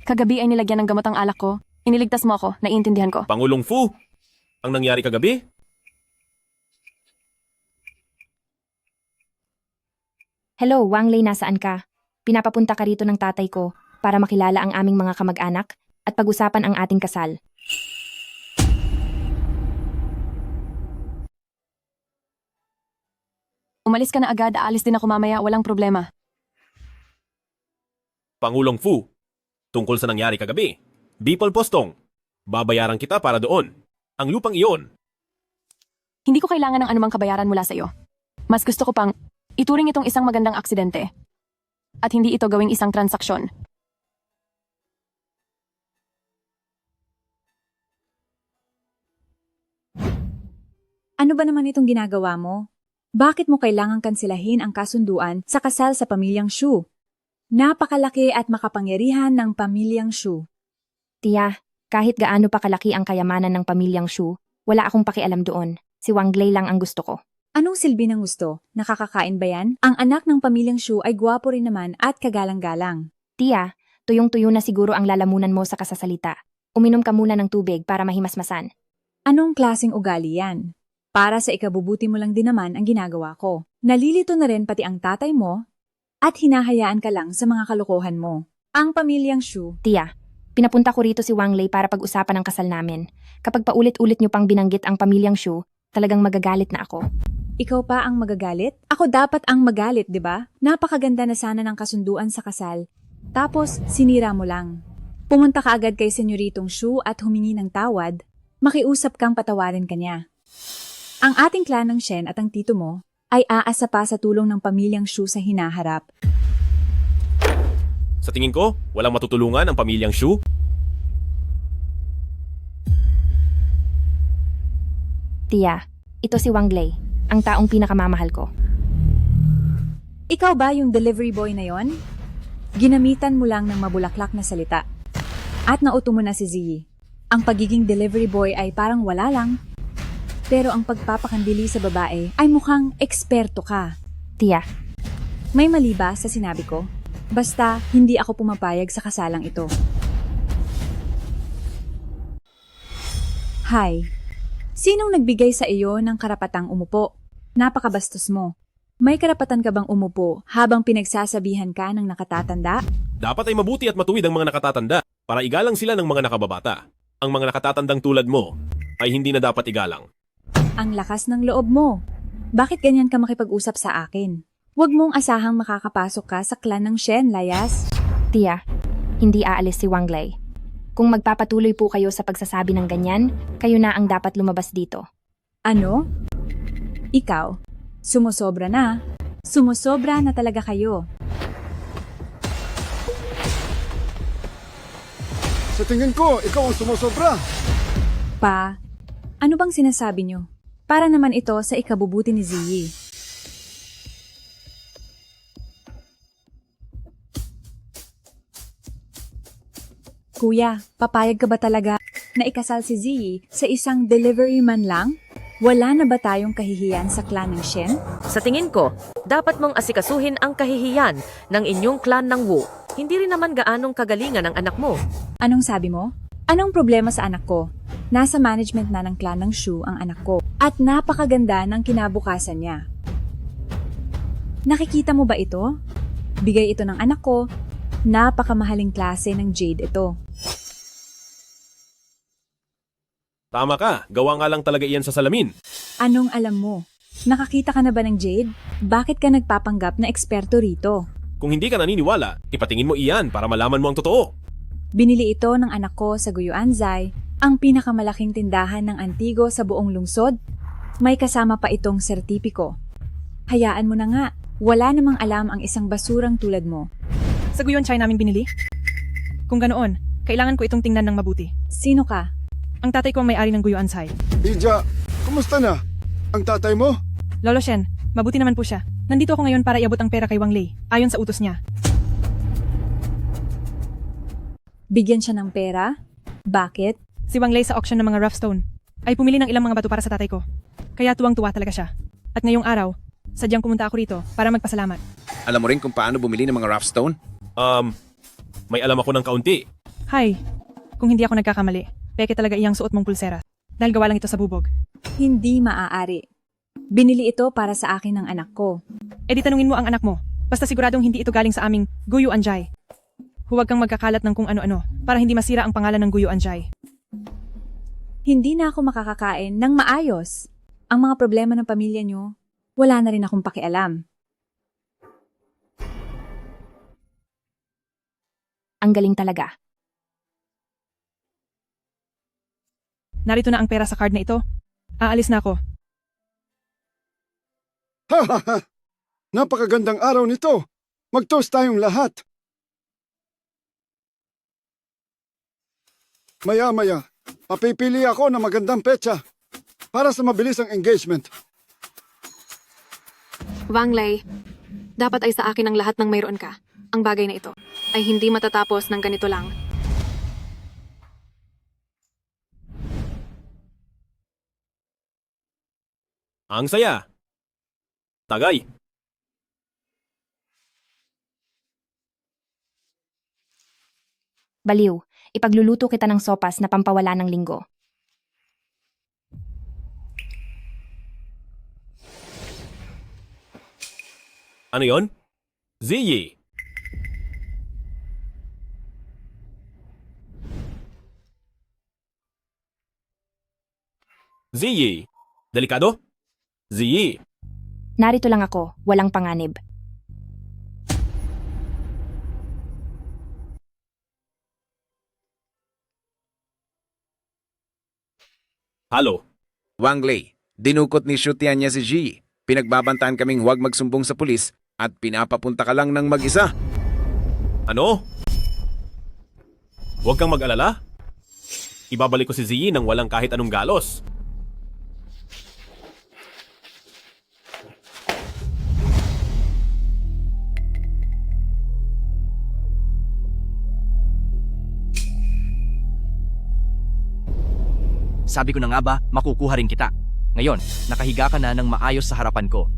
Kagabi ay nilagyan ng gamot ang alak ko. Iniligtas mo ako, naiintindihan ko. Pangulong Fu, ang nangyari kagabi? Hello, Wang Lei, nasaan ka? Pinapapunta ka rito ng tatay ko para makilala ang aming mga kamag-anak at pag-usapan ang ating kasal. Umalis ka na agad, aalis din ako mamaya, walang problema. Pangulong Fu, tungkol sa nangyari kagabi, Bipol Postong, babayaran kita para doon. Ang lupang iyon. Hindi ko kailangan ng anumang kabayaran mula sa iyo. Mas gusto ko pang ituring itong isang magandang aksidente. At hindi ito gawing isang transaksyon. Ano ba naman itong ginagawa mo? Bakit mo kailangang kansilahin ang kasunduan sa kasal sa pamilyang Shu? Napakalaki at makapangyarihan ng pamilyang Shu. Tia, kahit gaano pa kalaki ang kayamanan ng pamilyang Shu, wala akong pakialam doon. Si Wang Lei lang ang gusto ko. Anong silbi ng gusto? Nakakakain ba yan? Ang anak ng pamilyang Shu ay gwapo rin naman at kagalang-galang. Tia, tuyong-tuyo na siguro ang lalamunan mo sa kasasalita. Uminom ka muna ng tubig para mahimasmasan. Anong klaseng ugali yan? Para sa ikabubuti mo lang din naman ang ginagawa ko. Nalilito na rin pati ang tatay mo at hinahayaan ka lang sa mga kalokohan mo. Ang pamilyang Shu. Tia, pinapunta ko rito si Wang Lei para pag-usapan ang kasal namin. Kapag paulit-ulit niyo pang binanggit ang pamilyang Shu, talagang magagalit na ako. Ikaw pa ang magagalit? Ako dapat ang magalit, di ba? Napakaganda na sana ng kasunduan sa kasal. Tapos, sinira mo lang. Pumunta ka agad kay Senyoritong Shu at humingi ng tawad. Makiusap kang patawarin kanya. Ang ating clan ng Shen at ang tito mo ay aasa pa sa tulong ng pamilyang Shu sa hinaharap. Sa tingin ko, walang matutulungan ang pamilyang Shu. Tia, ito si Wang Lei, ang taong pinakamamahal ko. Ikaw ba yung delivery boy na yon? Ginamitan mo lang ng mabulaklak na salita. At nauto mo na si Ziyi. Ang pagiging delivery boy ay parang wala lang. Pero ang pagpapakandili sa babae ay mukhang eksperto ka. Tia, may mali ba sa sinabi ko? Basta hindi ako pumapayag sa kasalang ito. Hi. Sinong nagbigay sa iyo ng karapatang umupo? Napakabastos mo. May karapatan ka bang umupo habang pinagsasabihan ka ng nakatatanda? Dapat ay mabuti at matuwid ang mga nakatatanda para igalang sila ng mga nakababata. Ang mga nakatatandang tulad mo ay hindi na dapat igalang. Ang lakas ng loob mo. Bakit ganyan ka makipag-usap sa akin? Huwag mong asahang makakapasok ka sa clan ng Shen, Layas. Tia, hindi aalis si Wang Lei. Kung magpapatuloy po kayo sa pagsasabi ng ganyan, kayo na ang dapat lumabas dito. Ano? Ikaw? Sumusobra na. Sumusobra na talaga kayo. Sa tingin ko, ikaw ang sumusobra. Pa, ano bang sinasabi nyo? Para naman ito sa ikabubuti ni Ziyi. Kuya, papayag ka ba talaga na ikasal si Ziyi sa isang delivery man lang? Wala na ba tayong kahihiyan sa clan ng Shen? Sa tingin ko, dapat mong asikasuhin ang kahihiyan ng inyong clan ng Wu. Hindi rin naman gaanong kagalingan ng anak mo. Anong sabi mo? Anong problema sa anak ko? Nasa management na ng clan ng Shu ang anak ko at napakaganda ng kinabukasan niya. Nakikita mo ba ito? Bigay ito ng anak ko. Napakamahaling klase ng jade ito. Tama ka, gawa nga lang talaga iyan sa salamin. Anong alam mo? Nakakita ka na ba ng jade? Bakit ka nagpapanggap na eksperto rito? Kung hindi ka naniniwala, ipatingin mo iyan para malaman mo ang totoo. Binili ito ng anak ko sa Guyuanzai, ang pinakamalaking tindahan ng antigo sa buong lungsod. May kasama pa itong sertipiko. Hayaan mo na nga, wala namang alam ang isang basurang tulad mo. Sa Guyon Chai namin binili? Kung ganoon, kailangan ko itong tingnan ng mabuti. Sino ka? Ang tatay ko ang may-ari ng Guyuan Chai. Ija, kumusta na? Ang tatay mo? Lolo Shen, mabuti naman po siya. Nandito ako ngayon para iabot ang pera kay Wang Lei, ayon sa utos niya. Bigyan siya ng pera? Bakit? Si Wang Lei sa auction ng mga rough stone ay pumili ng ilang mga bato para sa tatay ko. Kaya tuwang-tuwa talaga siya. At ngayong araw, sadyang pumunta ako rito para magpasalamat. Alam mo rin kung paano bumili ng mga rough stone? May alam ako ng kaunti. Hi, kung hindi ako nagkakamali, peke talaga iyang suot mong pulsera. Dahil gawa lang ito sa bubog. Hindi maaari. Binili ito para sa akin ng anak ko. E di tanungin mo ang anak mo. Basta siguradong hindi ito galing sa aming Guyu Anjay. Huwag kang magkakalat ng kung ano-ano para hindi masira ang pangalan ng Guyu Anjay. Hindi na ako makakakain ng maayos. Ang mga problema ng pamilya niyo, wala na rin akong pakialam. Ang galing talaga. Narito na ang pera sa card na ito. Aalis na ako. Ha ha ha! Napakagandang araw nito. Mag-toast tayong lahat. Maya-maya, papipili ako ng magandang petsa para sa mabilis ang engagement. Wang Lei, dapat ay sa akin ang lahat ng mayroon ka. ang bagay na ito ay hindi matatapos ng ganito lang. Ang saya. Tagay. Baliw, ipagluluto kita ng sopas na pampawala ng linggo. Ano yon? Ziyi. Ziyi. Delikado? Ziyi. Narito lang ako, walang panganib. Halo. Wang Lei, dinukot ni Shu Tianya si Ji. Pinagbabantaan kaming huwag magsumbong sa pulis at pinapapunta ka lang ng mag-isa. Ano? Huwag kang mag-alala. Ibabalik ko si Ziyi nang walang kahit anong galos. Sabi ko na nga ba, makukuha rin kita. Ngayon, nakahiga ka na ng maayos sa harapan ko.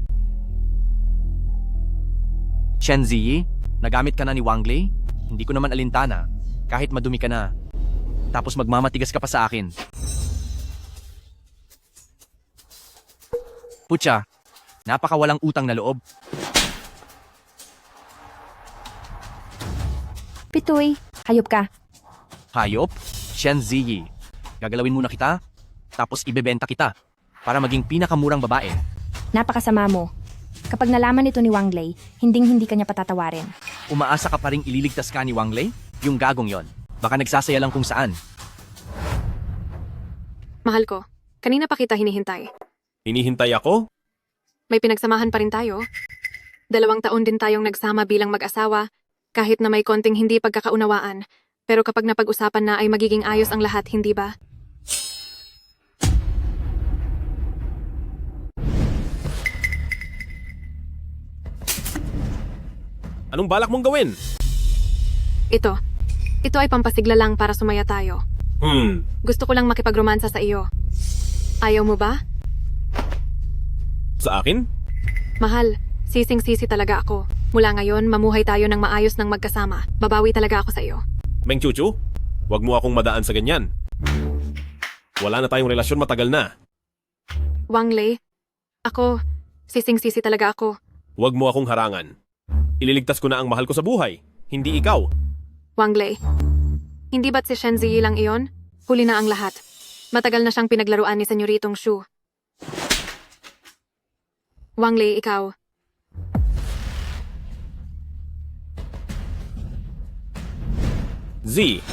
Chen Ziyi, nagamit ka na ni Wang Lei? Hindi ko naman alintana, kahit madumi ka na. Tapos magmamatigas ka pa sa akin. Putya, napakawalang utang na loob. Pitoy, hayop ka. Hayop? Chen Ziyi. Gagalawin muna kita, tapos ibebenta kita, para maging pinakamurang babae. Napakasama mo. Kapag nalaman ito ni Wang Lei, hinding-hindi kanya patatawarin. Umaasa ka pa ring ililigtas ka ni Wang Lei? Yung gagong yon. Baka nagsasaya lang kung saan. Mahal ko, kanina pa kita hinihintay. Hinihintay ako? May pinagsamahan pa rin tayo. 2 taon din tayong nagsama bilang mag-asawa, kahit na may konting hindi pagkakaunawaan. Pero kapag napag-usapan na ay magiging ayos ang lahat, hindi ba? Anong balak mong gawin? Ito ay pampasigla lang para sumaya tayo. Gusto ko lang makipagromansa sa iyo. Ayaw mo ba? Sa akin? Mahal, sising-sisi talaga ako. Mula ngayon, mamuhay tayo ng maayos ng magkasama. Babawi talaga ako sa iyo. Meng Chuchu, wag mo akong madaan sa ganyan. Wala na tayong relasyon matagal na. Wang Lei, ako, sising-sisi talaga ako. Wag mo akong harangan. Ililigtas ko na ang mahal ko sa buhay, hindi ikaw. Wang Lei, hindi ba't si Shen Ziyi lang iyon? Huli na ang lahat. Matagal na siyang pinaglaruan ni Senyoritong Shu. Wang Lei, ikaw. Z.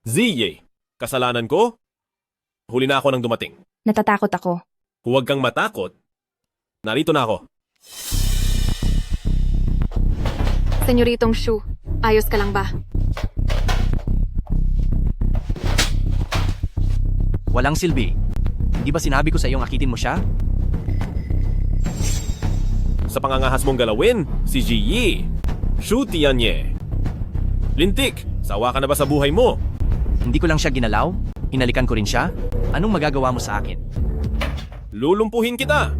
Ziye, kasalanan ko? Huli na ako nang dumating. Natatakot ako. Huwag kang matakot. Narito na ako. Senyoritong Shu, ayos ka lang ba? Walang silbi. Hindi ba sinabi ko sa iyong akitin mo siya? Sa pangangahas mong galawin, si Ji Shu Tianye. Lintik, sawa ka na ba sa buhay mo? Hindi ko lang siya ginalaw? Hinalikan ko rin siya? Anong magagawa mo sa akin? Lulumpuhin kita!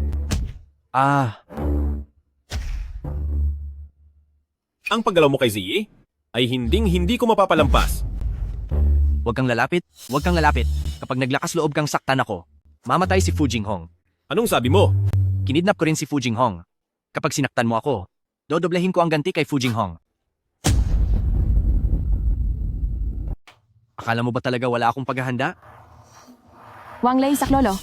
Ang paggalaw mo kay Ziyi ay hinding-hindi ko mapapalampas. Huwag kang lalapit, huwag kang lalapit. Kapag naglakas loob kang saktan ako, mamatay si Fu Jinghong. Anong sabi mo? Kinidnap ko rin si Fu Jinghong. Kapag sinaktan mo ako, dodoblehin ko ang ganti kay Fu Jinghong. Akala mo ba talaga wala akong paghahanda? Wang Lei, saklolo.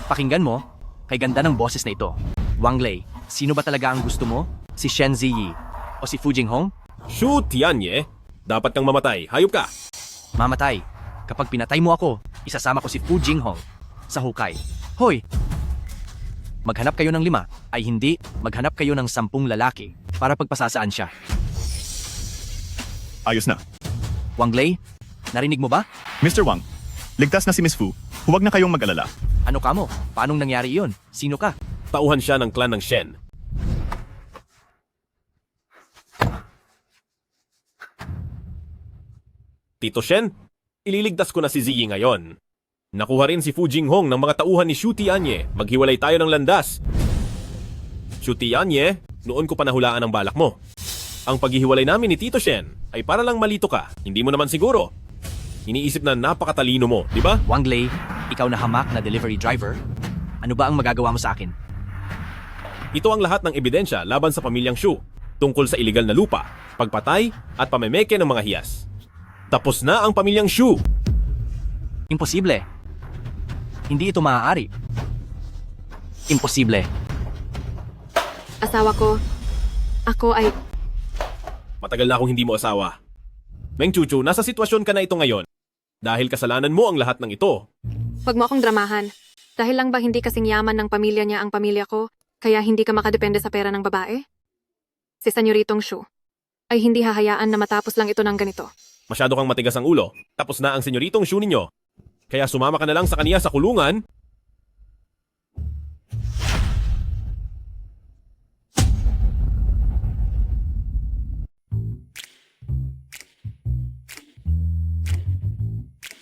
Pakinggan mo, kay ganda ng boses na ito. Wang Lei, sino ba talaga ang gusto mo? Si Shen Ziyi o si Fu Jinghong? Shu Tianye, dapat kang mamatay. Hayop ka! Mamatay. Kapag pinatay mo ako, isasama ko si Fu Jinghong sa hukay. Hoy! Maghanap kayo ng 5, ay hindi, maghanap kayo ng 10 lalaki para pagpasasaan siya. Ayos na. Wang Lei, narinig mo ba? Mr. Wang, Ligtas na si Miss Fu. Huwag na kayong mag-alala. Ano ka mo? Paanong nangyari iyon? Sino ka? Tauhan siya ng clan ng Shen. Tito Shen, ililigtas ko na si Ziyi ngayon. Nakuha rin si Fu Jinghong ng mga tauhan ni Shu Tianye. Maghiwalay tayo ng landas. Shu Tianye, noon ko pa nahulaan ang balak mo. Ang paghihiwalay namin ni Tito Shen ay para lang malito ka. Hindi mo naman siguro. Iniisip na napakatalino mo, di ba? Wang Lei, ikaw na hamak na delivery driver. Ano ba ang magagawa mo sa akin? Ito ang lahat ng ebidensya laban sa pamilyang Shu tungkol sa iligal na lupa, pagpatay at pamemeke ng mga hiyas. Tapos na ang pamilyang Shu. Imposible. Hindi ito maaari. Imposible. Asawa ko, ako ay... Matagal na akong hindi mo asawa. Meng Chuchu, nasa sitwasyon ka na ito ngayon. Dahil kasalanan mo ang lahat ng ito. Huwag mo akong dramahan. Dahil lang ba hindi kasing yaman ng pamilya niya ang pamilya ko, kaya hindi ka makadepende sa pera ng babae? Si Senyoritong Shu ay hindi hahayaan na matapos lang ito ng ganito. Masyado kang matigas ang ulo. Tapos na ang senyoritong Shu ninyo. Kaya sumama ka na lang sa kaniya sa kulungan.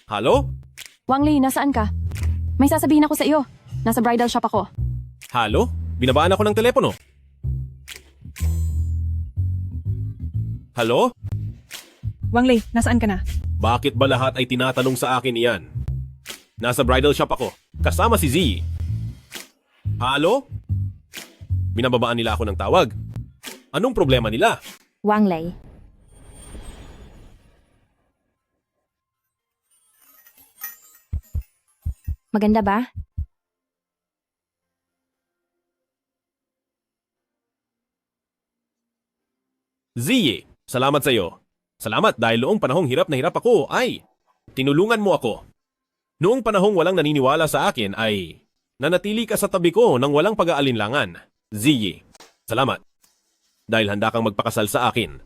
Halo? Wang Lei, nasaan ka? May sasabihin ako sa iyo. Nasa bridal shop ako. Halo? Binabaan ako ng telepono. Halo? Wang Lei, nasaan ka na? Bakit ba lahat ay tinatanong sa akin iyan? Nasa bridal shop ako, kasama si Ziyi. Halo? Binababaan nila ako ng tawag. Anong problema nila? Wang Lei. Maganda ba? Ziyi, salamat sa iyo. Salamat dahil noong panahong hirap na hirap ako ay tinulungan mo ako. Noong panahong walang naniniwala sa akin ay nanatili ka sa tabi ko nang walang pag-aalinlangan. Ziyi, salamat. Dahil handa kang magpakasal sa akin.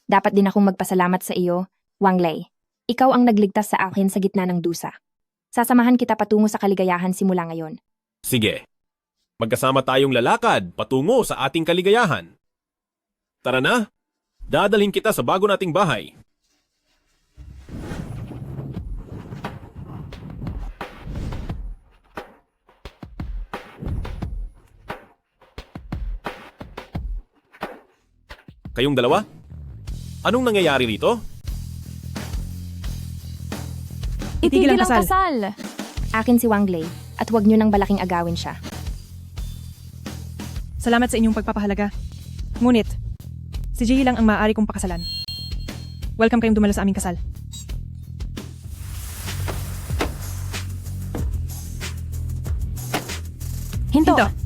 Dapat din akong magpasalamat sa iyo, Wang Lei. Ikaw ang nagligtas sa akin sa gitna ng dusa. Sasamahan kita patungo sa kaligayahan simula ngayon. Sige, magkasama tayong lalakad patungo sa ating kaligayahan. Tara na, dadalhin kita sa bago nating bahay. Kayong dalawa? Anong nangyayari rito? Itigil ang kasal! Akin si Wang Lei at huwag niyo nang balaking agawin siya. Salamat sa inyong pagpapahalaga. Ngunit, si Jihi lang ang maaari kong pakasalan. Welcome kayong dumalo sa aming kasal. Hinto!